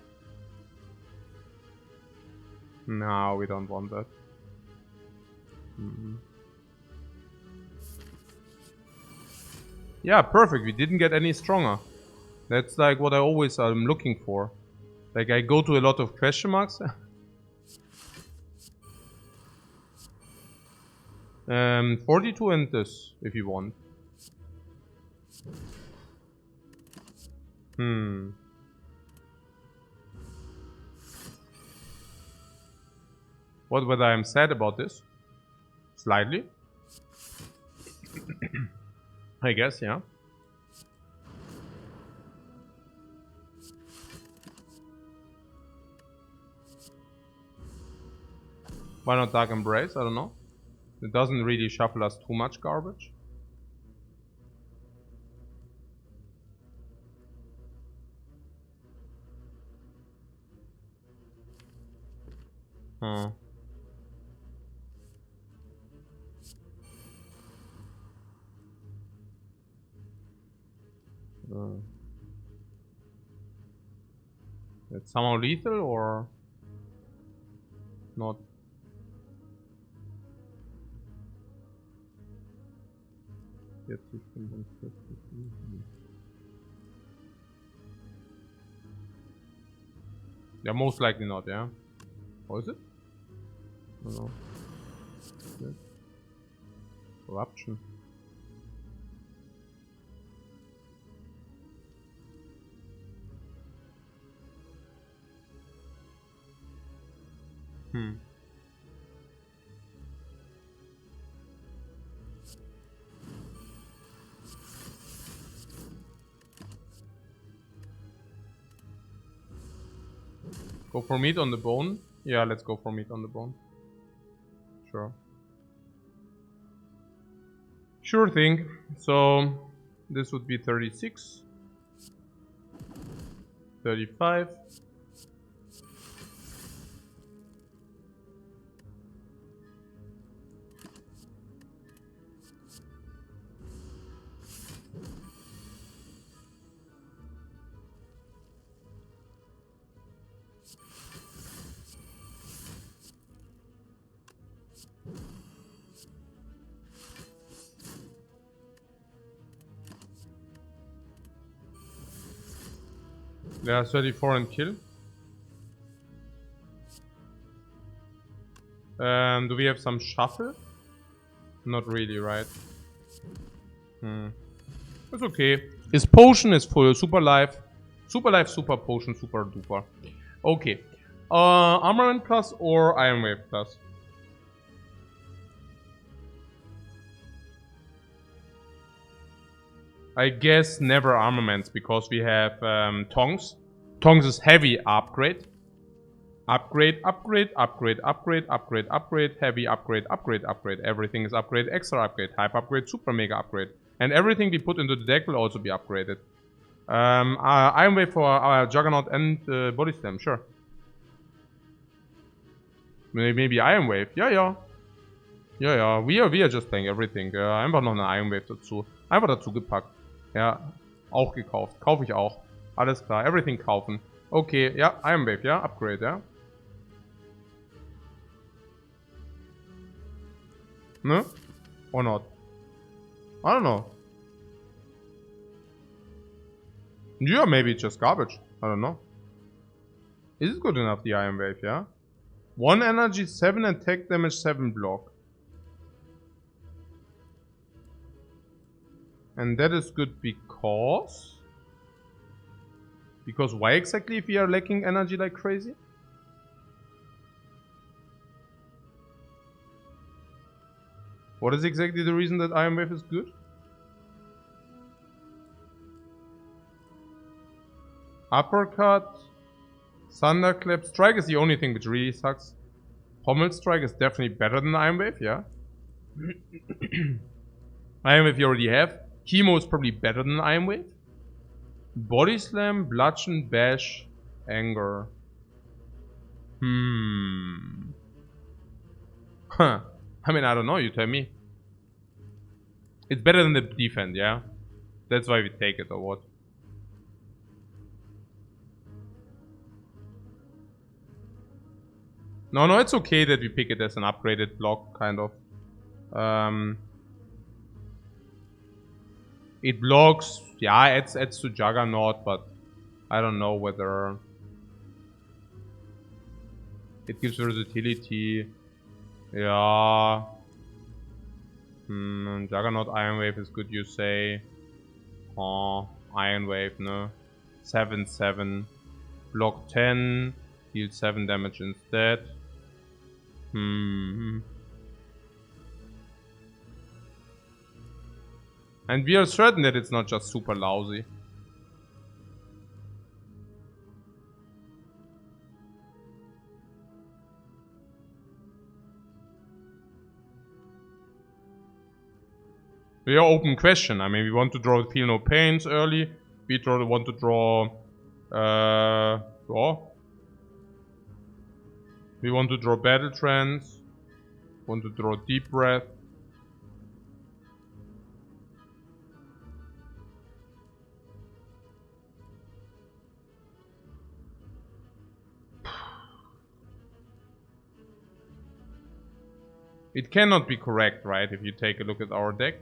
S1: No, we don't want that. Yeah, perfect. We didn't get any stronger. That's like what I always am looking for. Like I go to a lot of question marks. 42 and this, if you want. Whether I'm sad about this? Slightly. I guess, yeah. Why not Dark Embrace? I don't know. It doesn't really shuffle us too much garbage. Huh. It's somehow lethal or not? Yeah, most likely not, yeah. Or is it? I don't know. Yeah. Corruption. Go for meat on the bone? Yeah, let's go for meat on the bone. Sure. Sure thing. So, this would be 36. 35. Yeah, 34 and kill. Do we have some shuffle? Not really, right? It's okay. His potion is full. Super life. Super life, super potion, super duper. Okay. Armament plus or Iron Wave plus? I guess never armaments because we have Tongs. Tongs is heavy upgrade. Upgrade, upgrade, upgrade, upgrade, upgrade, upgrade, heavy upgrade, upgrade, upgrade. Everything is upgrade, extra upgrade, hype upgrade, super mega upgrade. And everything we put into the deck will also be upgraded. Iron Wave for our Juggernaut and Body Slam, sure. Maybe Iron Wave, ja. Ja, wir just playing everything. Einfach noch eine Iron Wave dazu. Einfach dazu gepackt. Ja, auch gekauft. Kaufe ich auch. Alles klar, everything kaufen. Okay, ja, Iron Wave, ja, Upgrade, ja. Ne? Or not? I don't know. Yeah, maybe it's just garbage. I don't know. Is it good enough, the Iron Wave, yeah? 1 energy, 7 attack damage, 7 block. And that is good because... Because why exactly if we are lacking energy like crazy? What is exactly the reason that Iron Wave is good? Uppercut, Thunderclap, Strike is the only thing which really sucks. Pommel Strike is definitely better than Iron Wave, yeah. Iron Wave you already have. Chemo is probably better than Iron Wave. Body Slam, Bludgeon, Bash, Anger. Huh. I mean, I don't know, you tell me. It's better than the defense, yeah? That's why we take it, or what? No, it's okay that we pick it as an upgraded block, kind of. It blocks, yeah, adds to Juggernaut, but I don't know whether... It gives versatility. Yeah. Juggernaut Iron Wave is good, you say. Oh, Iron Wave, no. 7/7. Block 10. Deal 7 damage instead. And we are certain that it's not just super lousy. We are open question. I mean, we want to draw Feel No Pains early. We want to draw... We want to draw Battle Trance. Want to draw Deep Breath. It cannot be correct, right, if you take a look at our deck.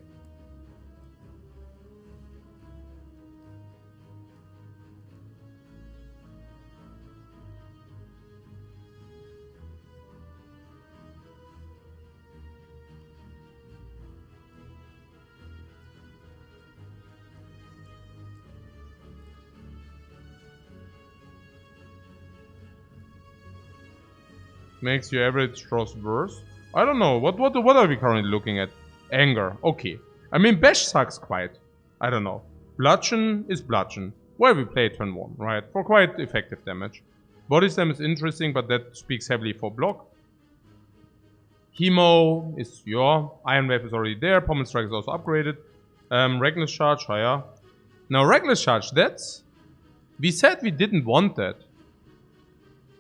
S1: Makes your average draws worse. I don't know. What are we currently looking at? Anger. Okay. I mean, Bash sucks quite. I don't know. Bludgeon is Bludgeon. Well, we play turn 1, right? For quite effective damage. Body Slam is interesting, but that speaks heavily for block. Chemo is your... Iron Wave is already there. Pommel Strike is also upgraded. Reckless Charge, higher. Now, Reckless Charge, that's... We said we didn't want that.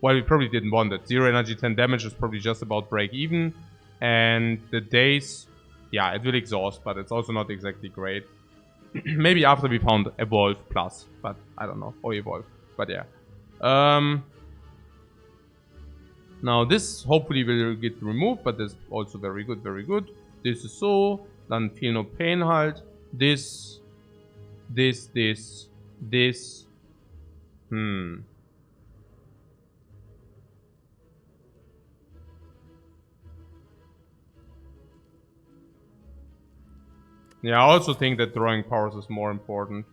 S1: Well, we probably didn't want it. 0 energy, 10 damage is probably just about break even. And the days, yeah, it will exhaust, but it's also not exactly great. Maybe after we found Evolve Plus, but I don't know. Or Evolve, but yeah. Now this hopefully will get removed, but this also very good, very good. This is so. Dann Feel No Pain halt. This. Yeah, I also think that drawing powers is more important.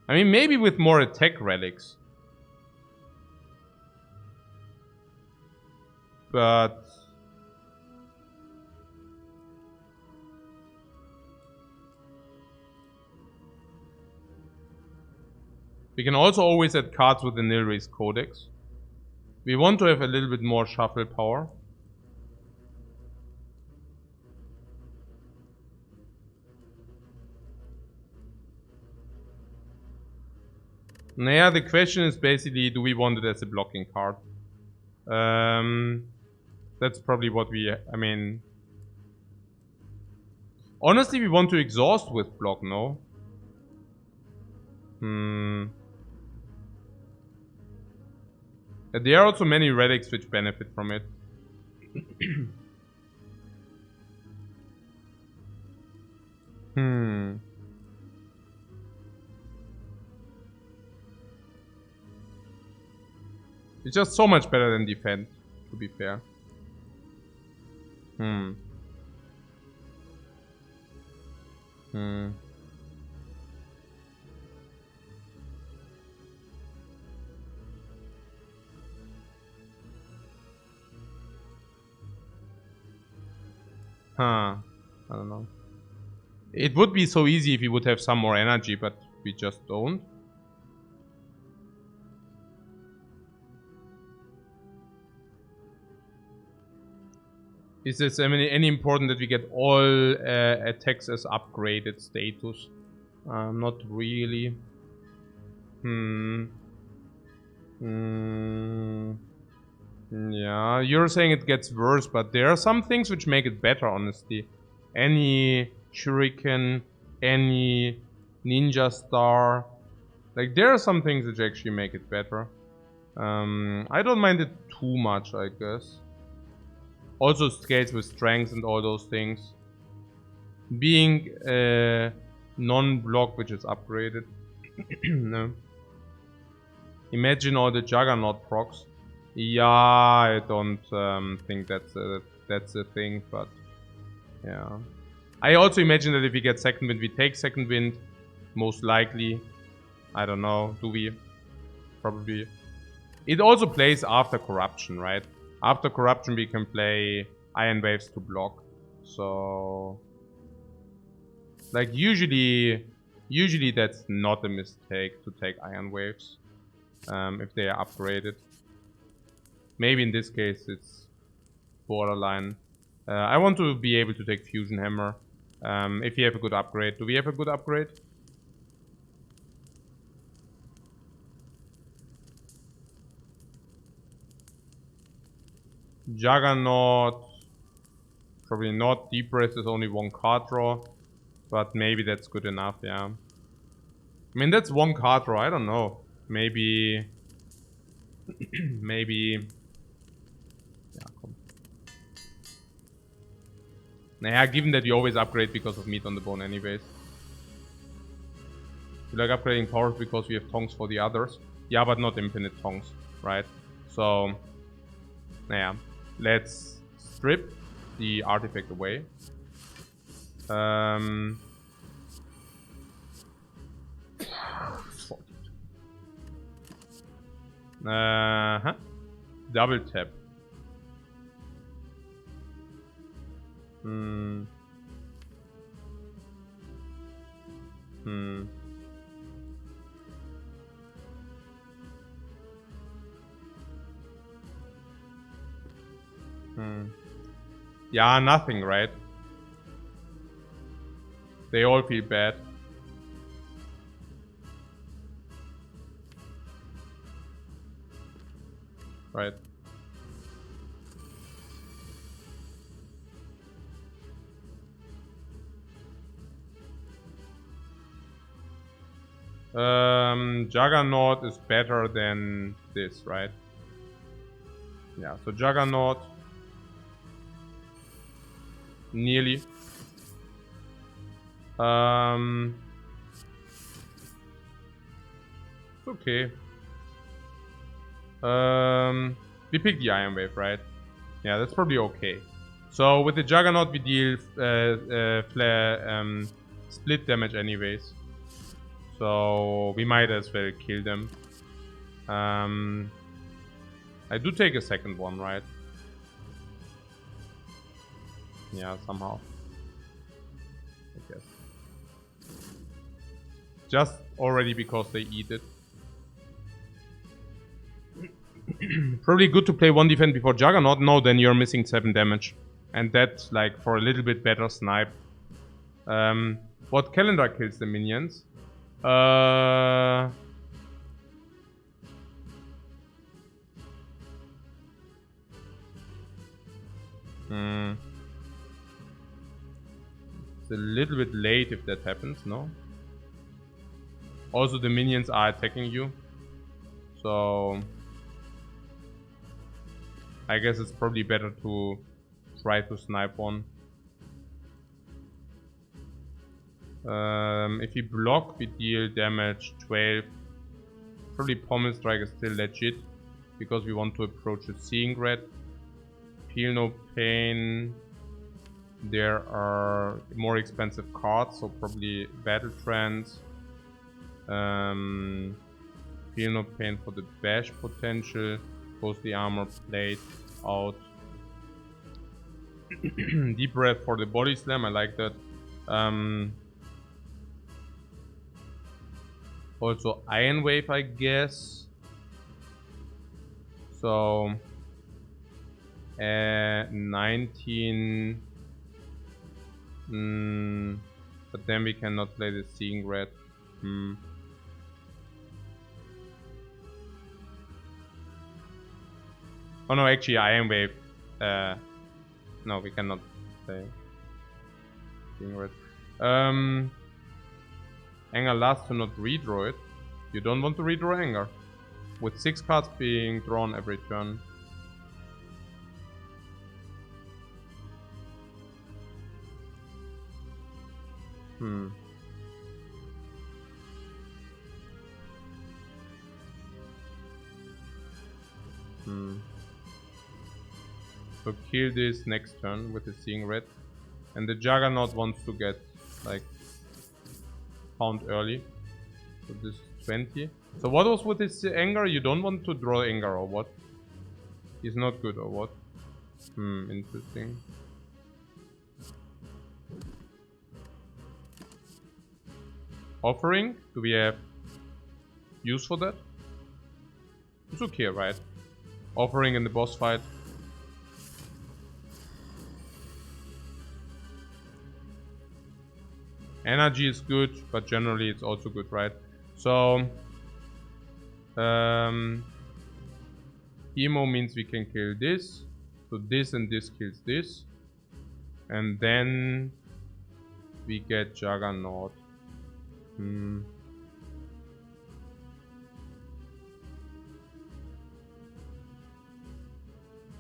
S1: I mean, maybe with more attack relics. But... we can also always add cards with the Nilrace Codex. We want to have a little bit more shuffle power. Naja, the question is basically, do we want it as a blocking card? That's probably what we... I mean... Honestly, we want to exhaust with block, no? There are also many relics which benefit from it. It's just so much better than defend, to be fair. I don't know. It would be so easy if we would have some more energy, but we just don't. Is this any important that we get all attacks as upgraded status? Not really. Yeah, you're saying it gets worse, but there are some things which make it better, honestly. Any Shuriken, any Ninja Star. Like, there are some things which actually make it better. I don't mind it too much, I guess. Also scales with strength and all those things. Being non-block, which is upgraded. No. Imagine all the Juggernaut procs. Yeah, I don't think that's a thing, but yeah. I also imagine that if we get second wind, we take second wind. Most likely. I don't know. Do we? Probably. It also plays after Corruption, right? After Corruption we can play Iron Waves to block. So... like usually that's not a mistake to take Iron Waves. If they are upgraded. Maybe in this case it's borderline. I want to be able to take Fusion Hammer. If you have a good upgrade. Do we have a good upgrade? Juggernaut. Probably not. Deep Breath is only 1 card draw. But maybe that's good enough, yeah. I mean, that's 1 card draw. I don't know. Maybe... maybe... yeah, come. Naja, given that you always upgrade because of meat on the bone anyways. You like upgrading powers because we have tongues for the others. Yeah, but not infinite tongues, right? So... naja. Let's strip the artifact away. Double tap. Yeah, nothing, right? They all feel bad. Right. Juggernaut is better than this, right? Yeah, so Juggernaut. Nearly. It's okay. We pick the Iron Wave, right? Yeah, that's probably okay. So with the Juggernaut we deal split damage anyways. So we might as well kill them. I do take a second one, right? Yeah, somehow. I guess. Just already because they eat it. Probably good to play 1 defense before Juggernaut. No, then you're missing 7 damage. And that's like for a little bit better snipe. What calendar kills the minions? It's a little bit late if that happens, no? Also the minions are attacking you. So... I guess it's probably better to try to snipe one. If we block, we deal damage 12. Probably Pommel Strike is still legit, because we want to approach a Seeing Red. Feel No Pain. There are more expensive cards, so probably Battle Trance. Feel No Pain for the Bash potential. Goes the Armor Plate out. Deep Breath for the Body Slam, I like that. Also Iron Wave, I guess. So 19. But then we cannot play the Seeing Red. Oh no, actually Iron Wave. No, we cannot play Seeing Red. Anger lasts to not redraw it. You don't want to redraw Anger. With 6 cards being drawn every turn. So kill this next turn with the Seeing Red. And the Juggernaut wants to get like found early. So this is 20. So what was with his anger? You don't want to draw anger or what? He's not good or what? Interesting. Offering? Do we have use for that? It's okay, right? Offering in the boss fight. Energy is good, but generally it's also good, right? So, Emo means we can kill this. So this and this kills this. And then we get Juggernaut.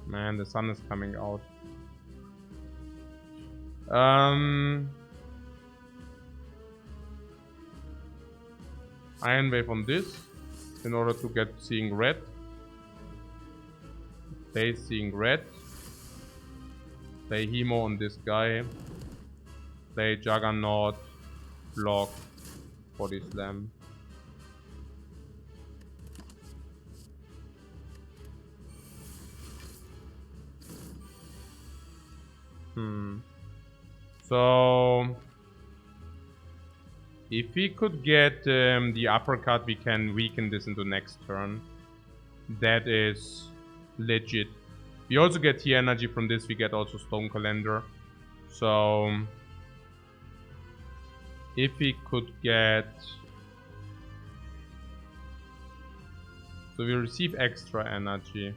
S1: Man, the sun is coming out. Iron Wave on this in order to get seeing red. Play seeing red. Play Hemo on this guy. Play Juggernaut. Block. Body Slam. So if we could get the uppercut, we can weaken this into next turn. That is legit. We also get T energy from this. We get also Stone Calendar. So if we could get, so we receive extra energy.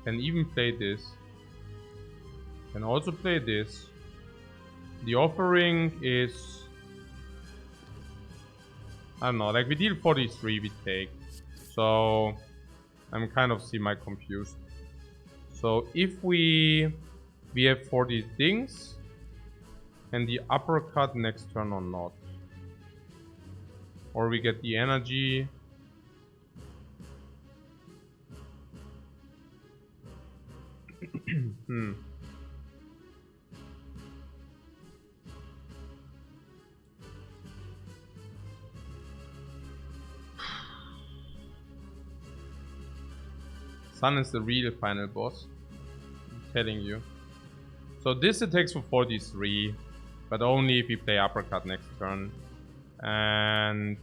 S1: Can even play this. Can also play this. The offering is, I don't know, like we deal 43, we take. So I'm kind of semi-confused. So if we have 40 things and the uppercut next turn or not. Or we get the energy. Sun is the real final boss. I'm telling you. So this attacks for 43, but only if we play uppercut next turn. And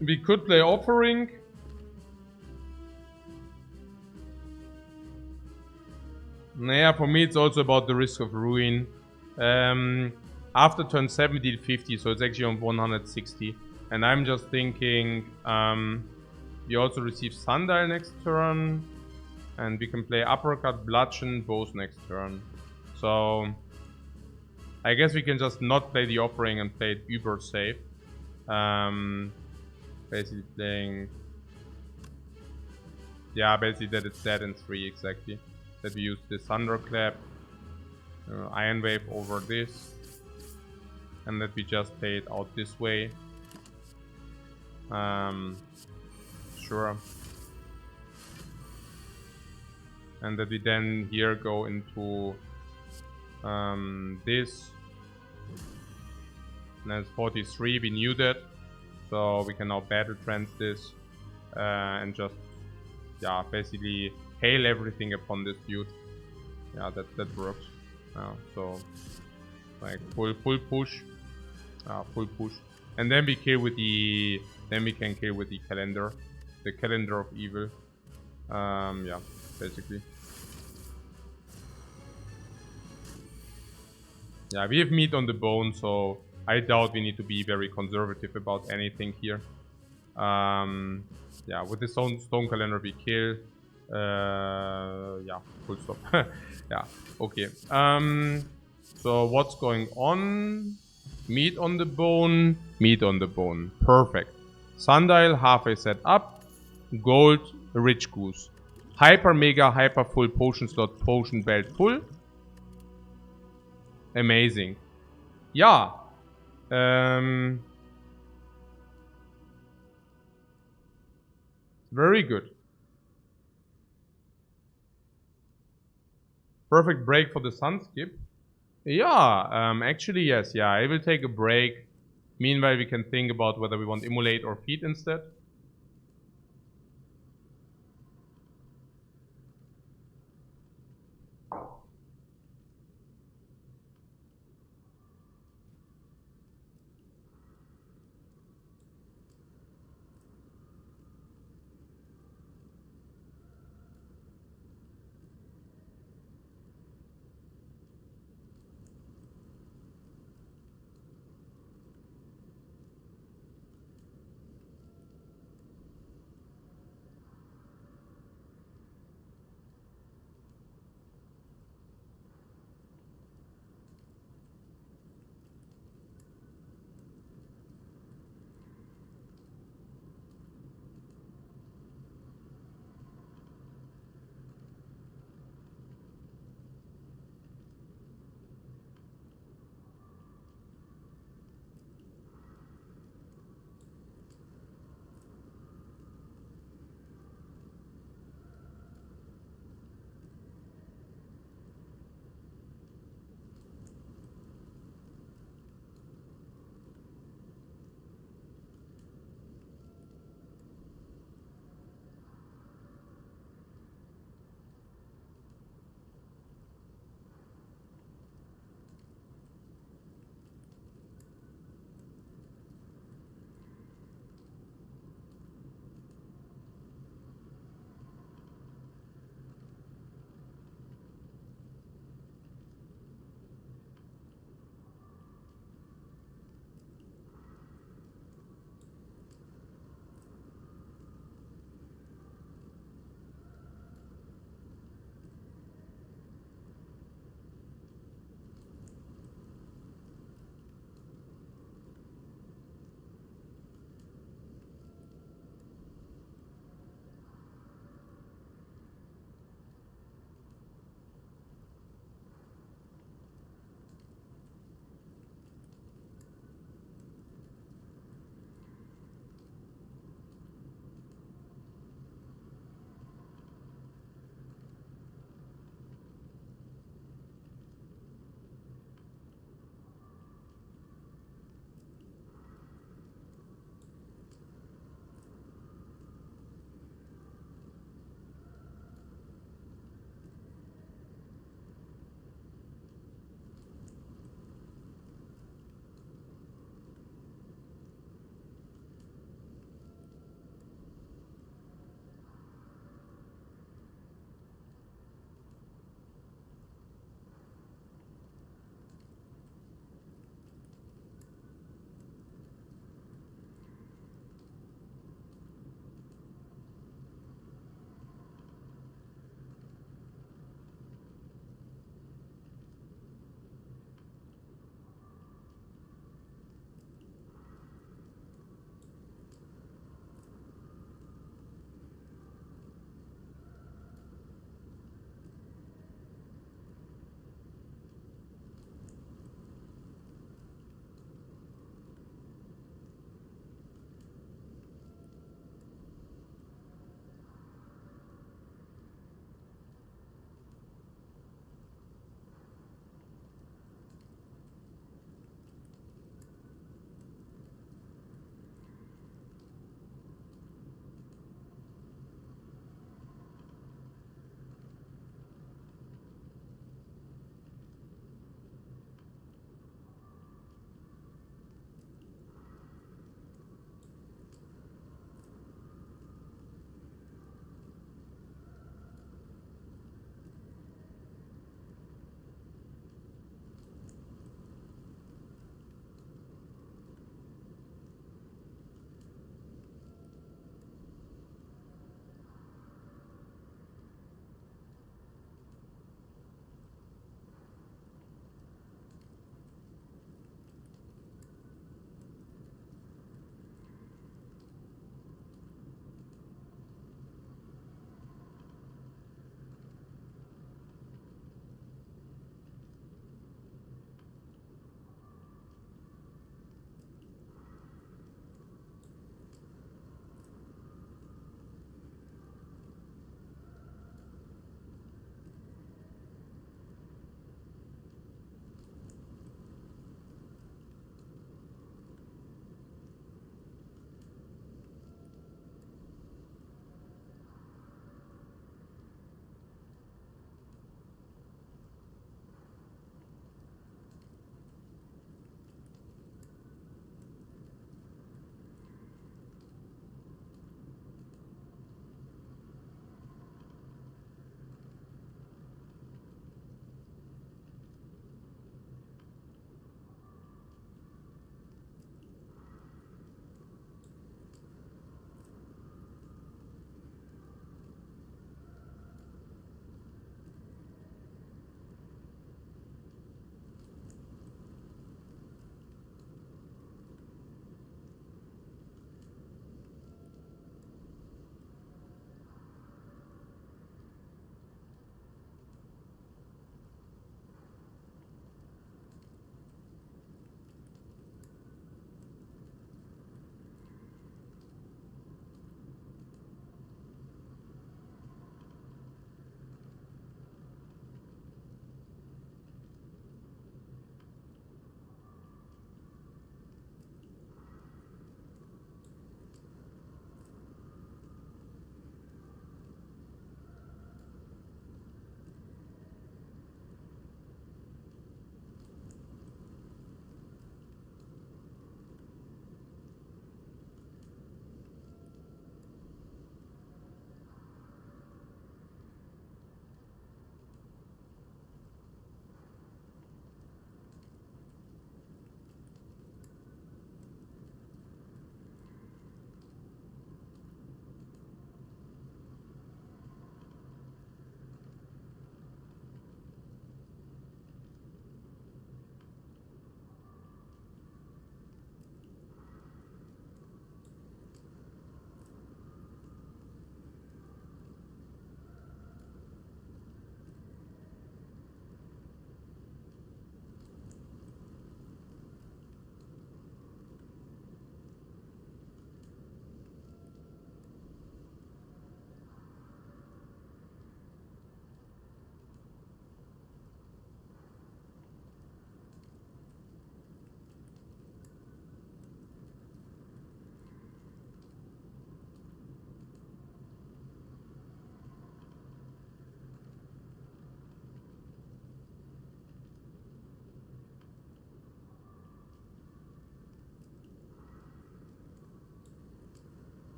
S1: we could play offering. Yeah, for me it's also about the risk of ruin. After turn 7 we did 50, so it's actually on 160. And I'm just thinking, we also receive Sundial next turn. And we can play uppercut, bludgeon, both next turn. So I guess we can just not play the offering and play it uber safe. Basically playing, yeah, basically that it's dead in 3 exactly. That we use this Thunderclap, Iron Wave over this, and that we just play it out this way. Sure. And that we then here go into this. And that's 43, we knew that. So we can now battle trance this and just, yeah, basically hail everything upon this dude. Yeah, that works. So like full push, full push, and then we kill with the, then we can kill with the calendar, the calendar of evil. Yeah, basically. Yeah, we have meat on the bone, so I doubt we need to be very conservative about anything here. Yeah, with the stone calendar we kill. Yeah, full stop. Yeah, okay. So what's going on? Meat on the bone, meat on the bone. Perfect. Sundial, half a set up. Gold, rich goose. Hyper mega, hyper full potion slot, potion belt full. Amazing. Yeah. Very good. Perfect break for the sun skip. Yeah, actually, yes. Yeah, I will take a break. Meanwhile, we can think about whether we want immolate or feed instead.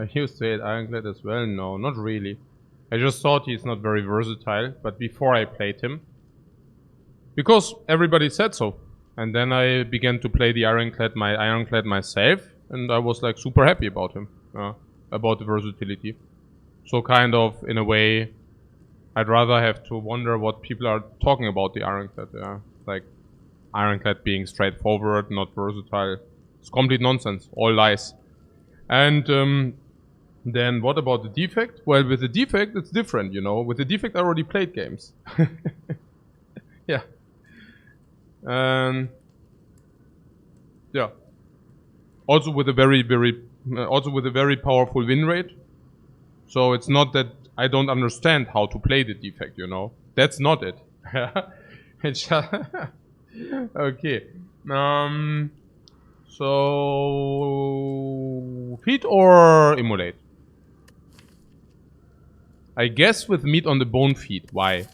S1: I used to hate Ironclad as well. No, not really. I just thought he's not very versatile, but before I played him. Because everybody said so. And then I began to play the Ironclad myself, and I was like super happy about him. About the versatility. So kind of, in a way, I'd rather have to wonder what people are talking about the Ironclad. Like, Ironclad being straightforward, not versatile. It's complete nonsense. All lies. And then what about the defect? Well, with the defect, it's different, you know. With the defect, I already played games. Yeah. Yeah. Also with a very powerful win rate. So it's not that I don't understand how to play the defect, you know. That's not it. It's just okay. So feed or immolate? I guess with meat on the bone feed. Why?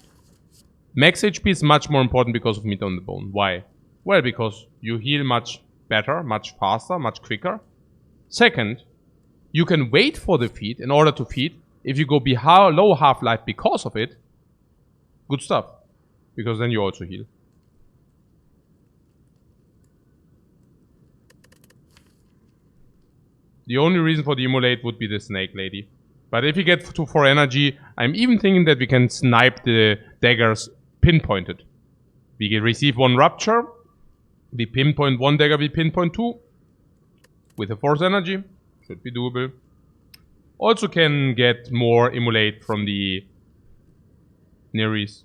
S1: Max HP is much more important because of meat on the bone. Why? Well, because you heal much better, much faster, much quicker. Second, you can wait for the feed in order to feed. If you go low half-life because of it, good stuff. Because then you also heal. The only reason for the immolate would be the snake lady. But if you get to 4 energy, I'm even thinking that we can snipe the daggers pinpointed. We can receive 1 rupture. We pinpoint 1 dagger, we pinpoint 2. With a 4th energy. Should be doable. Also can get more immolate from the Neris.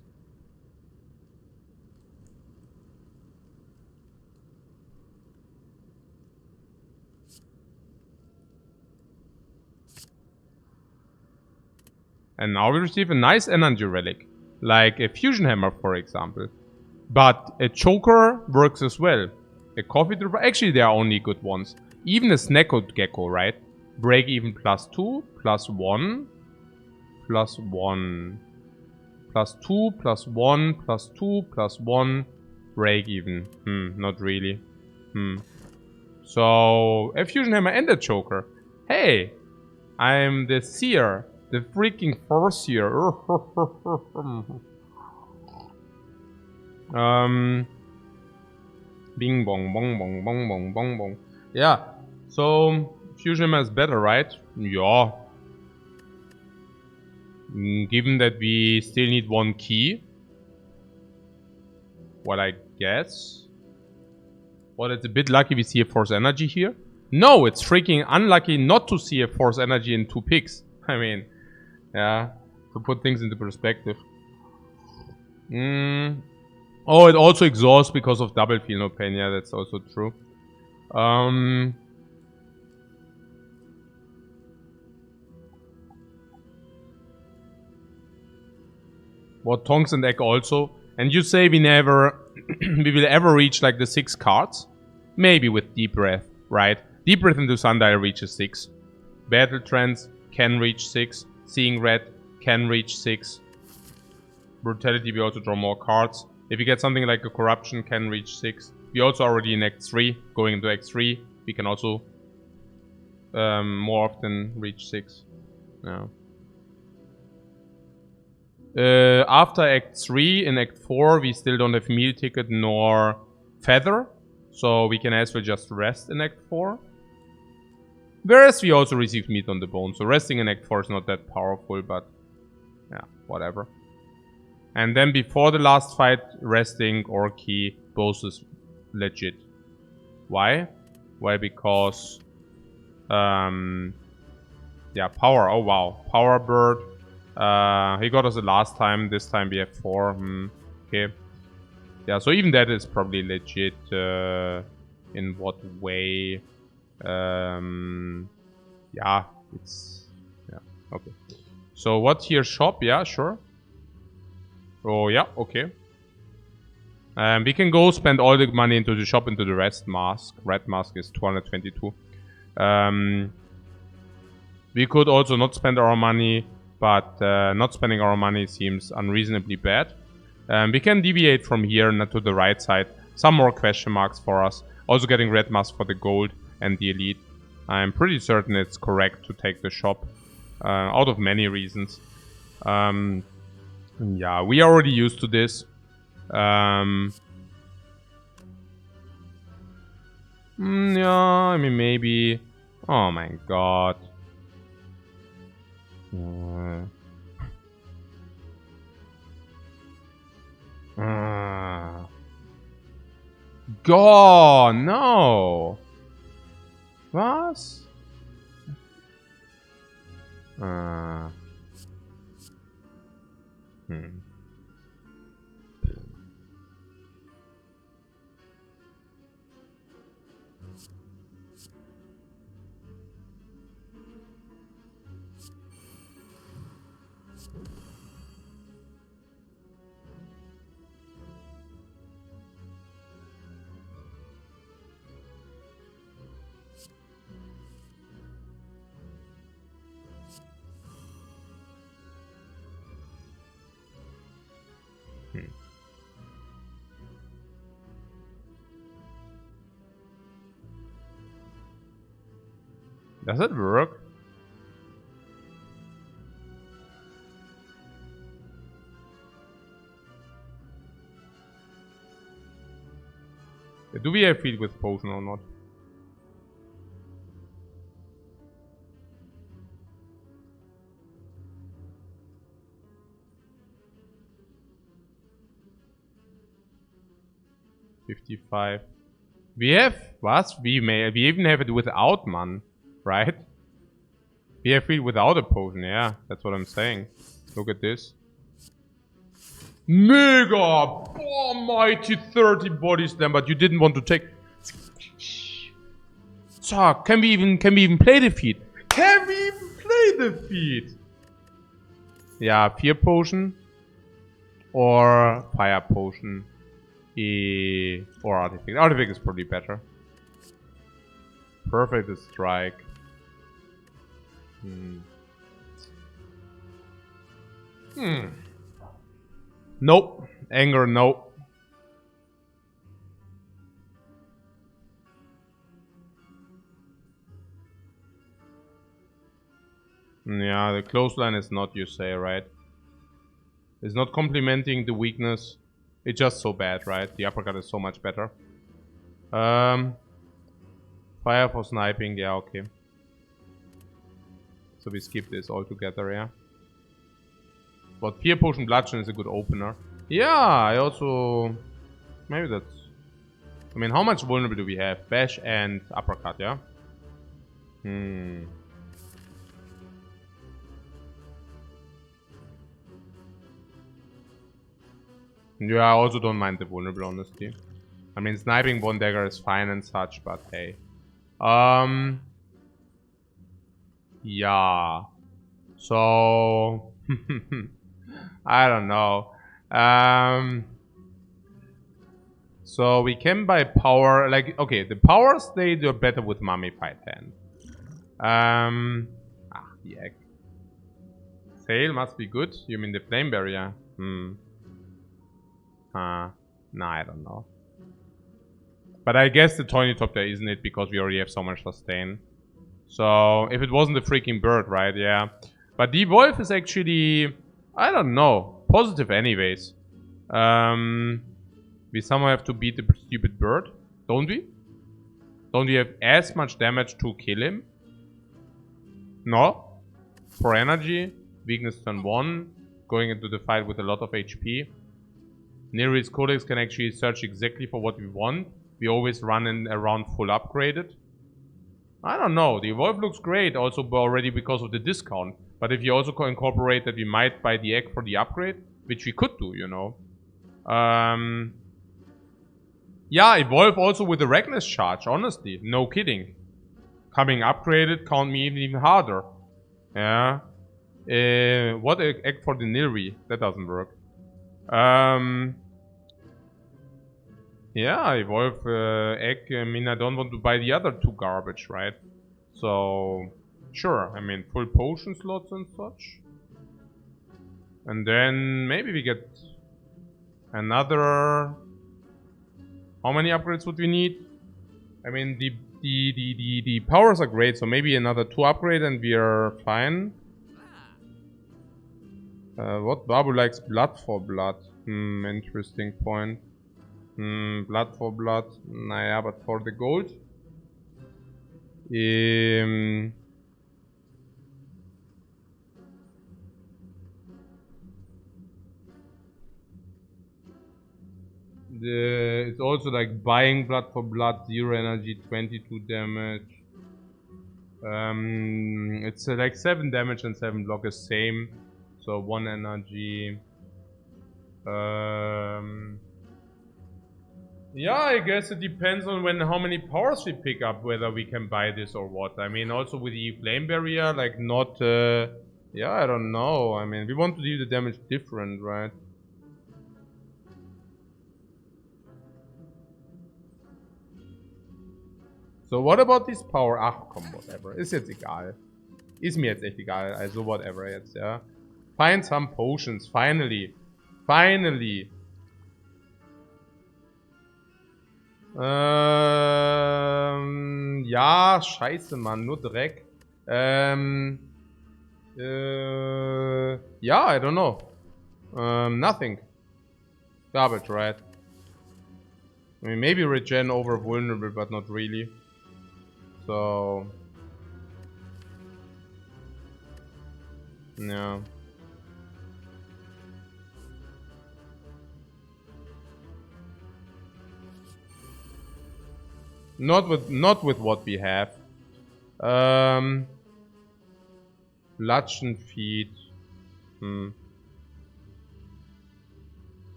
S1: And now we receive a nice energy relic. Like a fusion hammer, for example. But a choker works as well. A coffee dripper. Actually, they are only good ones. Even a snackout gecko, right? Break even +2, +1, +1, +2, +1, +2, +1. Break even. Not really. So, a fusion hammer and a choker. Hey! I'm the seer. The freaking Forseer. Bing bong bong bong bong bong bong bong. Yeah. So fusion hammer is better, right? Yeah. Given that we still need 1 key. Well, I guess. Well, it's a bit lucky we see a force energy here. No, it's freaking unlucky not to see a force energy in 2 picks. I mean, yeah, to put things into perspective. Oh, it also exhausts because of double feel no pain. Yeah, that's also true. What Tonks and Egg also. And you say we never, we will ever reach like the 6 cards? Maybe with Deep Breath, right? Deep Breath into Sundial reaches 6. Battle Trance can reach 6. Seeing Red can reach 6. Brutality, we also draw more cards. If you get something like a Corruption, can reach 6. We also already in Act 3. Going into Act 3, we can also more often reach 6. Yeah. After Act 3, in Act 4, we still don't have Meal Ticket nor Feather. So we can as well just rest in Act 4. Whereas we also received Meat on the Bone. So resting in Act 4 is not that powerful, but yeah, whatever. And then before the last fight, resting or key, both is legit. Why? Well, because yeah, power. Oh wow, Power Bird. He got us the last time. This time we have 4. Okay. Yeah, so even that is probably legit. In what way? Yeah, it's... Yeah, okay. So what here? Shop? Yeah, sure. Oh, yeah, okay. We can go spend all the money into the shop, into the Red Mask. Red Mask is 222. We could also not spend our money, but not spending our money seems unreasonably bad. We can deviate from here and to the right side. Some more question marks for us. Also getting Red Mask for the gold and the elite. I'm pretty certain it's correct to take the shop. Out of many reasons. Yeah, we are already used to this. Yeah, I mean, maybe... Oh my god. God, no! Was? Does it work? Do we have field with potion or not? $55. We have what? We even have it without man, right? We have field without a potion, yeah. That's what I'm saying. Look at this. Mega almighty 30 body slam, but you didn't want to take. So can we even play the feat? Can we even play the feat? Yeah, fear potion or fire potion. Or artifact. Artifact is probably better. Perfect is strike. Nope. Anger, nope. Yeah, the clothesline is not, you say, right? It's not complementing the weakness. It's just so bad, right? The uppercut is so much better. Fire for sniping, yeah, okay. So we skip this altogether, yeah. But Fear Potion Bludgeon is a good opener. Yeah, I also... Maybe that's... I mean, how much vulnerable do we have? Bash and uppercut, yeah? Yeah, I also don't mind the vulnerable, honestly. I mean, sniping one dagger is fine and such, but hey. Yeah. So... I don't know. So we can buy power, like, okay, the powers, they do better with Mummified Hand. The egg. Sail must be good. You mean the flame barrier? Nah, I don't know. But I guess the Tiny Top there, isn't it? Because we already have so much sustain. So, if it wasn't the freaking bird, right? Yeah. But the wolf is actually, I don't know, positive anyways. We somehow have to beat the stupid bird, don't we? Don't we have as much damage to kill him? No. For energy, weakness turn 1, going into the fight with a lot of HP. Nereid's Codex can actually search exactly for what we want. We always run in around full upgraded. I don't know, the Evolve looks great also already because of the discount. But if you also incorporate that we might buy the egg for the upgrade, which we could do, you know. Yeah, Evolve also with the Reckless Charge, honestly, no kidding. Coming upgraded, count me even harder. Yeah. What egg for the Nilri? That doesn't work. Yeah, Evolve egg. I mean, I don't want to buy the other two garbage, right? So, sure. I mean, full potion slots and such. And then maybe we get another... How many upgrades would we need? I mean, the the powers are great, so maybe another 2 upgrade and we are fine. What Babu likes blood for blood? Interesting point. Blood for blood. Naja, but for the gold. It's also like buying blood for blood, 0 energy, 22 damage. It's like 7 damage and 7 block is same. So 1 energy. Yeah, I guess it depends on how many powers we pick up, whether we can buy this or what. I mean, also with the flame barrier, like not, yeah, I don't know. I mean, we want to do the damage different, right? So what about this power? Ach komm, whatever. Ist jetzt egal. Ist mir jetzt echt egal. Also whatever jetzt, ja. Find some potions, finally. Finally. Ja, scheiße, Mann, nur Dreck. Yeah, I don't know. Nothing. Garbage, right? I mean, maybe regen over vulnerable, but not really. So... yeah. Not with what we have. Bludgeon feet.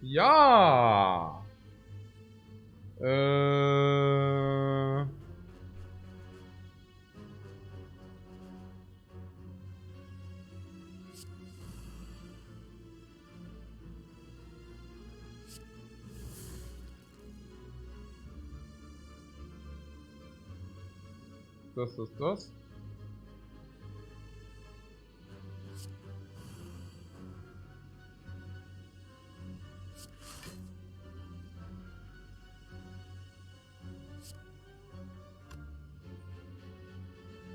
S1: Ja. Das.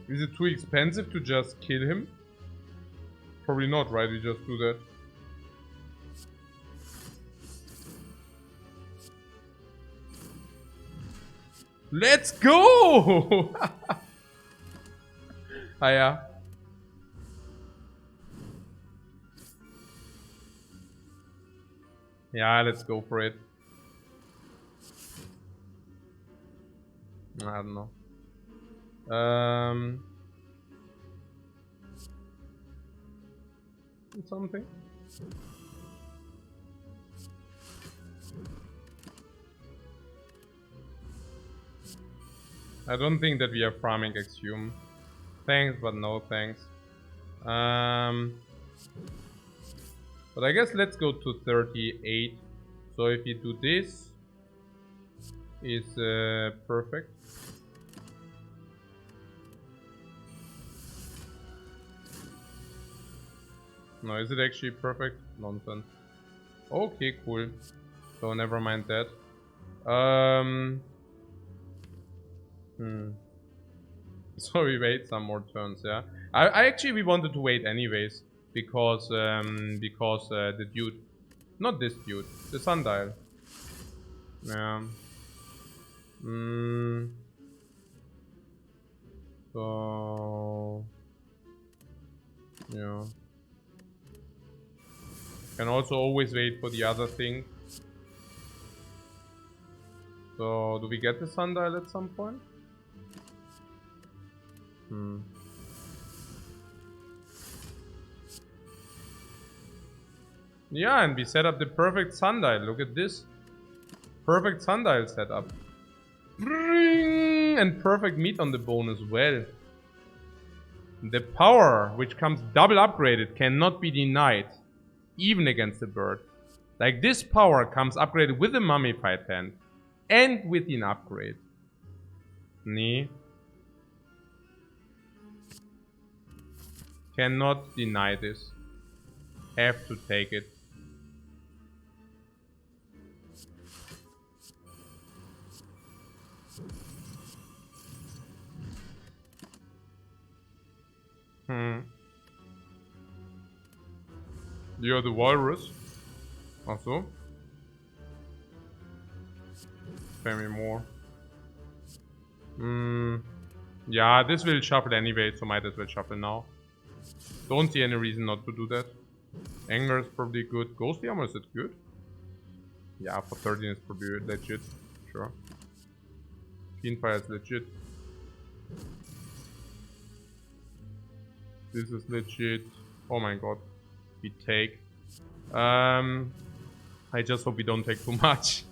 S1: Is it too expensive to just kill him? Probably not, right? We just do that. Let's go! Ah ja. Yeah, let's go for it. I don't know. Something. I don't think that we are farming Exhume. Thanks, but no thanks. But I guess let's go to 38. So if you do this, is perfect. No, is it actually perfect? Nonsense. Okay, cool. So never mind that. So we wait some more turns, yeah. I actually we wanted to wait anyways because the dude, not this dude, the sundial. Yeah. So yeah. Can also always wait for the other thing. So do we get the sundial at some point? Yeah, and we set up the perfect sundial. Look at this. Perfect sundial setup. And perfect meat on the bone as well. The power, which comes double upgraded, cannot be denied. Even against the bird. Like this power comes upgraded with the mummified hand. And with an upgrade. Nee. Cannot deny this. Have to take it. You're the walrus. Also. Pay me more. Yeah, this will shuffle anyway, so might as well shuffle now. Don't see any reason not to do that. Anger is probably good. Ghostly Armor, is it good? Yeah, for 13 it's probably legit. Sure. Fiendfire is legit. This is legit. Oh my god. We take. I just hope we don't take too much.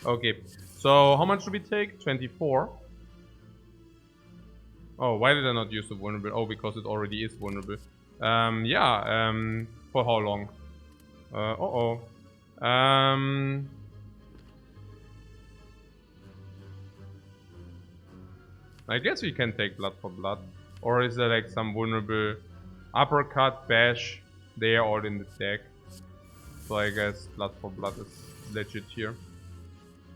S1: Okay. So, how much do we take? 24. Oh, why did I not use the vulnerable? Oh, because it already is vulnerable. Yeah, for how long? I guess we can take blood for blood. Or is there like some vulnerable uppercut, bash? They are all in the deck. So I guess blood for blood is legit here.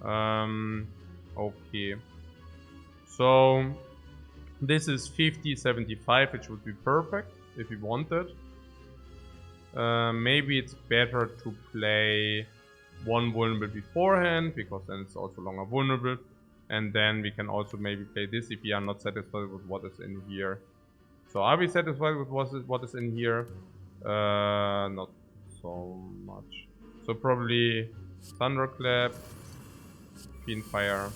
S1: Okay. So this is 50-75, which would be perfect if we wanted. Maybe it's better to play one vulnerable beforehand, because then it's also longer vulnerable. And then we can also maybe play this if we are not satisfied with what is in here. So are we satisfied with what is in here? Not so much. So probably Thunderclap, Fiendfire.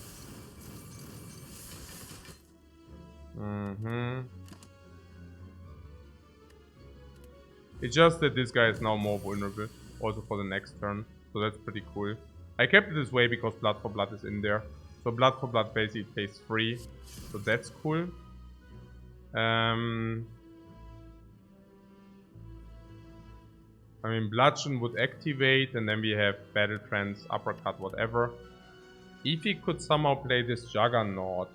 S1: It's just that this guy is now more vulnerable, also for the next turn. So that's pretty cool. I kept it this way because Blood for Blood is in there. So Blood for Blood basically plays free. So that's cool. I mean, Bludgeon would activate, and then we have Battle Trance, Uppercut, whatever. If he could somehow play this Juggernaut,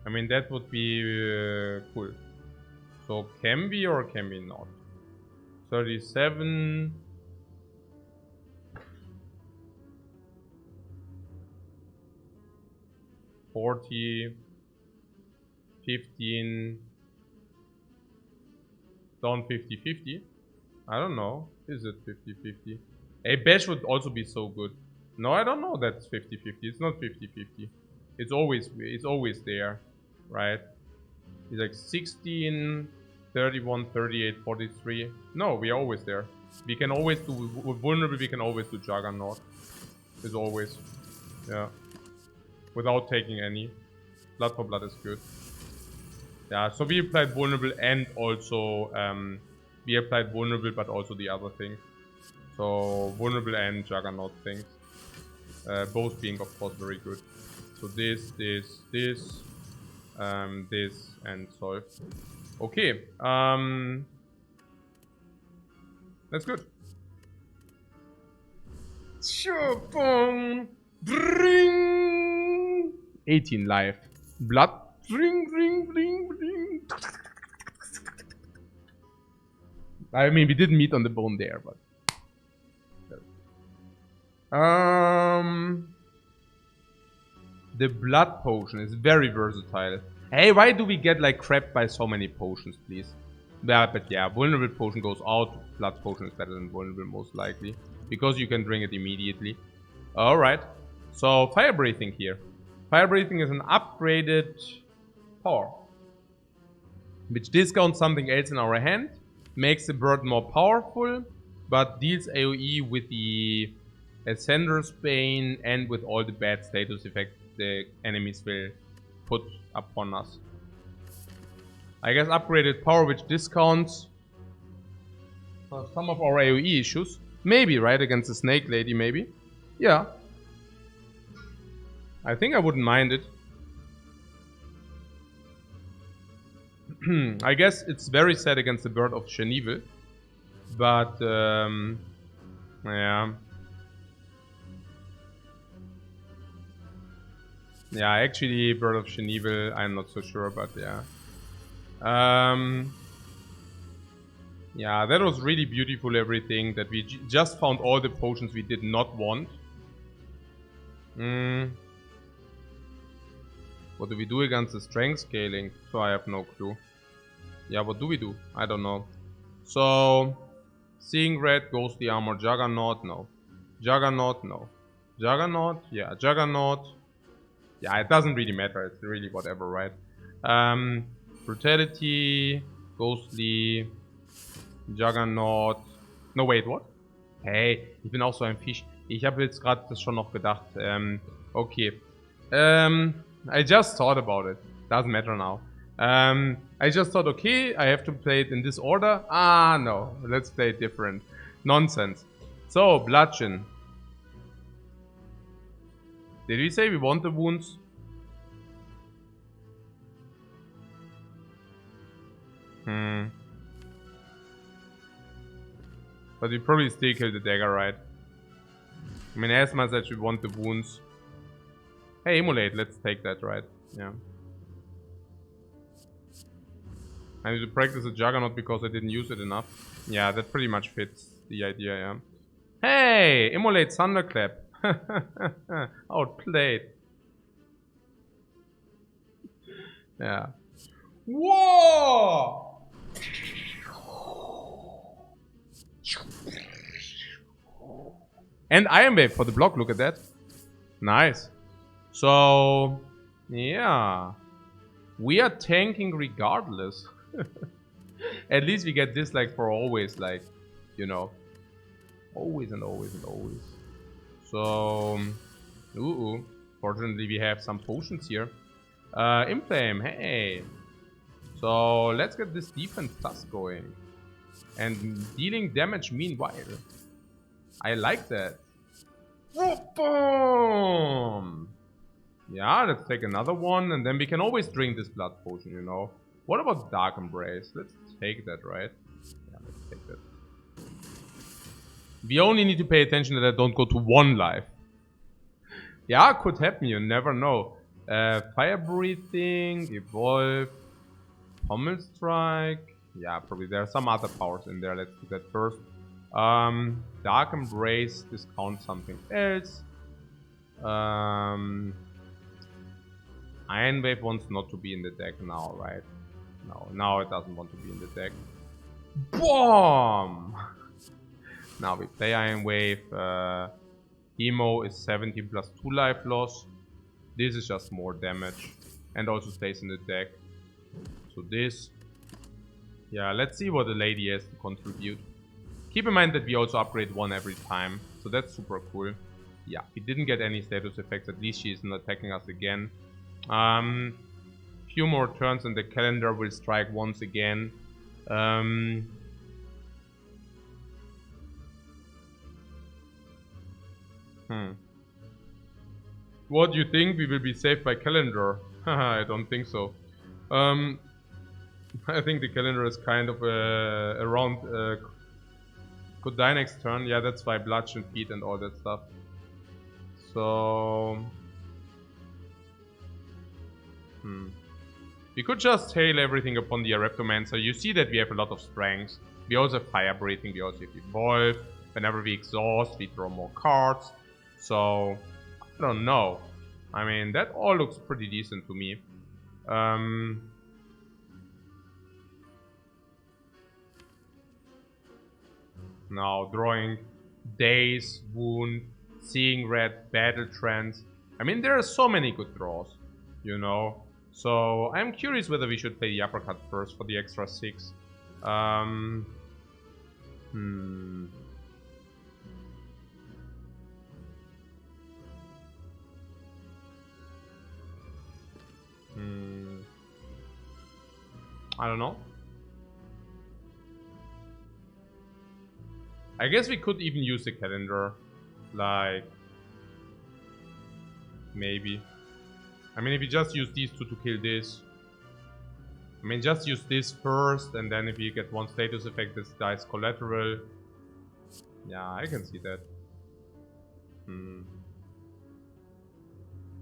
S1: I mean, that would be cool. So can we or can we not? 37. 40. 15. Down 50-50. I don't know. Is it 50-50? A bash would also be so good. No, I don't know that's 50-50. It's not 50-50. It's always there, right? It's like 16, 31, 38, 43. No, we are always there. We can always do with vulnerable. We can always do Juggernaut. It's always, yeah. Without taking any. Blood for Blood is good. Yeah, so we applied vulnerable and also we applied vulnerable, but also the other thing. So vulnerable and Juggernaut things, both being of course very good. So this, and solve. Okay, that's good. Sure, boom, bring 18 life, blood. Ring. I mean, we didn't meet on the bone there, but the blood potion is very versatile. Hey, why do we get like crapped by so many potions, please? Yeah, but yeah, vulnerable potion goes out. Blood potion is better than vulnerable, most likely, because you can drink it immediately. All right. So fire breathing here. Fire breathing is an upgraded power, which discounts something else in our hand, makes the bird more powerful, but deals AoE with the Ascender's Bane and with all the bad status effects the enemies will put upon us. I guess upgraded power, which discounts some of our AoE issues. Maybe, right? Against the Snake Lady, maybe? Yeah. I think I wouldn't mind it. I guess it's very sad against the Bird of Genevieve, but yeah. Yeah, actually, Bird of Genevieve, I'm not so sure, but yeah. Yeah, that was really beautiful, everything, that we just found all the potions we did not want. What do we do against the strength scaling? So I have no clue. Yeah, what do we do? I don't know. So Seeing red, ghostly armor, Juggernaut, no. Juggernaut, no. Juggernaut, yeah, Juggernaut. Yeah, it doesn't really matter, it's really whatever, right? Brutality, ghostly, Juggernaut. No, wait, what? Hey, ich bin auch so ein Fisch. Ich habe jetzt gerade das schon noch gedacht. Okay. I just thought about it. Doesn't matter now. I just thought, okay, I have to play it in this order. Ah, no. Let's play it different. Nonsense. So, Bludgeon. Did we say we want the wounds? But we probably still kill the dagger, right? I mean, as much as we want the wounds. Hey, Immolate, let's take that, right? Yeah. I need to practice a Juggernaut because I didn't use it enough. Yeah, that pretty much fits the idea, yeah. Hey! Immolate Thunderclap! Outplayed. Yeah. Whoa! And Iron Wave for the block, look at that. Nice. So, yeah. We are tanking regardless. At least we get this like for always, like, you know. Always and always and always. So, fortunately we have some potions here. Inflame, hey. So, let's get this defense plus going. And dealing damage meanwhile. I like that. Boom! Yeah, let's take another one, and then we can always drink this blood potion, you know. What about Dark Embrace? Let's take that, right? Yeah, let's take that. We only need to pay attention that I don't go to 1 life. Yeah, could happen, you never know. Fire Breathing, Evolve, Pommel Strike. Yeah, probably there are some other powers in there. Let's do that first. Dark Embrace discounts something else. Iron Wave wants not to be in the deck now, right? No, now it doesn't want to be in the deck. Boom! Now we play Iron Wave. Emo is 17 plus 2 life loss. This is just more damage. And also stays in the deck. So this. Yeah, let's see what the lady has to contribute. Keep in mind that we also upgrade 1 every time. So that's super cool. Yeah, we didn't get any status effects. At least she isn't attacking us again. Few more turns and the calendar will strike once again. What do you think? We will be saved by calendar? I don't think so. I think the calendar is kind of around could die next turn. Yeah, that's why Bludgeon Feet and all that stuff. So we could just hail everything upon the Areptomancer. You see that we have a lot of strengths. We also have Fire Breathing, we also have Evolve. Whenever we exhaust, we draw more cards. So, I don't know. I mean, that all looks pretty decent to me. Now, drawing Daze, Wound, Seeing Red, Battle Trance. I mean, there are so many good draws, you know. So, I'm curious whether we should play the Uppercut first for the extra 6. I don't know. I guess we could even use the calendar. Like, maybe. I mean, if we just use these two to kill this. I mean, just use this first, and then if you get 1 status effect, this dies collateral. Yeah, I can see that.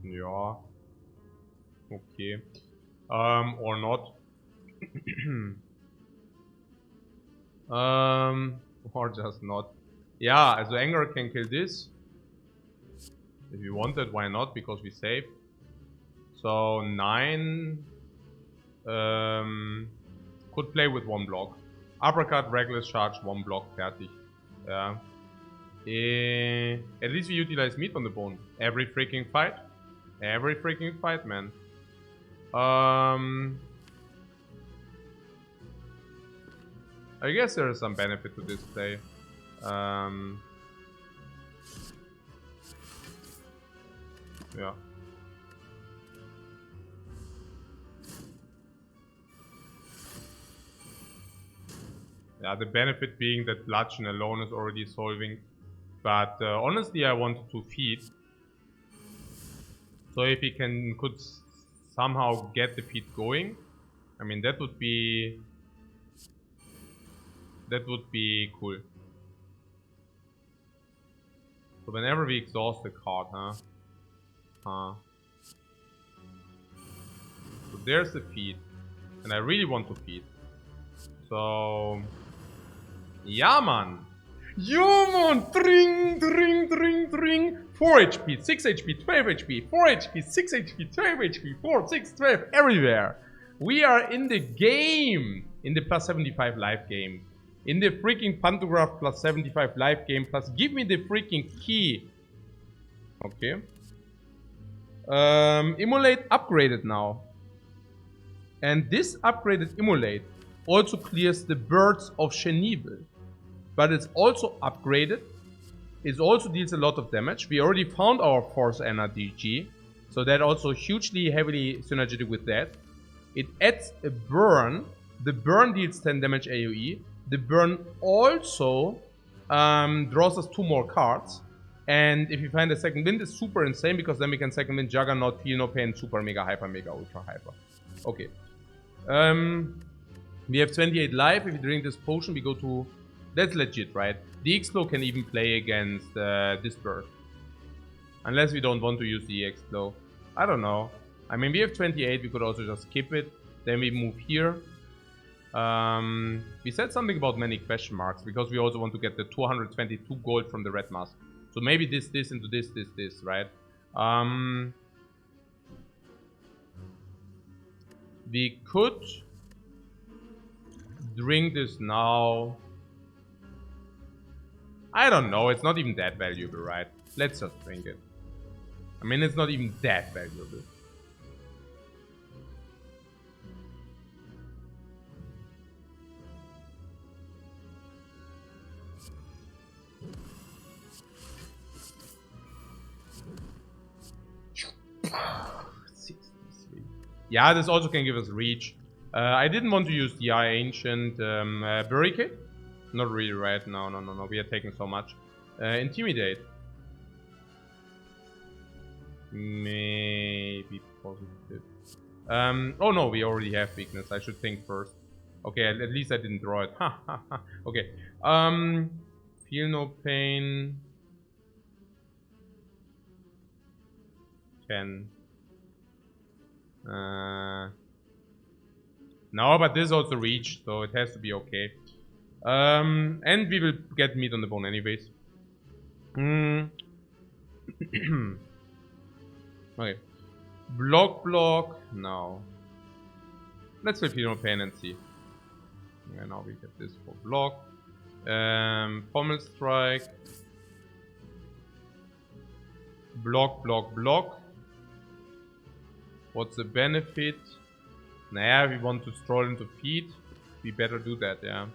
S1: Yeah. Okay. Or not. Or just not. Yeah, so Anger can kill this. If you wanted, why not? Because we save. So 9 could play with 1 block. Uppercut, reckless charge, 1 block, fertig. Yeah. At least we utilize meat on the bone. Every freaking fight. Every freaking fight, man. I guess there is some benefit to this play. Yeah. Yeah, the benefit being that bludgeon alone is already solving. But honestly, I wanted to feed. So if he could somehow get the feed going, I mean that would be cool. So whenever we exhaust the card, huh? So there's the feed, and I really want to feed. So yeah, man. Yeah, man. Dring, dring, dring, dring. 4 HP, 6 HP, 12 HP, 4 HP, 6 HP, 12 HP, 4, 6, 12, everywhere. We are in the game. In the plus 75 life game. In the freaking pantograph plus 75 life game. Plus give me the freaking key. Okay. Immolate upgraded now. And this upgraded Immolate also clears the birds of Shenevel. But it's also upgraded. It also deals a lot of damage. We already found our Force NRDG. So that also hugely heavily synergetic with that. It adds a burn. The burn deals 10 damage AoE. The burn also draws us 2 more cards. And if you find a second wind, it's super insane because then we can second wind Juggernaut, Feel No Pain, Super Mega, Hyper Mega, Ultra Hyper. Okay. We have 28 life. If you drink this potion, we go to... That's legit, right? The X-Flow can even play against this bird. Unless we don't want to use the X-Flow. I don't know. I mean, we have 28. We could also just skip it. Then we move here. We said something about many question marks. Because we also want to get the 222 gold from the red mask. So maybe this into this, right? We could drink this now. I don't know, it's not even that valuable, right? Let's just drink it. I mean, it's not even that valuable. Yeah, this also can give us reach. I didn't want to use the Ancient Barricade. Not really, right? No. We are taking so much. Intimidate. Maybe positive. Oh no, we already have weakness. I should think first. Okay, at least I didn't draw it. Okay. Feel No Pain. 10. No, but this is also reach, so it has to be okay. And we will get meat on the bone anyways. Okay. Block. No. Let's feel No Pain and see. Yeah, now we get this for block. Pommel Strike. Block. What's the benefit? Nah, we want to stroll into feed. We better do that, yeah.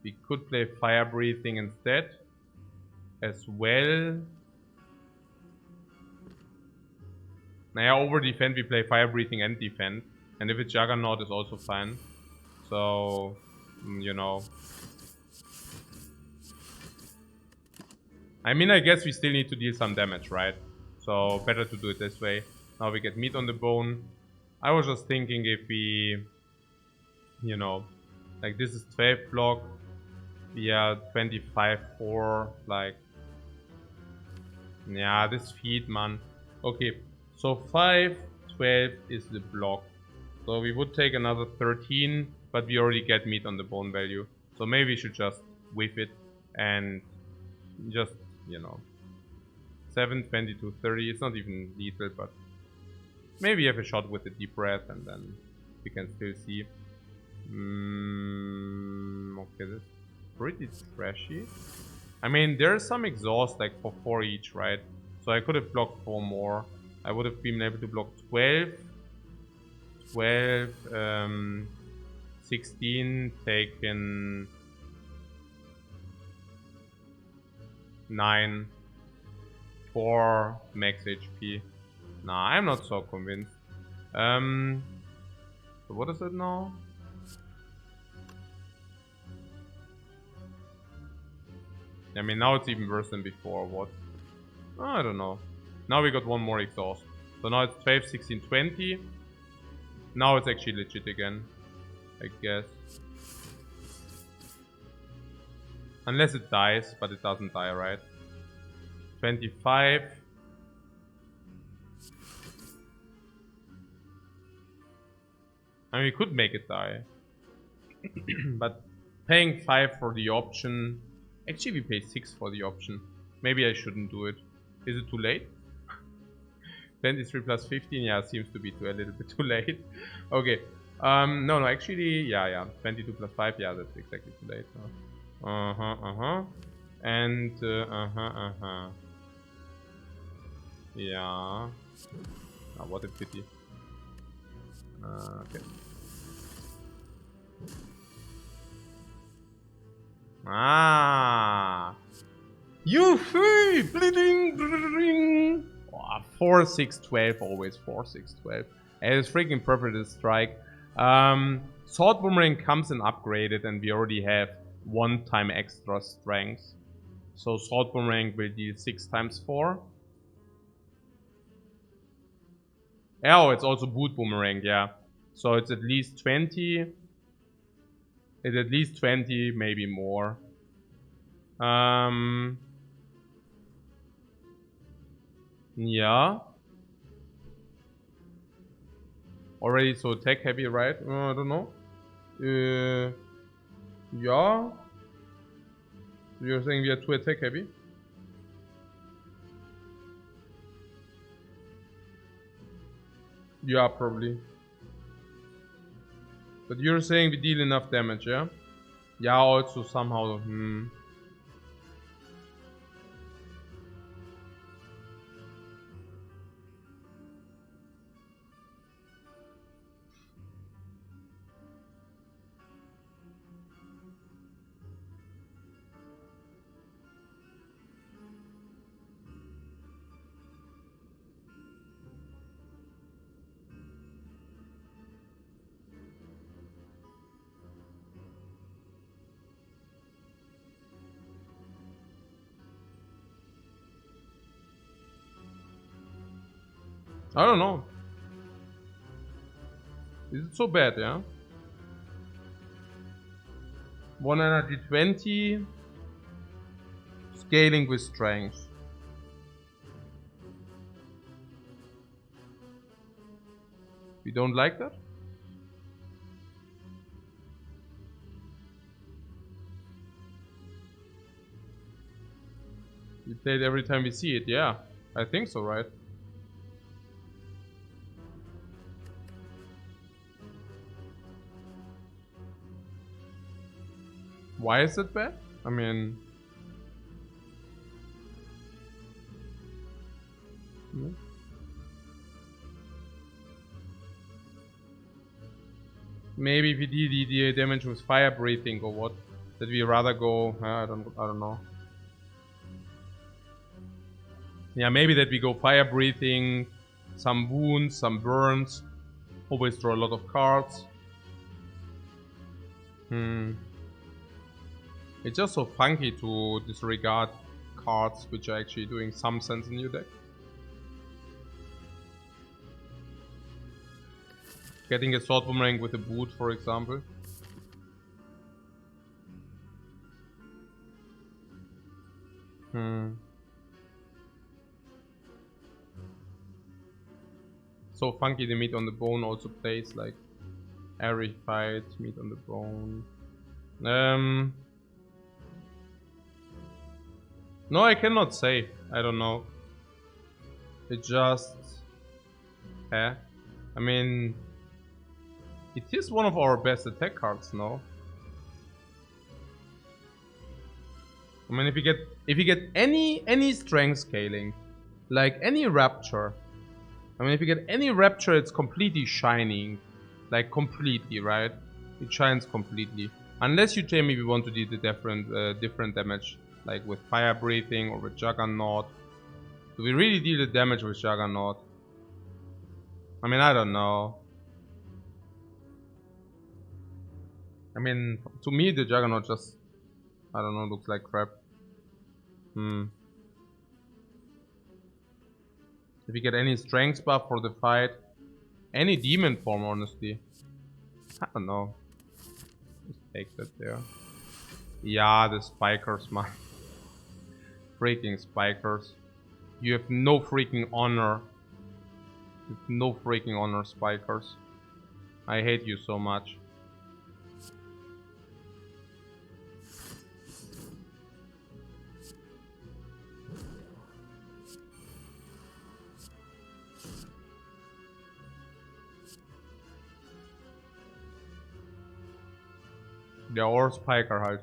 S1: We could play Fire Breathing instead. As well. Nah, over defend we play Fire Breathing and defend. And if it's Juggernaut is also fine. So, you know. I mean, I guess we still need to deal some damage, right? So, better to do it this way. Now we get meat on the bone. I was just thinking if we... You know... Like, this is 12 block. We are 25-4. Like... Yeah, this feed, man. Okay, so 5, 12 is the block. So we would take another 13, but we already get meat on the bone value. So maybe we should just whiff it and just, you know, 7, 22, 30. It's not even lethal, but maybe have a shot with the deep breath and then you can still see. Okay, that's pretty trashy. I mean, there's some exhaust like for 4 each, right? So I could have blocked 4 more. I would have been able to block 12, 16, taken 9, 4 max HP. Nah, I'm not so convinced. So what is it now? I mean, now it's even worse than before. What? Oh, I don't know. Now we got one more exhaust. So now it's 12, 16, 20. Now it's actually legit again, I guess. Unless it dies, but it doesn't die, right? 25. I mean, we could make it die. But paying 5 for the option... Actually, we pay 6 for the option. Maybe I shouldn't do it. Is it too late? 23 plus 15? Yeah, seems to be a little bit too late. Okay. No, actually, yeah. 22 plus 5, yeah, that's exactly too late. And, Yeah. Oh, what a pity. Okay. You free! Bleeding! 4, 6, 12, always 4, 6, 12. And it's freaking perfect to strike. Sword Boomerang comes in upgraded, and we already have 1 time extra strength. So Sword Boomerang will deal 6 times 4. Oh, it's also Boot Boomerang, yeah. So it's at least 20. It's at least 20, maybe more. Yeah. Already so attack heavy, right? I don't know. Yeah. You're saying we are too attack heavy? Yeah, probably. But you're saying we deal enough damage, yeah? Yeah, also somehow, I don't know. Is it so bad, yeah? 1 energy 20. Scaling with strength. We don't like that? We play it every time we see it, yeah. I think so, right? Why is it bad? I mean... Maybe if we deal the damage with fire breathing or what? That we rather go... I don't know. Yeah, maybe that we go fire breathing, some wounds, some burns. Always draw a lot of cards. It's just so funky to disregard cards which are actually doing some sense in your deck. Getting a Sword Boomerang with a boot, for example. So funky, the meat on the bone also plays, like every fight, meat on the bone. No, I cannot say. I don't know. It just... I mean... It is one of our best attack cards, no? I mean, if you get any strength scaling, like any rapture. I mean, if you get any rapture, it's completely shining, like completely, right? It shines completely, unless you tell me we want to do the different damage, like with fire breathing or with Juggernaut. Do we really deal the damage with Juggernaut? I mean, I don't know. I mean, to me, the Juggernaut just, I don't know, looks like crap. If you get any strength buff for the fight, any demon form, honestly. I don't know. Just take that there. Yeah, the spikers, man. Freaking spikers. You have no freaking honor. You have no freaking honor, spikers. I hate you so much. Der Ohrspiker halt.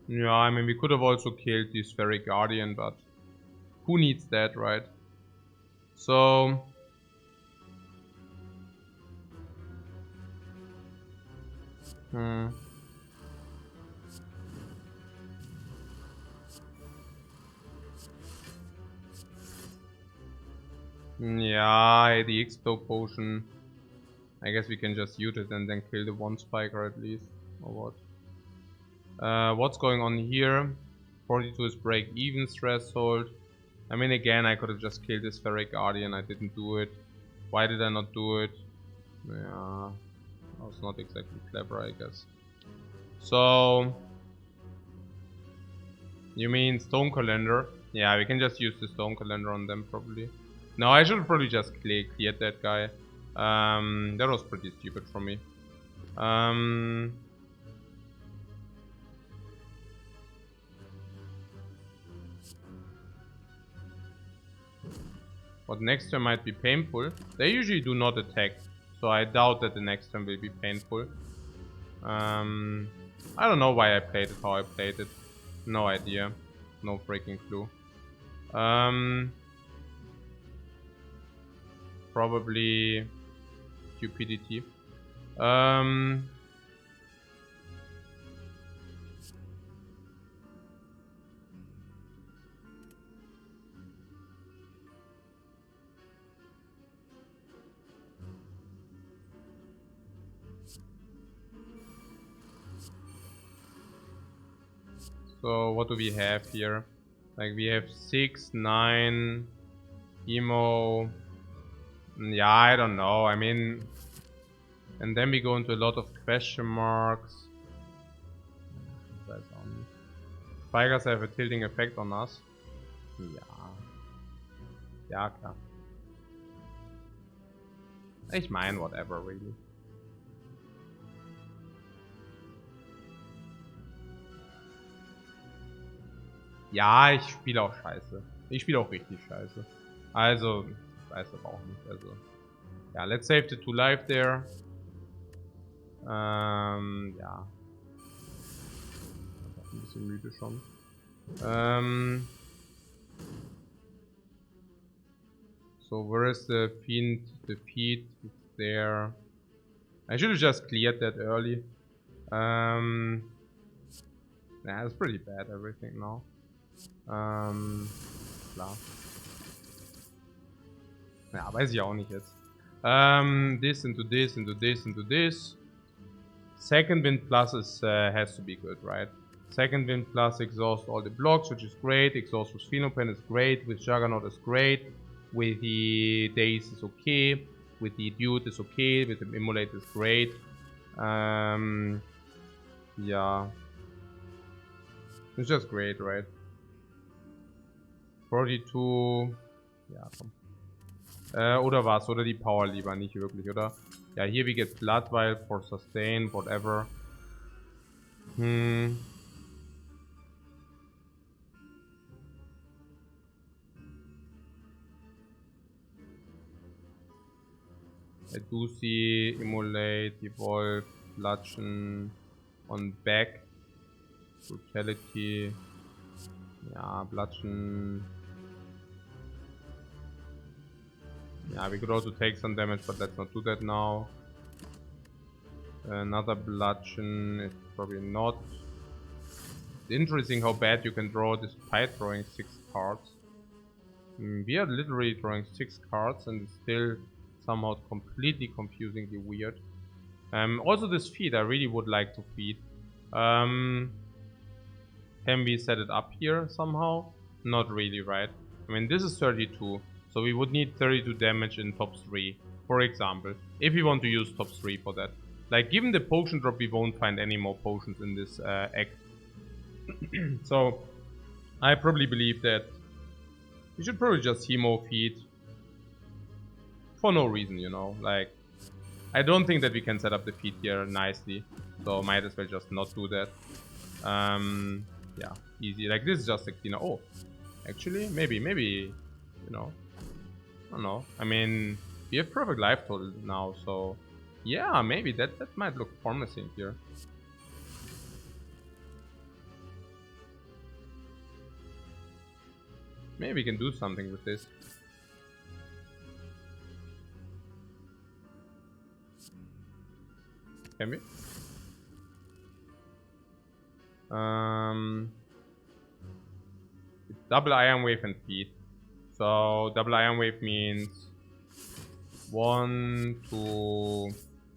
S1: Yeah, I mean, we could have also killed the Spheric Guardian, but who needs that, right? So... Yeah, the Explode Potion. I guess we can just use it and then kill the one spiker at least. Or what? What's going on here? 42 is break even threshold. I mean, again, I could have just killed this Spheric Guardian. I didn't do it. Why did I not do it? Yeah, that was not exactly clever, I guess. So, you mean Stone Calendar? Yeah, we can just use the Stone Calendar on them probably. No, I should probably just clear that guy. That was pretty stupid for me. What next turn might be painful. They usually do not attack, so I doubt that the next turn will be painful. I don't know why I played it, how I played it. No idea. No freaking clue. Probably stupidity. So what do we have here? Like we have 6, 9, emo. Yeah, I don't know. I mean, and then we go into a lot of question marks. Spikers have a tilting effect on us. Ja. Ja, klar. Ich meine, whatever, really. Ja, ich spiele auch scheiße. Ich spiele auch richtig scheiße. Also, ich weiß aber auch nicht. Also, ja, let's save the 2 life there. Ja. Ein bisschen müde schon. So, where is the fiend? The feet is there. I should have just cleared that early. Yeah, it's pretty bad, everything now. Klar. Ja, weiß ich auch nicht jetzt. This into this, into this, into this. Second Wind Plus is, has to be good, right? Second Wind Plus exhaust all the blocks, which is great. Exhaust with Phenopen is great. With Juggernaut is great. With the Daze is okay. With the Dude is okay. With the Immolate is great. Yeah. It's just great, right? 42. Ja, komm. Oder was? Oder die Power lieber, nicht wirklich, oder? Ja, hier we get Blood Vial for Sustain, whatever. I do see Immolate, Evolve, Bludgeon on back. Brutality. Yeah, Bludgeon. Yeah, we could also take some damage, but let's not do that now. Another Bludgeon is probably not. It's interesting how bad you can draw despite drawing 6 cards. We are literally drawing 6 cards and it's still somehow completely confusingly weird. Also this feed, I really would like to feed. Can we set it up here somehow? Not really, right? I mean, this is 32, so we would need 32 damage in top 3, for example, if we want to use top 3 for that. Like, given the potion drop, we won't find any more potions in this act. So, I probably believe that we should probably just Hemo feed for no reason, you know, like, I don't think that we can set up the feed here nicely, so might as well just not do that. Yeah, easy. Like, this is just a cleaner. Oh, actually, maybe, you know, I don't know. I mean, we have perfect life total now, so yeah, maybe that might look promising here. Maybe we can do something with this. Can we? Double Iron Wave and feed. So double Iron Wave means 1, 2,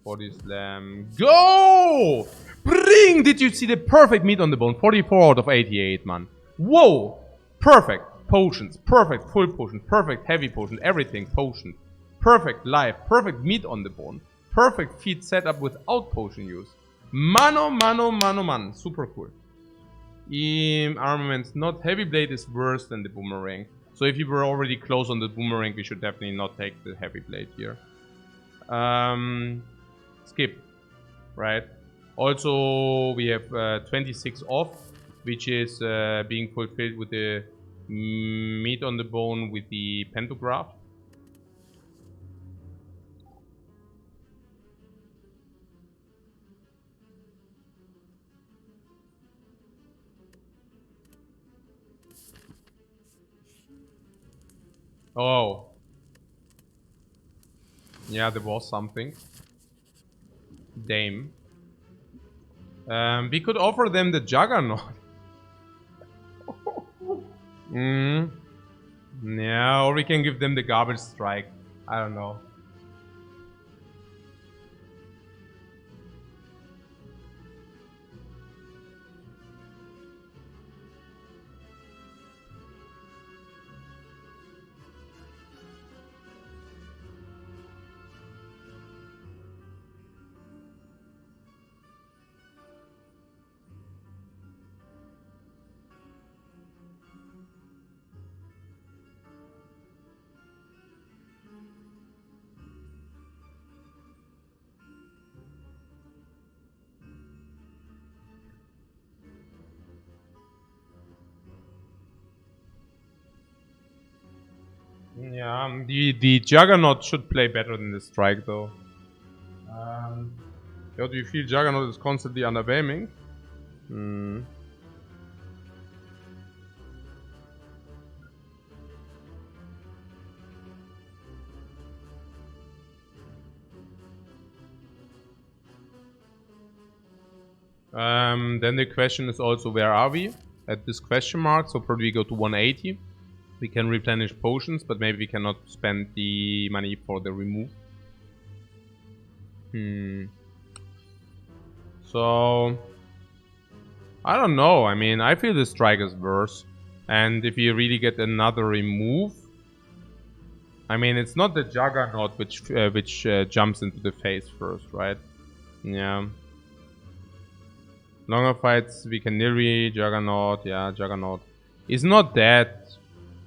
S1: body slam, go! Bring! Did you see the perfect meat on the bone? 44 out of 88, man. Whoa! Perfect potions, perfect full potion, perfect heavy potion, everything potion. Perfect life, perfect meat on the bone. Perfect feed setup without potion use. Mano, man. Super cool. Armaments, not heavy blade is worse than the boomerang. So if you were already close on the boomerang, we should definitely not take the heavy blade here. Skip, right? Also, we have 26 off, which is being fulfilled with the meat on the bone with the pantograph. Oh. Yeah, there was something. Dame. We could offer them the Juggernaut. Yeah, or we can give them the Garbage Strike. I don't know. Yeah, the Juggernaut should play better than the Strike though. Yeah, do you feel Juggernaut is constantly underwhelming? Then the question is also, where are we at this question mark? So probably we go to 180. We can replenish potions, but maybe we cannot spend the money for the remove. So I don't know. I mean, I feel the Strike is worse. And if you really get another remove, I mean, it's not the Juggernaut which jumps into the face first, right? Yeah. Longer fights, we can Niri, Juggernaut, yeah, Juggernaut. It's not that.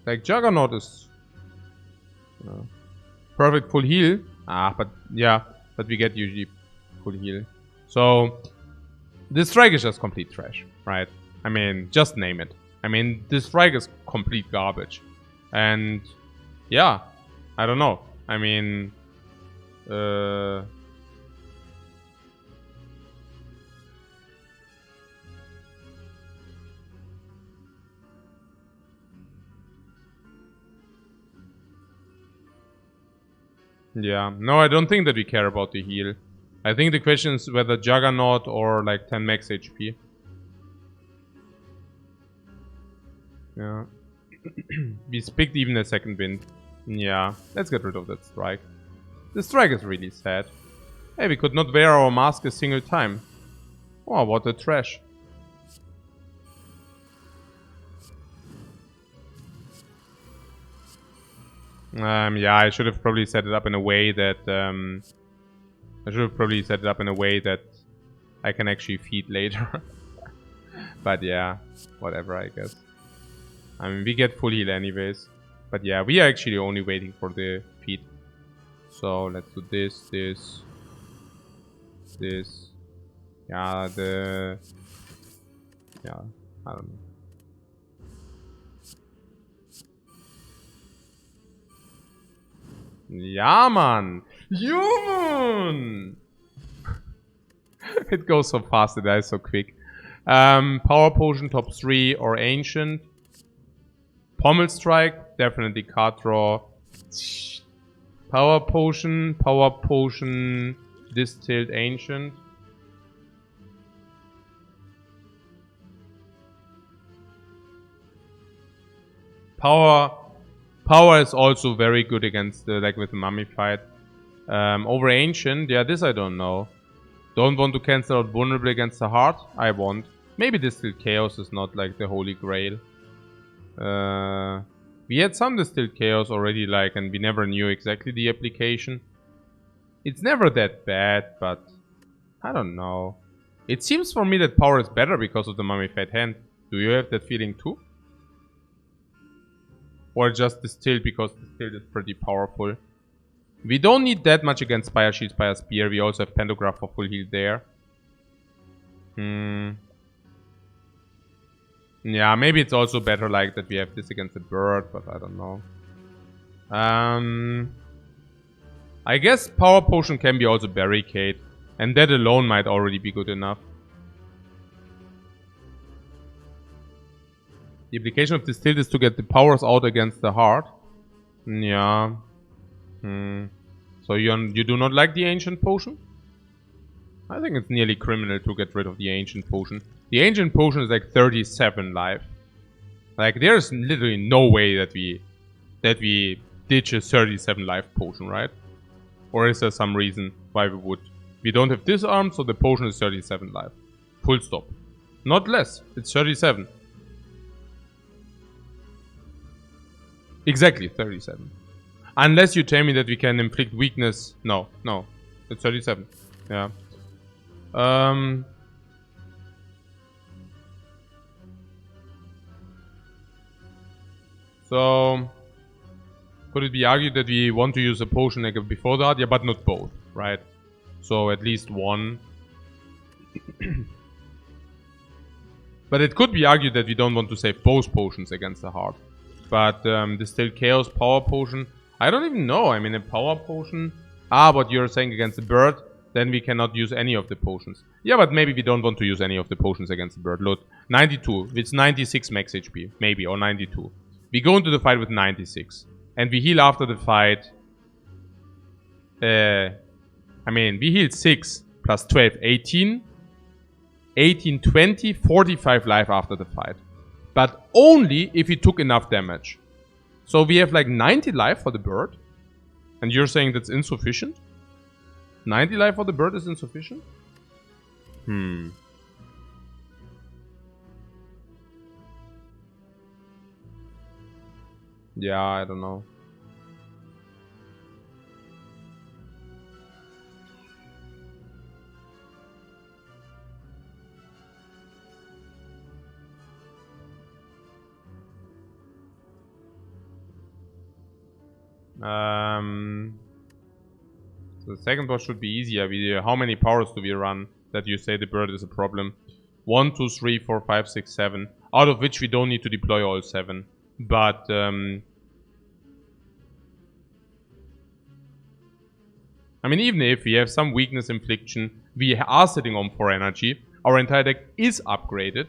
S1: Like, Juggernaut is Perfect full heal. But yeah. But we get usually full heal. So, this strike is just complete trash, right? I mean, just name it. I mean, this strike is complete garbage. And, yeah. I don't know. I mean, yeah. No, I don't think that we care about the heal. I think the question is whether Juggernaut or like 10 max HP. Yeah. We picked even a second wind. Yeah, let's get rid of that strike. The strike is really sad. Hey, we could not wear our mask a single time. Oh, what a trash. Yeah, I should have probably set it up in a way that I can actually feed later. But yeah, whatever, I guess. I mean, we get full heal anyways. But yeah, we are actually only waiting for the feed. So let's do this. Yeah, yeah, I don't know. Yeah, man! Human! It goes so fast, it dies so quick. Power Potion, top 3 or Ancient. Pommel Strike, definitely card draw. Power Potion, Distilled Ancient. Power is also very good against, like with the Mummified. Over Ancient, yeah, this I don't know. Don't want to cancel out Vulnerable against the Heart? I want. Maybe Distilled Chaos is not like the Holy Grail. We had some Distilled Chaos already, like, and we never knew exactly the application. It's never that bad, but I don't know. It seems for me that Power is better because of the Mummified Hand. Do you have that feeling too? Or just Distilled because Distilled is pretty powerful. We don't need that much against Spire Shield, Spire Spear. We also have Pantograph for full heal there. Yeah, maybe it's also better like that we have this against the bird, but I don't know. I guess Power Potion can be also Barricade. And that alone might already be good enough. The application of Distilled is to get the powers out against the heart. Yeah. So you do not like the Ancient Potion? I think it's nearly criminal to get rid of the Ancient Potion. The Ancient Potion is like 37 life. Like, there's literally no way that we ditch a 37 life potion, right? Or is there some reason why we would? We don't have Disarm, so the potion is 37 life. Full stop. Not less. It's 37. Exactly, 37. Unless you tell me that we can inflict weakness. No. It's 37. Yeah. So, could it be argued that we want to use a potion like before that? Yeah, but not both, right? So at least one. But it could be argued that we don't want to save both potions against the heart. But Distilled Chaos, Power Potion. I don't even know. I mean, a Power Potion. What you're saying against the bird. Then we cannot use any of the potions. Yeah, but maybe we don't want to use any of the potions against the bird. Look, 92. It's 96 max HP. Maybe, or 92. We go into the fight with 96. And we heal after the fight. I mean, we healed 6 plus 12, 18. 18, 20, 45 life after the fight. But only if he took enough damage. So we have like 90 life for the bird. And you're saying that's insufficient? 90 life for the bird is insufficient? Yeah, I don't know. So the second boss should be easier. How many powers do we run that you say the bird is a problem? 1, 2, 3, 4, 5, 6, 7. Out of which we don't need to deploy all 7. But I mean, even if we have some weakness infliction, we are sitting on 4 energy. Our entire deck is upgraded.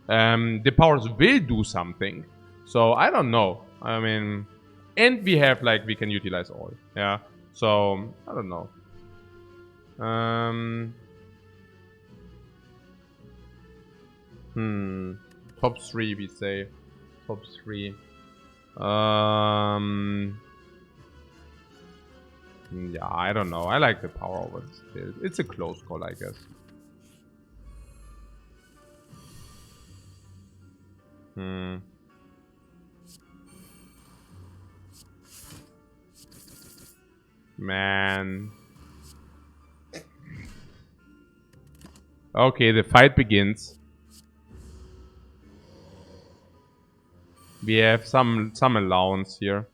S1: The powers will do something. So I don't know. I mean, and we have like we can utilize all. Yeah. So I don't know. Top 3 we say. Top 3. Yeah, I don't know. I like the power over the skill. It's a close call, I guess. Man. Okay, the fight begins. We have some allowance here.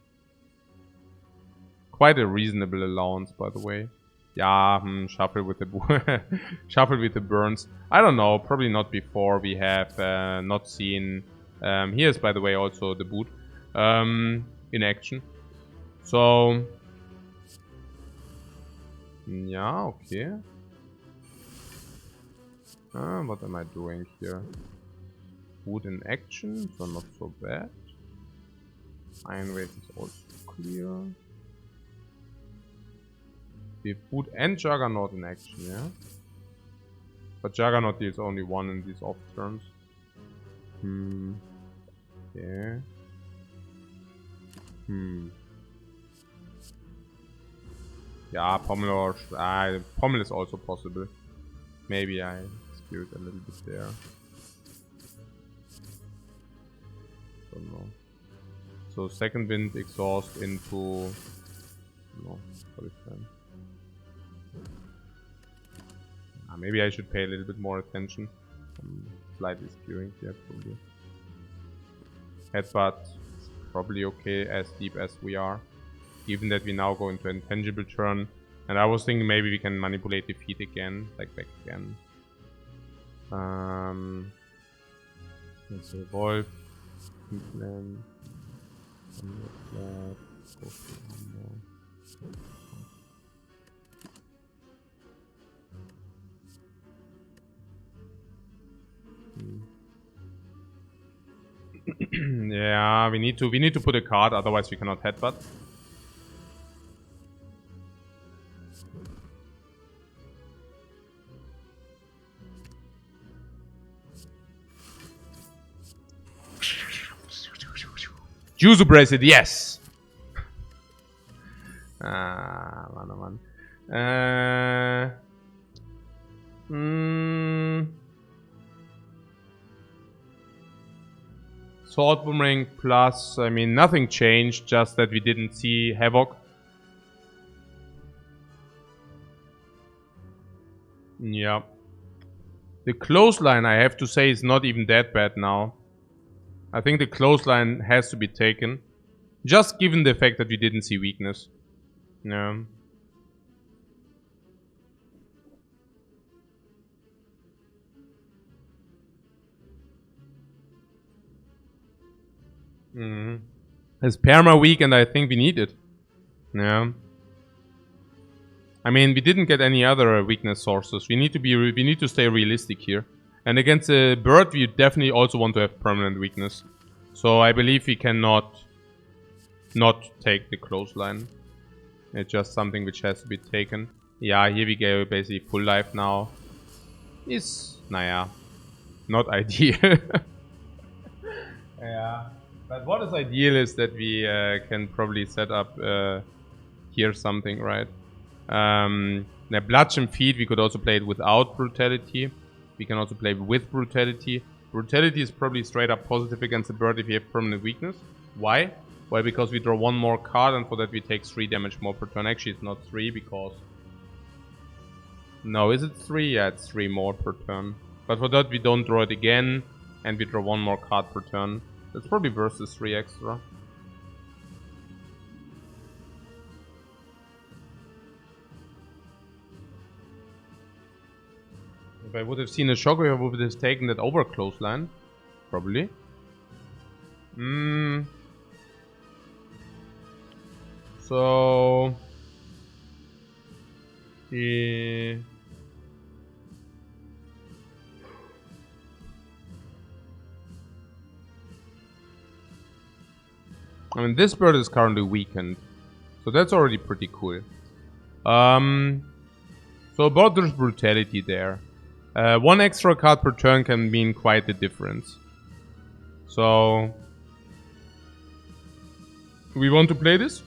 S1: Quite a reasonable allowance, by the way. Yeah, shuffle with the shuffle with the burns. I don't know, probably not before. We have not seen. Here's, by the way, also the boot in action. So yeah, okay. What am I doing here? Boot in action, so not so bad. Iron Wave is also clear. We have Boot and Juggernaut in action, yeah? But Juggernaut deals only 1 in these off turns. Yeah. Yeah, Pommel or... Pommel is also possible. Maybe I skewed a little bit there. Don't know. So second wind exhaust into... No, what is that? Maybe I should pay a little bit more attention. I'm slightly skewing here, probably. Headbutt is probably okay as deep as we are. Given that we now go into intangible turn. And I was thinking maybe we can manipulate the feet again, like back again. Let's evolve. Yeah, we need to put a card, otherwise we cannot headbutt. Yuzu bracelet, yes. Man. Sword Boomerang plus, I mean, nothing changed, just that we didn't see Havoc. Yeah. The clothesline, I have to say, is not even that bad now. I think the clothesline has to be taken. Just given the fact that we didn't see weakness. Yeah. It's perma weak and I think we need it. Yeah. I mean, we didn't get any other weakness sources. We need to stay realistic here. And against a bird, we definitely also want to have permanent weakness. So I believe we cannot not take the clothesline. It's just something which has to be taken. Yeah, here we go, basically full life now. Is, naja, not ideal. Yeah. But what is ideal is that we can probably set up here something, right? The Bludgeon Feet, we could also play it without Brutality. We can also play with Brutality. Brutality is probably straight up positive against the bird if you have permanent weakness. Why? Well, because we draw 1 more card and for that we take 3 damage more per turn. Actually, it's not 3 because... No, is it 3? Yeah, it's 3 more per turn. But for that we don't draw it again and we draw 1 more card per turn. That's probably versus 3 extra. If I would have seen a shockwave, I would have taken that over close line. Probably. So... I mean, this bird is currently weakened. So that's already pretty cool. So about there's brutality there. One extra card per turn can mean quite a difference. So... do we want to play this?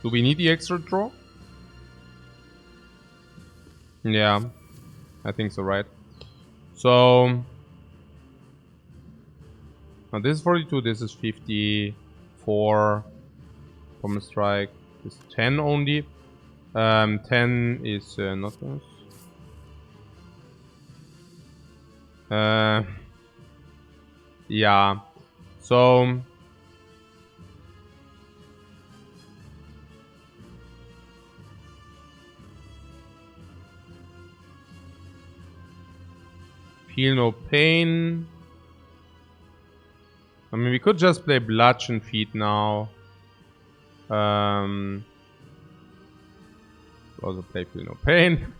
S1: Do we need the extra draw? Yeah, I think so, right? So... now this is 42, this is 54. Common strike is 10 only. 10 is not this. Yeah. So... feel no pain. I mean, we could just play Bludgeon Feet now. Also play Feel No Pain.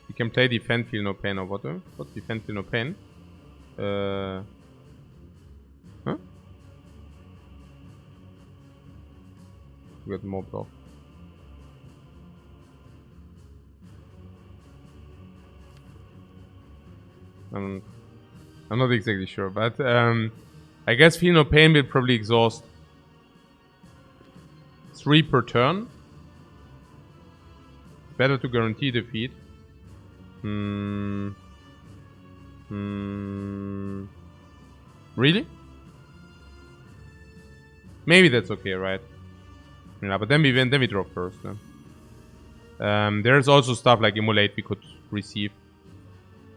S1: We can play Defend Feel No Pain or what? What? Defend Feel No Pain? Huh? We got more block. I'm not exactly sure, but I guess Feel No Pain will probably exhaust 3 per turn. Better to guarantee defeat. Really? Maybe that's okay, right? Yeah, but then we draw first. There's also stuff like Immolate we could receive.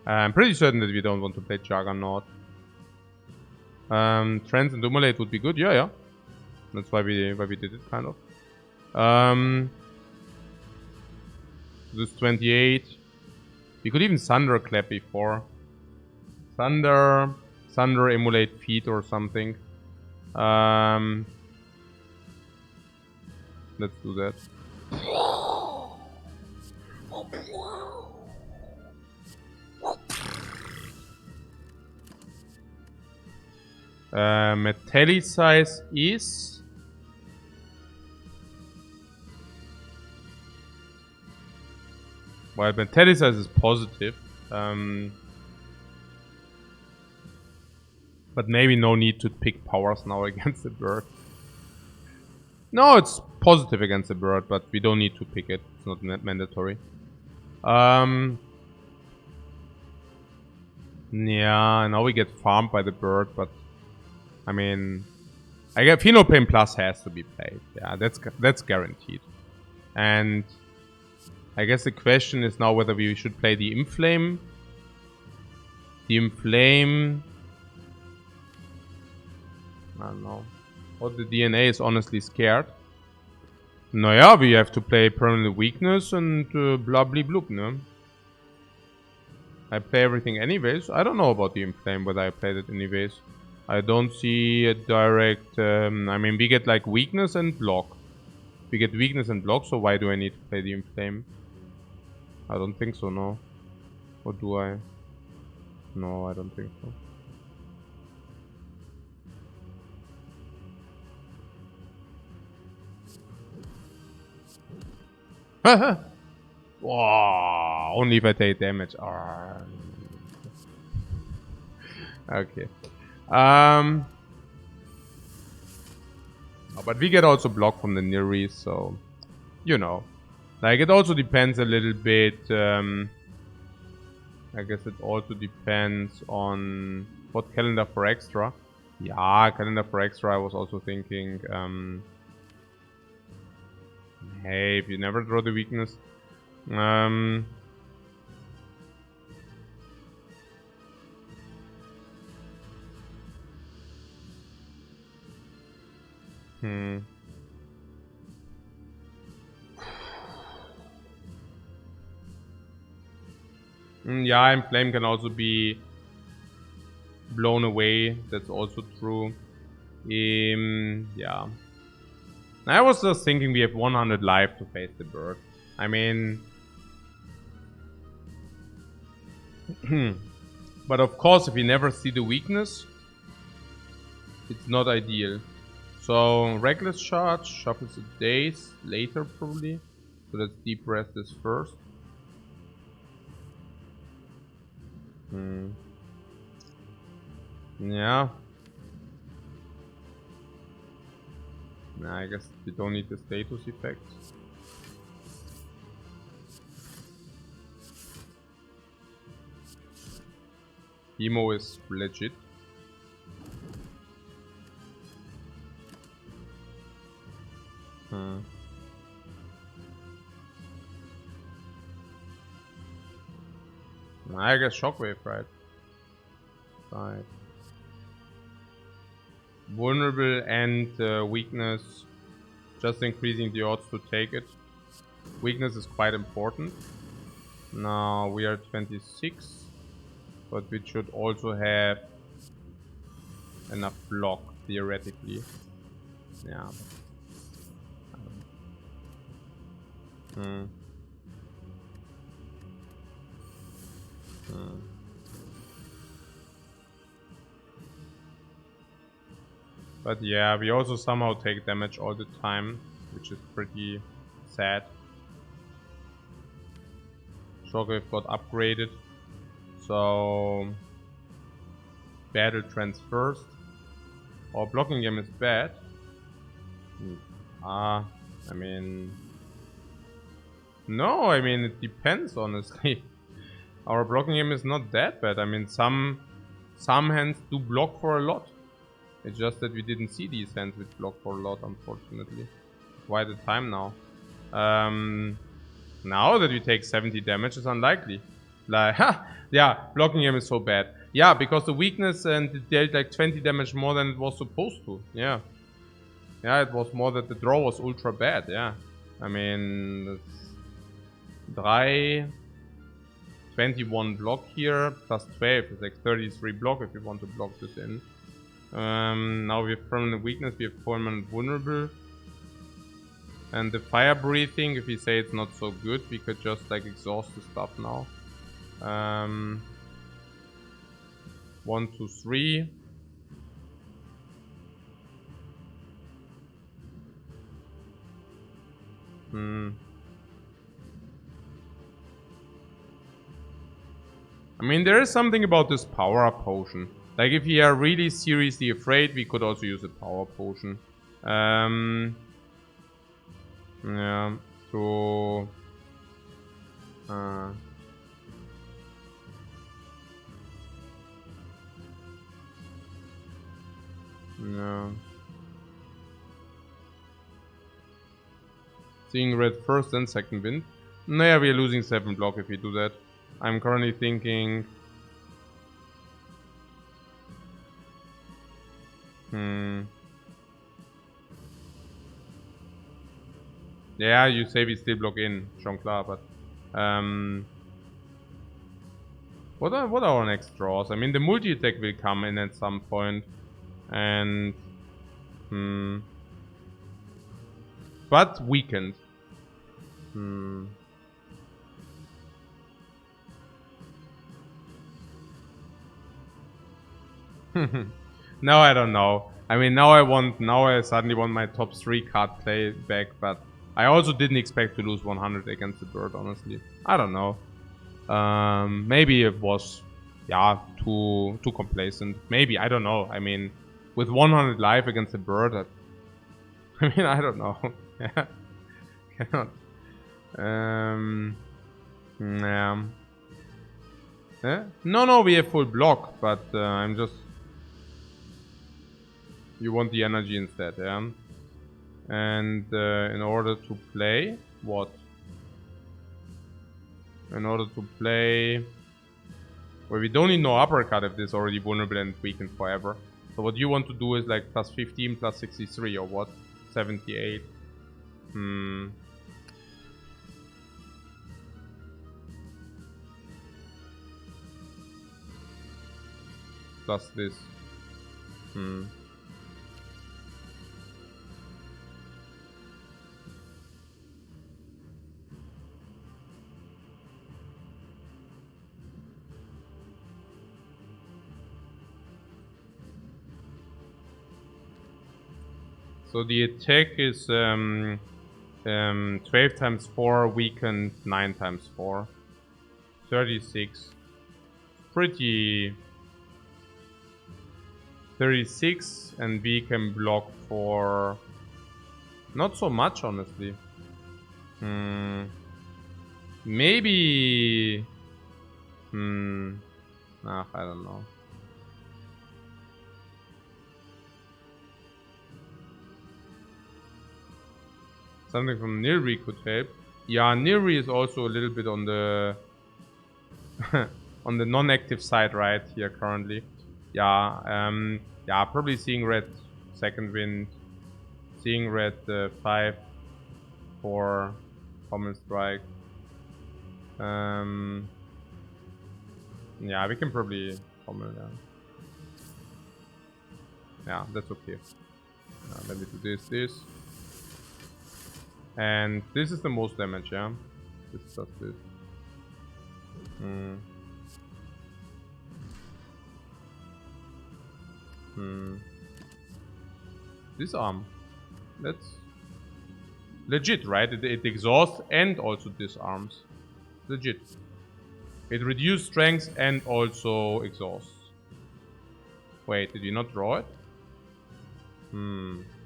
S1: I'm pretty certain that we don't want to play Juggernaut. Trends and Immolate would be good. Yeah. That's why we did it, kind of. This 28. We could even Thunderclap before. Thunder, Immolate Feet or something. Let's do that. Metallicize is... well, Metallicize is positive. But maybe no need to pick powers now against the bird. No, it's positive against the bird, but we don't need to pick it. It's not mandatory. Yeah, now we get farmed by the bird, but... I mean... I get Feel No Pain Plus has to be played. Yeah, that's guaranteed. And... I guess the question is now whether we should play the Inflame. The Inflame... I don't know. What the DNA is honestly scared. Naja, we have to play Permanent Weakness and blah blah blah, no? I play everything anyways. I don't know about the Inflame, whether I played it anyways. I don't see a direct... I mean, we get like Weakness and Block. We get Weakness and Block, so why do I need to play the Inflame? I don't think so, no. Or do I? No, I don't think so. Wow, only if I take damage. Okay. But we get also block from the Niri, so you know. Like, it also depends a little bit. I guess it also depends on what calendar for extra. Yeah, calendar for extra. I was also thinking. Hey, if you never draw the weakness. Yeah, and flame can also be blown away. That's also true. Yeah. I was just thinking we have 100 life to face the bird. I mean... but of course, if we never see the weakness, it's not ideal. So, reckless charge, shuffles the days later probably. So let's deep rest this first. Yeah. Nah, I guess we don't need the status effects. Emo is legit. I guess shockwave, right? Right. Vulnerable and weakness, just increasing the odds to take it. Weakness is quite important. Now we are 26, but we should also have enough block theoretically. Yeah. But yeah, we also somehow take damage all the time, which is pretty sad. Shockwave got upgraded, so battle trends first. Our blocking game is bad. I mean, no, I mean it depends honestly. Our blocking game is not that bad. I mean, some hands do block for a lot. It's just that we didn't see these hands which block for a lot, unfortunately. Why the time now? Now that we take 70 damage is unlikely. Like, yeah, blocking game is so bad. Yeah, because the weakness and it dealt like 20 damage more than it was supposed to. Yeah. Yeah, it was more that the draw was ultra bad, yeah. I mean, that's 21 block here, plus 12 is like 33 block if you want to block this in. Now we have permanent weakness, we have permanent vulnerable. And the fire breathing, if we say it's not so good, we could just like exhaust the stuff now. 1, 2, 3. I mean, there is something about this power-up potion. Like, if we are really seriously afraid, we could also use a power potion. Yeah, so... yeah. Seeing red first and second wind. Nah, we are losing 7 block if we do that. I'm currently thinking... Yeah, you say we still block in, Jean-Claude, but... What are our next draws? I mean, the multi-attack will come in at some point. And... But weakened. Now I don't know. I mean, now I suddenly want my top 3 card play back, but I also didn't expect to lose 100 against the bird, honestly. I don't know. Maybe it was, yeah, too complacent. Maybe, I don't know. I mean, with 100 life against the bird, I mean, I don't know. Yeah. Cannot. Yeah. Eh? No, we have full block, but I'm just... You want the energy instead, yeah? And in order to play... What? In order to play... Well, we don't need no uppercut if this is already vulnerable and weakened forever. So what you want to do is like plus 15, plus 63, or what? 78. plus this. So the attack is 12 times 4, weakened 9 times 4. 36. Pretty... 36, and we can block for... not so much, honestly. Maybe... I don't know. Something from Nilri could help. Yeah, Nilri is also a little bit on the on the non-active side right here currently. Yeah, yeah, probably seeing red second wind, seeing red 5, 4, common strike. Yeah, we can probably common. Yeah, that's okay. Let me do this. And this is the most damage, yeah? This does this. Disarm. That's legit, right? It exhausts and also disarms. Legit. It reduces strength and also exhausts. Wait, did you not draw it?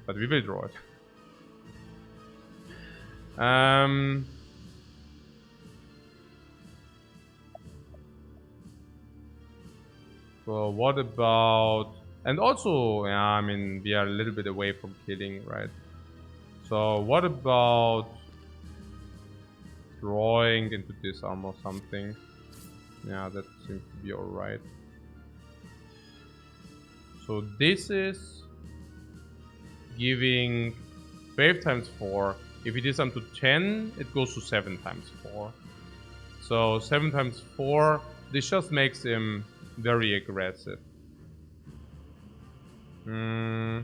S1: But we will draw it. So what about... and also, yeah, I mean, we are a little bit away from killing, right? So what about drawing into disarm or something? Yeah, that seems to be alright. So this is giving 12 times 4. If it is up to 10, it goes to 7 times 4. So 7 times 4, this just makes him very aggressive. So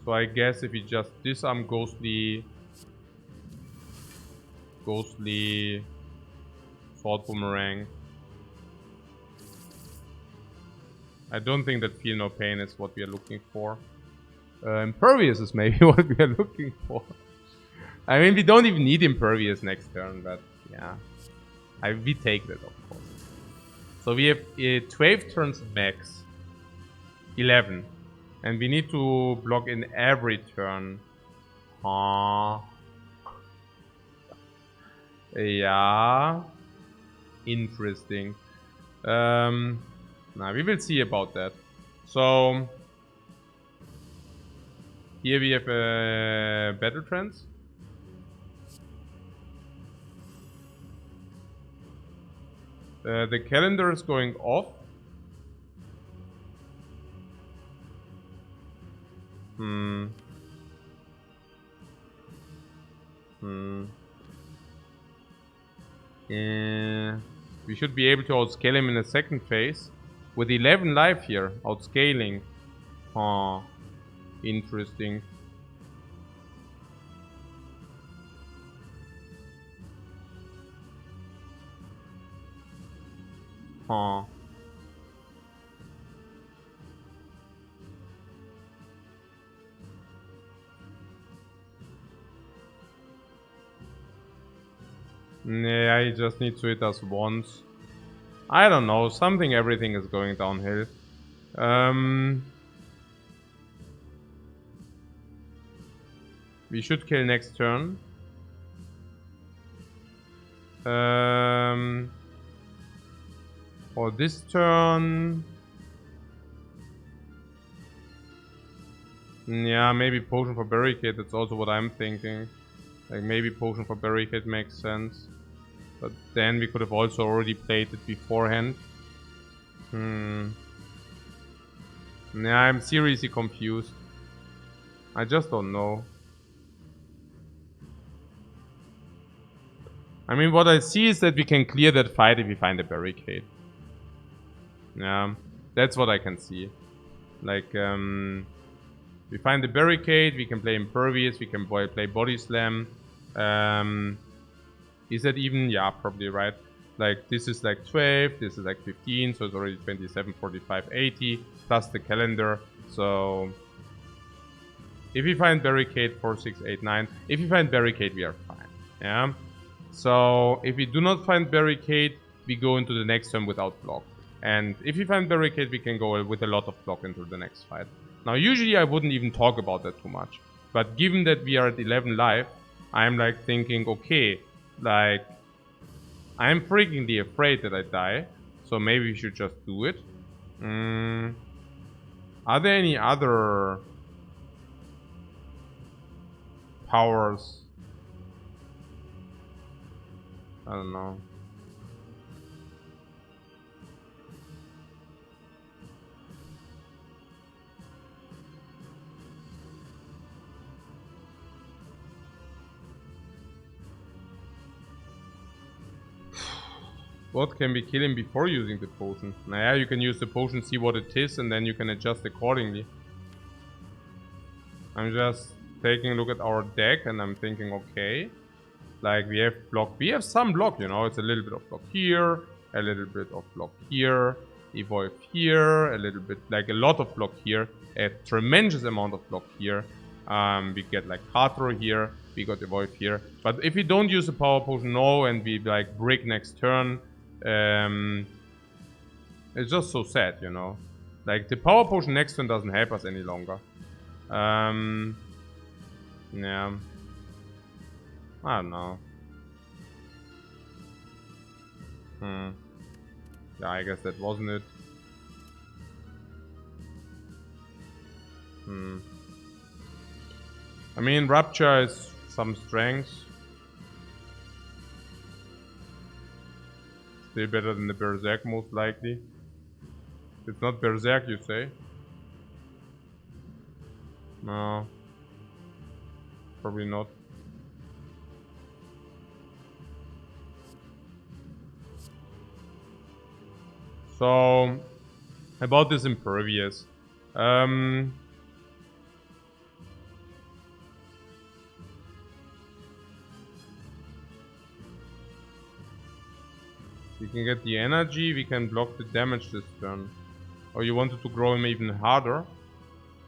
S1: I guess if we just disarm Ghostly Sword Boomerang. I don't think that Feel No Pain is what we are looking for. Impervious is maybe what we are looking for. I mean, we don't even need Impervious next turn, but yeah. We take that, of course. So we have 12 turns max. 11. And we need to block in every turn. Yeah. Interesting. Now we will see about that. So here we have battle trends. The calendar is going off. We should be able to outscale him in the second phase. With 11 life here, outscaling. Interesting. Yeah, I just need to hit us once. I don't know, everything is going downhill. We should kill next turn. Or this turn. Yeah, maybe Potion for Barricade, that's also what I'm thinking. Like maybe Potion for Barricade makes sense. But then we could have also already played it beforehand. Yeah, I'm seriously confused. I just don't know. I mean, what I see is that we can clear that fight if we find a barricade. Yeah, that's what I can see. Like, we find the barricade, we can play impervious, we can play body slam. Is that even? Yeah, probably right. Like, this is like 12, this is like 15, so it's already 27, 45, 80, plus the calendar. So, if we find barricade 4, 6, 8, 9, if we find barricade, we are fine. Yeah. So, if we do not find barricade, we go into the next turn without block. And if we find barricade, we can go with a lot of block into the next fight. Now, usually I wouldn't even talk about that too much. But given that we are at 11 life, I'm like thinking, okay, like, I'm freakingly afraid that I die. So maybe we should just do it. Are there any other powers? I don't know. What can we kill him before using the potion? Naja, you can use the potion, see what it is, and then you can adjust accordingly. I'm just taking a look at our deck, and I'm thinking, okay, like we have block, we have some block, you know, it's a little bit of block here, a little bit of block here, evolve here, a little bit, like a lot of block here, a tremendous amount of block here. We get like hard throw here, we got evolve here. But if we don't use the power potion now and we like break next turn, it's just so sad, you know. Like the power potion next turn doesn't help us any longer. Yeah. I don't know. Yeah, I guess that wasn't it. I mean, Rapture is some strength. Still better than the Berserk, most likely. It's not Berserk, you say? No. Probably not. So, about this impervious. We can get the energy, we can block the damage this turn. Oh, you wanted to grow him even harder?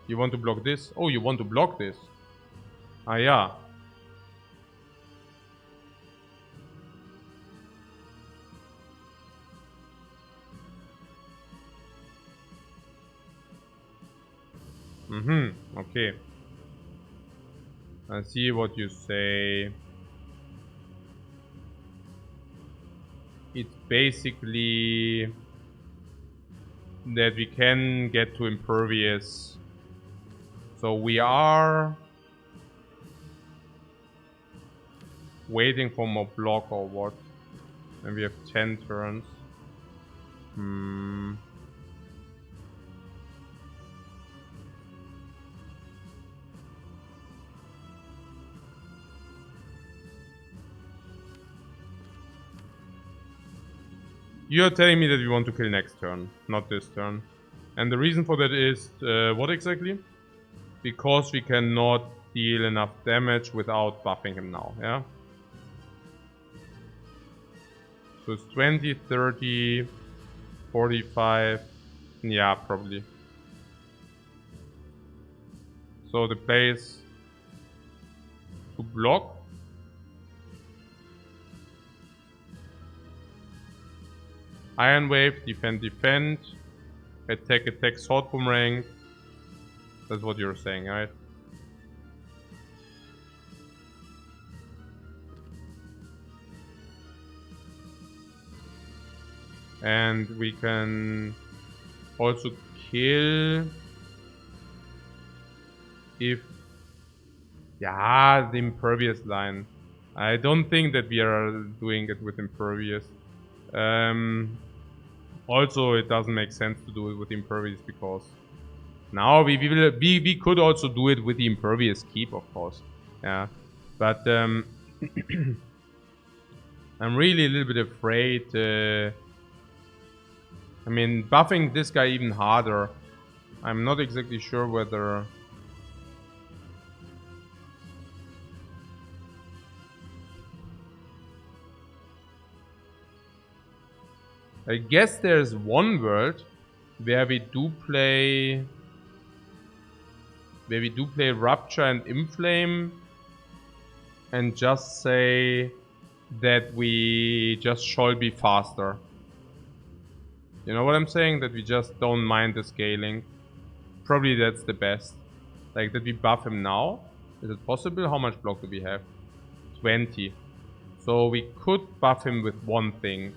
S1: You want to block this? Oh, you want to block this? Ah, yeah. Okay. I see what you say. It's basically that we can get to impervious. So we are waiting for more block or what? And we have 10 turns. You're telling me that we want to kill next turn, not this turn. And the reason for that is, what exactly? Because we cannot deal enough damage without buffing him now, yeah? So it's 20, 30, 45, yeah, probably. So the play is to block. Iron Wave, defend, defend. Attack, attack, sword boomerang. That's what you're saying, right? And we can also kill if... Yeah, the impervious line. I don't think that we are doing it with impervious. Also, it doesn't make sense to do it with impervious because now we could also do it with the impervious keep, of course. Yeah, but I'm really a little bit afraid I mean, buffing this guy even harder. I'm not exactly sure whether... I guess there's one world where we do play Rupture and Inflame and just say that we just shall be faster. You know what I'm saying? That we just don't mind the scaling. Probably that's the best. Like that we buff him now. Is it possible? How much block do we have? 20. So we could buff him with one thing.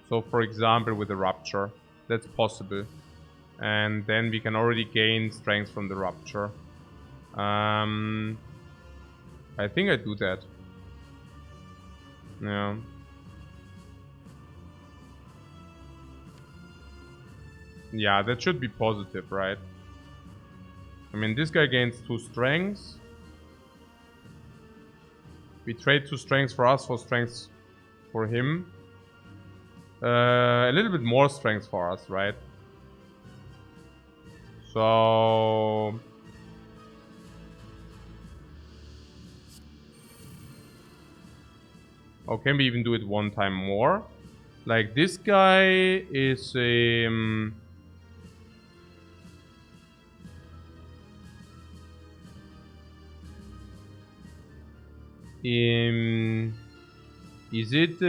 S1: So for example with the Rupture. That's possible. And then we can already gain strength from the Rupture. I think I do that. Yeah. Yeah, that should be positive, right? I mean, this guy gains 2 strengths. We trade 2 strengths for us for strengths for him. A little bit more strength for us, right? So... Oh, can we even do it one time more? Like, this guy is is it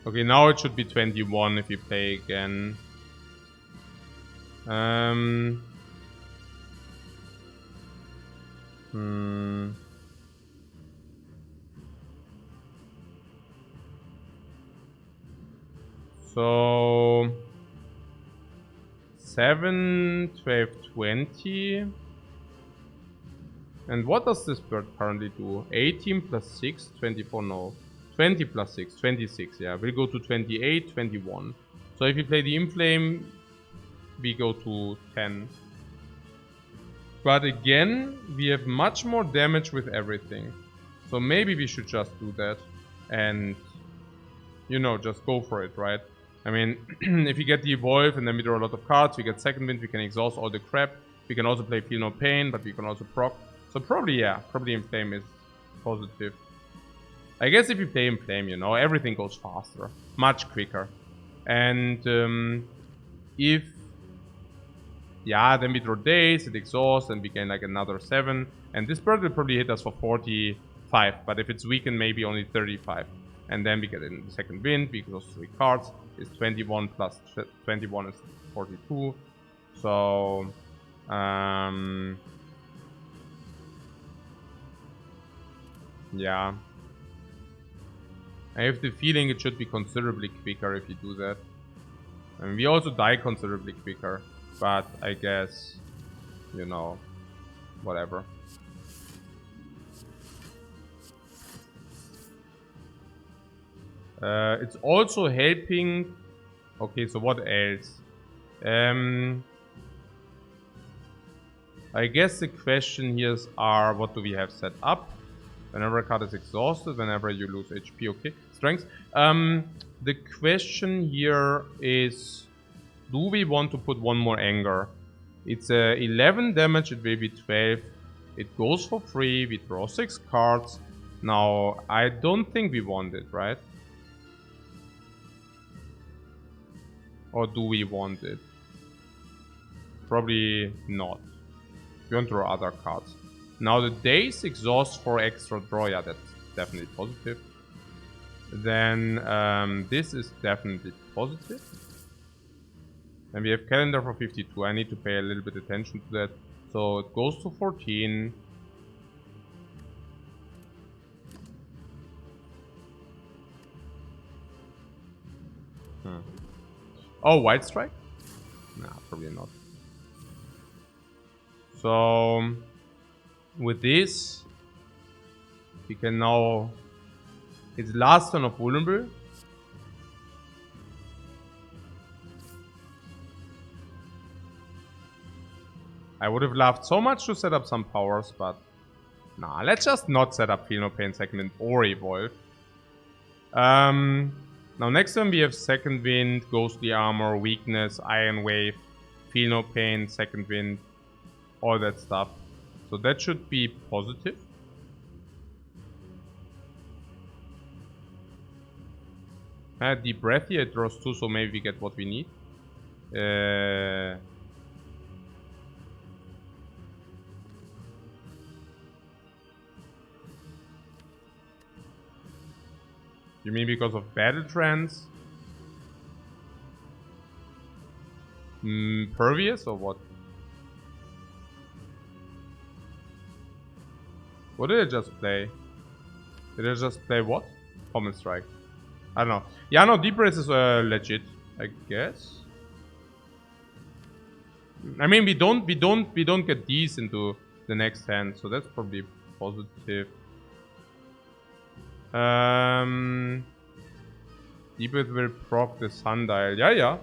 S1: okay, now it should be 21 if you play again. So 7, 12, 20. And what does this bird currently do? 18 plus 6, 24, no. 20 plus 6, 26, yeah. We'll go to 28, 21. So if you play the Inflame, we go to 10. But again, we have much more damage with everything. So maybe we should just do that. And, you know, just go for it, right? I mean, if you get the Evolve and then we draw a lot of cards, we get Second Wind, we can exhaust all the crap. We can also play Feel No Pain, but we can also proc. So probably, yeah, probably Inflame is positive. I guess if you play Inflame, you know, everything goes faster. Much quicker. And if... yeah, then we draw Daze, it exhausts, and we gain like another 7. And this bird will probably hit us for 45. But if it's weakened, maybe only 35. And then we get in the Second Wind, we exhaust 3 cards. It's 21 plus 21 is 42. So... yeah. I have the feeling it should be considerably quicker if you do that. And we also die considerably quicker. But I guess, you know, whatever. It's also helping... okay, so what else? I guess the question here is what do we have set up? Whenever a card is exhausted, whenever you lose HP, okay. Strength. The question here is, do we want to put one more anger? It's 11 damage, it will be 12. It goes for free, we draw 6 cards. Now, I don't think we want it, right? Or do we want it? Probably not. We want to draw other cards. Now the Daze exhausts for extra draw. Yeah, that's definitely positive. Then this is definitely positive. And we have Calendar for 52. I need to pay a little bit attention to that. So it goes to 14. Oh, White Strike? Nah, probably not. So with this, we can now... it's last turn of Vulnerable. I would have loved so much to set up some powers, but Nah, let's just not set up Feel No Pain second wind or evolve. Now next turn we have second wind, ghostly armor, weakness, iron wave, Feel No Pain, second wind, all that stuff. So that should be positive. Deep breath here, it draws 2, so maybe we get what we need. You mean because of battle trance? Pervious or what? What did I just play? Did I just play what? Common Strike. I don't know. Yeah, no, Deep Breath is legit, I guess. I mean, we don't get these into the next hand, so that's probably positive. Deep Breath will proc the Sundial. Yeah.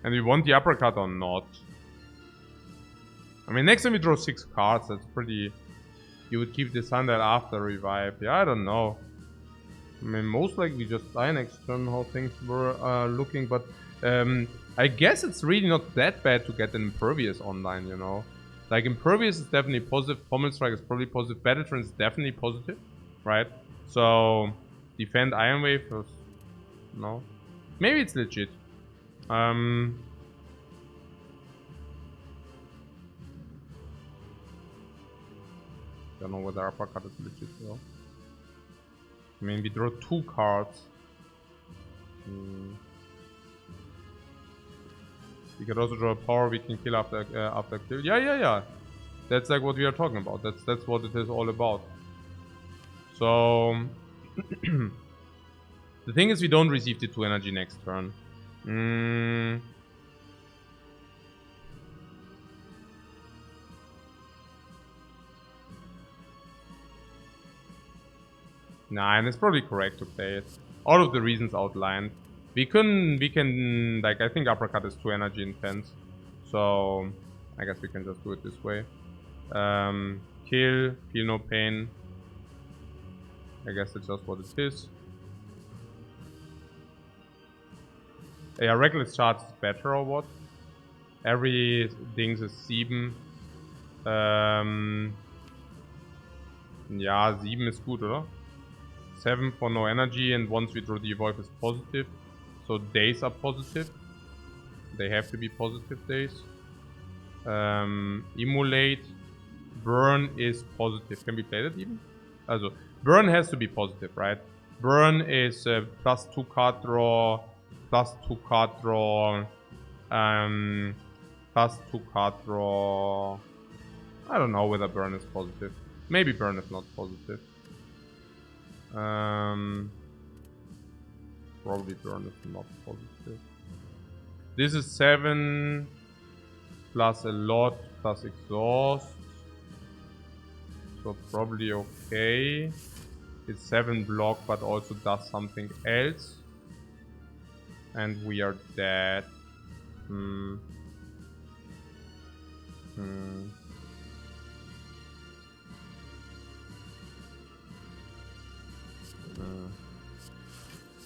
S1: And we want the uppercut or not? I mean, next time we draw 6 cards, that's pretty... You would keep the Sundial after revive. Yeah, I don't know. I mean, most likely just die next turn how things were looking, but I guess it's really not that bad to get an Impervious online, you know? Like, Impervious is definitely positive, Common Strike is probably positive, Battle Trance is definitely positive, right? So, defend Iron Wave is... No. Maybe it's legit. Don't know whether uppercut is legit though. I mean, we draw 2 cards. We could also draw a power we can kill after kill. Yeah. That's like what we are talking about. That's what it is all about. So the thing is, we don't receive the 2 energy next turn. Nah, and it's probably correct to play it. All of the reasons outlined. We can, like, I think uppercut is 2 energy intense. So, I guess we can just do it this way. Kill, Feel No Pain. I guess that's just what it is. Yeah, Reckless Charge is better or what? Every Dings is 7. Ja, 7 ist gut, oder? 7 for no energy, and once we draw the evolve is positive. So days are positive. They have to be positive days. Immolate. Burn is positive. Can we play that even? Also, burn has to be positive, right? Burn is plus 2 card draw, plus 2 card draw, plus 2 card draw. I don't know whether burn is positive. Maybe burn is not positive. Probably burn is not positive. This is 7 plus a lot plus exhaust. So probably okay. It's 7 block but also does something else. And we are dead.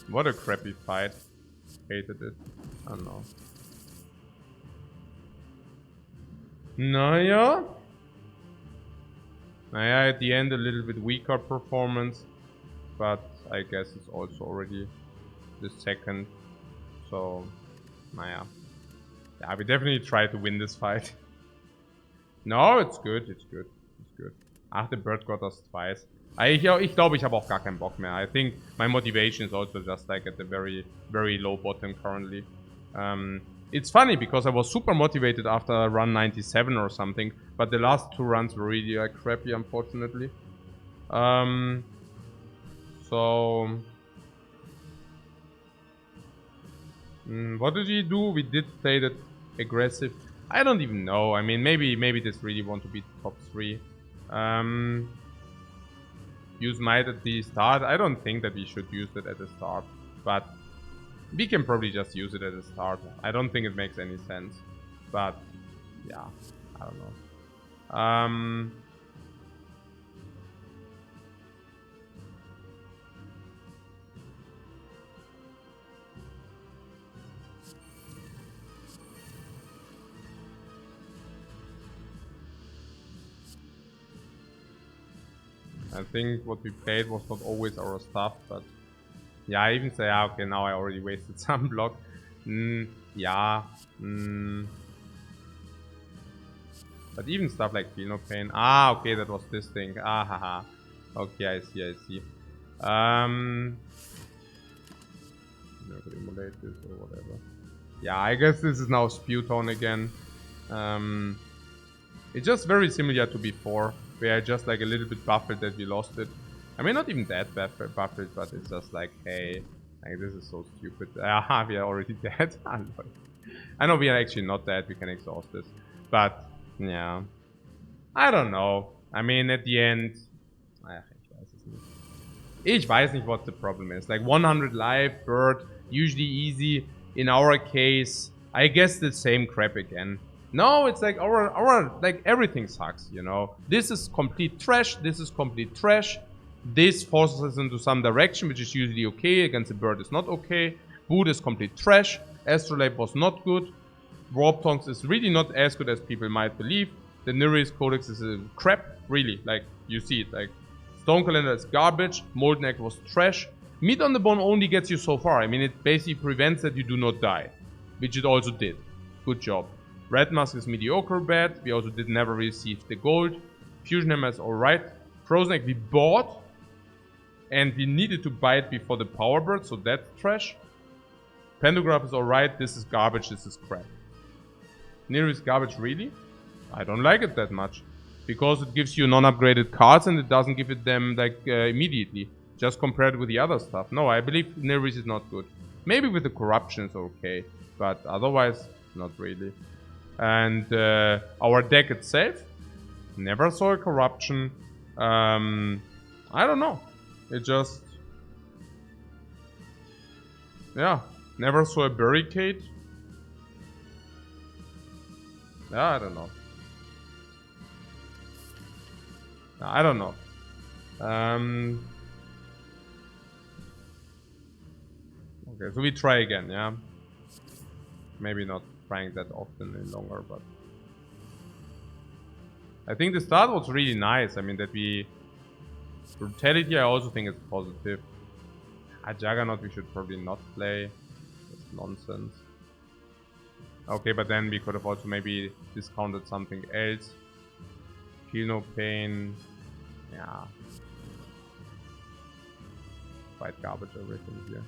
S1: What a crappy fight. Hated it. I don't know. Naja, at the end a little bit weaker performance. But I guess it's also already the second. So, naja. Yeah, we definitely try to win this fight. No, it's good, it's good. Ach, the bird got us twice. Ich glaube, ich habe auch gar keinen Bock mehr. I think my motivation is also just like at the very, very low bottom currently. It's funny because I was super motivated after run 97 or something, but the last 2 runs were really like crappy, unfortunately. What did we do? We did play that aggressive. I don't even know. I mean, maybe this really want to be top 3. Use might at the start. I don't think that we should use it at the start, but we can probably just use it at the start. I don't think it makes any sense, but yeah, I don't know. I think what we played was not always our stuff, but yeah, I even say, okay, now I already wasted some block. Yeah. But even stuff like Feel No Pain. Ah, okay, that was this thing. Ah, haha. Okay, I see. Never emulate this or whatever. Yeah, I guess this is now Spew Tone again. It's just very similar to before, where I just like a little bit buffered that we lost it. I mean, not even that buffered, but it's just like, hey, like this is so stupid. Ah, we are already dead. I know we are actually not dead. We can exhaust this, but yeah, I don't know. I mean, at the end, ich weiß nicht what the problem is. Like 100 life, bird, usually easy. In our case, I guess the same crap again. No, it's like our like everything sucks, you know. This is complete trash. This is complete trash. This forces us into some direction, which is usually okay. Against the bird is not okay. Boot is complete trash. Astrolabe was not good. Warp Tongs is really not as good as people might believe. The Nereus Codex is a crap, really. Like, you see it. Like, Stone Calendar is garbage. Molten Egg was trash. Meat on the Bone only gets you so far. I mean, it basically prevents that you do not die, which it also did. Good job. Red Mask is mediocre bad. We also did never receive the gold. Fusion Hammer is alright. Frozen Egg we bought, and we needed to buy it before the Power Bird, so that's trash. Pantograph is alright. This is garbage. This is crap. Nereus garbage, really? I don't like it that much. Because it gives you non-upgraded cards and it doesn't give it them like immediately. Just compared with the other stuff. No, I believe Nereus is not good. Maybe with the corruption is okay. But otherwise, not really. And our deck itself, never saw a corruption. I don't know. It just... yeah, never saw a barricade. Yeah, I don't know. I don't know. Okay, so we try again, yeah? Maybe not trying that often any longer, but... I think the start was really nice. I mean, that we... Brutality, I also think is positive. A Juggernaut we should probably not play. That's nonsense. Okay, but then we could have also maybe discounted something else. Feel No Pain. Yeah. Quite garbage everything here.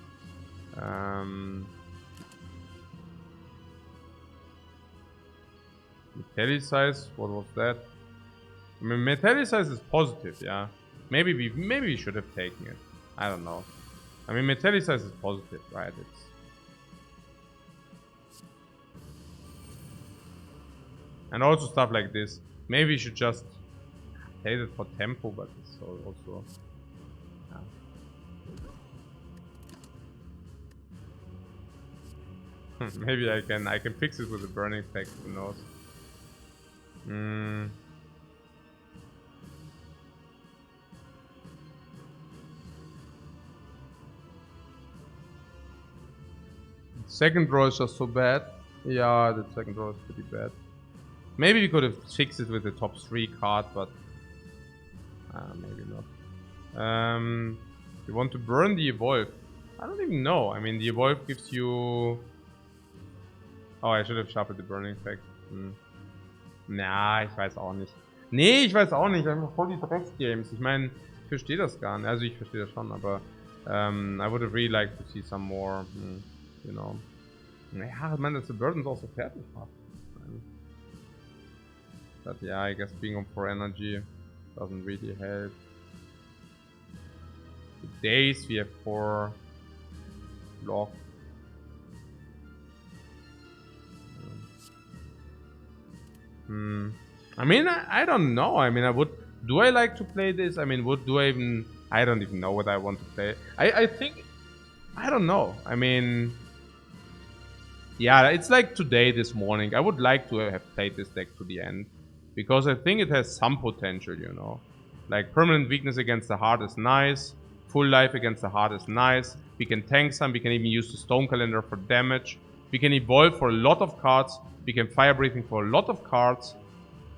S1: Metallicize, what was that? I mean, Metallicize is positive, yeah. Maybe we should have taken it. I don't know. I mean, Metallicize is positive, right? It's... and also stuff like this. Maybe we should just play it for tempo, but it's also... yeah. Maybe I can fix it with a burning effect, who knows. Second draw is just so bad. Yeah, the second draw is pretty bad. Maybe we could have fixed it with the top 3 card, but maybe not. You want to burn the Evolve? I don't even know. I mean, the Evolve gives you... oh, I should have shuffled the Burning Effect. Na, ich weiß auch nicht. Nee, ich weiß auch nicht. Einfach voll die Drecksgames. Ich meine, ich verstehe das gar nicht. Also ich verstehe das schon, aber I would have really liked to see some more, you know. Naja, man, dass the Burdens auch so fertig macht. But yeah, I guess being on 4 energy doesn't really help. The days we have 4 block. I mean, I don't know. I mean, I would Do I like to play this? I mean, what do I even... I don't even know what I want to play. I think... I don't know. I mean... Yeah, it's like today, this morning. I would like to have played this deck to the end. Because I think it has some potential, you know. Like, permanent weakness against the heart is nice. Full life against the heart is nice. We can tank some. We can even use the Stone Calendar for damage. We can evolve for a lot of cards. We can fire breathing for a lot of cards.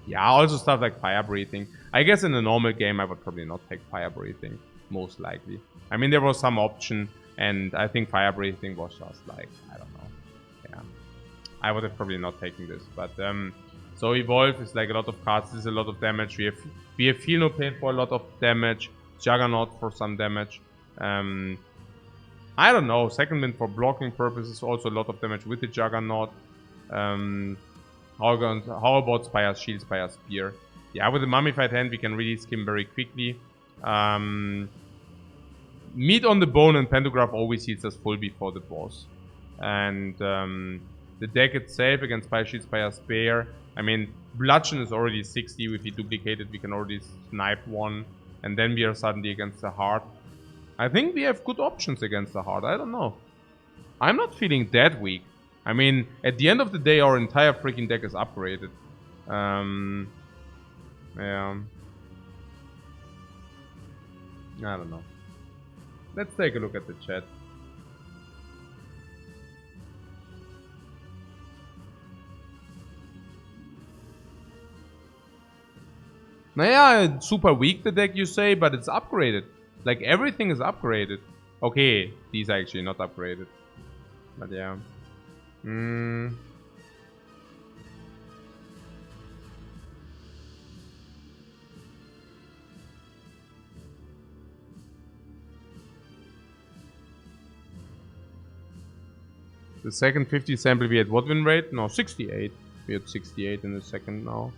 S1: Yeah, also stuff like fire breathing. I guess in a normal game, I would probably not take fire breathing. Most likely. I mean, there was some option. And I think fire breathing was just like, I don't know. Yeah. I would have probably not taken this. But, so evolve is like a lot of cards. This is a lot of damage. We have Feel No Pain for a lot of damage. Juggernaut for some damage. I don't know. Second wind for blocking purposes. Also a lot of damage with the Juggernaut. How about Spire Shield, Spire Spear? Yeah, with the Mummified Hand we can really skim very quickly. Meat on the Bone and Pantograph always heals us full before the boss. And the deck itself against Spire Shield, Spire Spear. I mean, Bludgeon is already 60. If we duplicate it, we can already snipe one. And then we are suddenly against the heart. I think we have good options against the heart. I don't know. I'm not feeling that weak. I mean, at the end of the day, our entire freaking deck is upgraded. Yeah. I don't know. Let's take a look at the chat. Naja, super weak the deck you say, but it's upgraded. Like everything is upgraded. Okay, these are actually not upgraded. But yeah. The second 50 sample we had what win rate? No, 68. We had 68 in the second now.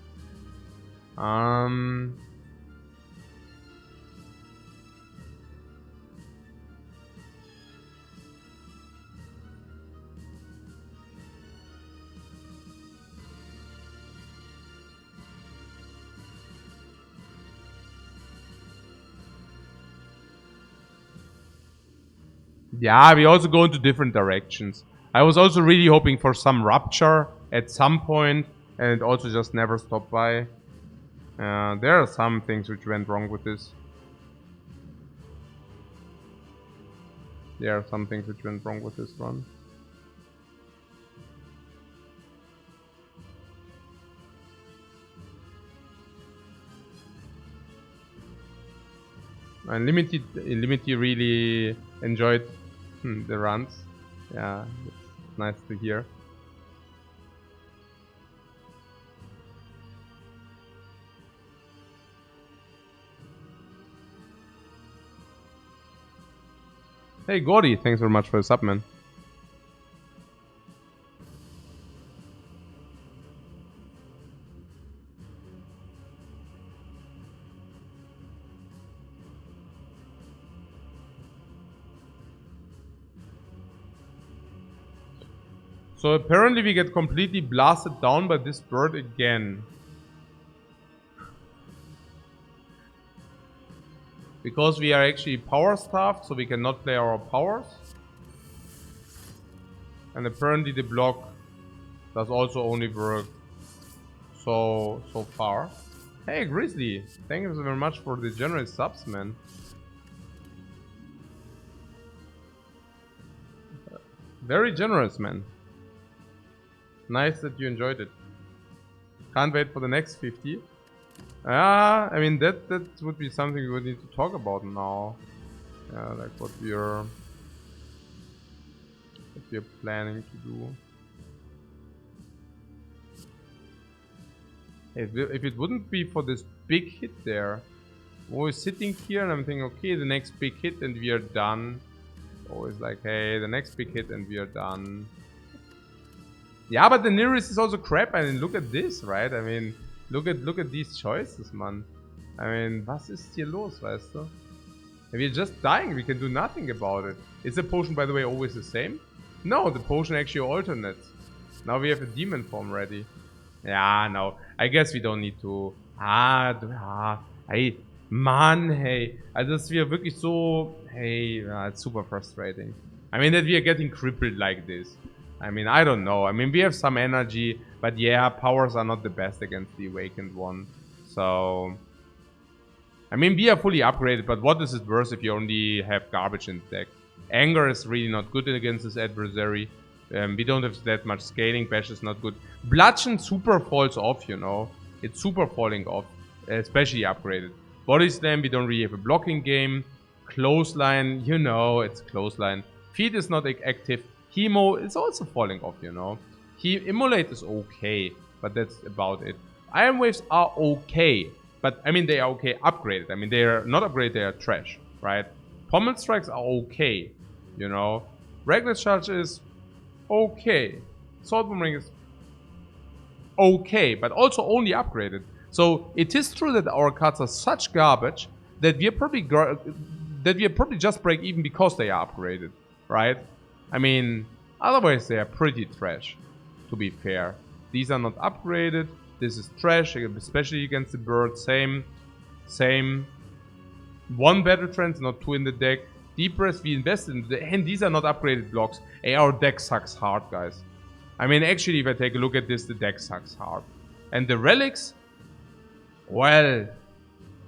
S1: Yeah, we also go into different directions. I was also really hoping for some Rupture at some point, and it also just never stopped by. There are some things which went wrong with this. There are some things which went wrong with this run. And Limity really enjoyed the runs. Yeah, it's nice to hear. Hey Gordy, thanks very much for the sub, man. So apparently we get completely blasted down by this bird again. Because we are actually power staffed, so we cannot play our powers. And apparently the block does also only work so far. Hey Grizzly, thank you very much for the generous subs, man. Very generous, man. Nice that you enjoyed it. Can't wait for the next 50. I mean that would be something we would need to talk about now. Like what we're planning to do. If it wouldn't be for this big hit there, always sitting here and I'm thinking, okay, the next big hit and we are done. Always like, hey, the next big hit and we are done. Yeah, but the nearest is also crap. I mean, look at this, right? I mean, look at these choices, man. I mean, was ist hier los, weißt du? We're just dying. We can do nothing about it. Is the potion, by the way, always the same? No, the potion actually alternates. Now we have a demon form ready. Yeah, no. I guess we don't need to... Hey, Mann, hey. Also, dass wir wirklich so... Hey, it's super frustrating. I mean, that we are getting crippled like this. I mean, I don't know. I mean, we have some energy, but yeah, powers are not the best against the Awakened one. So... I mean, we are fully upgraded, but what is it worth if you only have garbage in the deck? Anger is really not good against this adversary. We don't have that much scaling. Bash is not good. Bludgeon super falls off, you know. It's super falling off, especially upgraded. Body Slam, we don't really have a blocking game. Clothesline, you know, it's clothesline. Feed is not active. Chemo is also falling off, you know. Immolate is okay, but that's about it. Iron Waves are okay, but I mean, they are okay upgraded. I mean, they are not upgraded, they are trash, right? Pommel Strikes are okay, you know. Regular Charge is okay. Sword Boomerang is okay, but also only upgraded. So it is true that our cards are such garbage that we are probably just break even because they are upgraded, right? I mean, otherwise they are pretty trash, to be fair. These are not upgraded. This is trash, especially against the bird. Same. One battle trance, not two in the deck. Deep Breath, we invested in the, and these are not upgraded blocks. Hey, our deck sucks hard, guys. I mean, actually, if I take a look at this, the deck sucks hard. And the relics, well,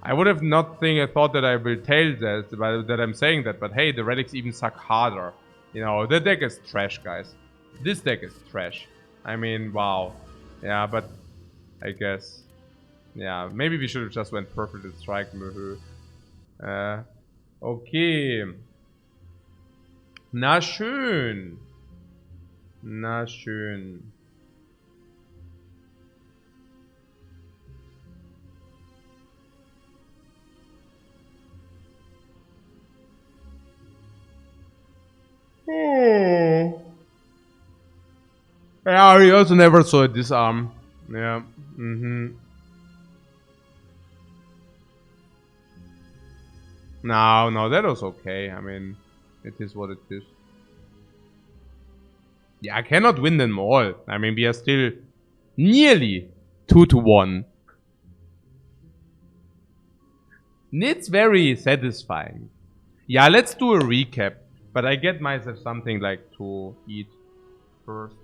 S1: I would have not thought that I will tell that I'm saying that, but hey, the relics even suck harder. You know, the deck is trash, guys. This deck is trash. I mean, wow. Yeah, but I guess, yeah, maybe we should have just went Perfect Strike. Okay. Na schön. Na schön. Oh. Yeah, we also never saw a disarm. Yeah. No, that was okay. I mean, it is what it is. Yeah, I cannot win them all. I mean, we are still nearly 2-1. It's very satisfying. Yeah, let's do a recap. But I get myself something like to eat first.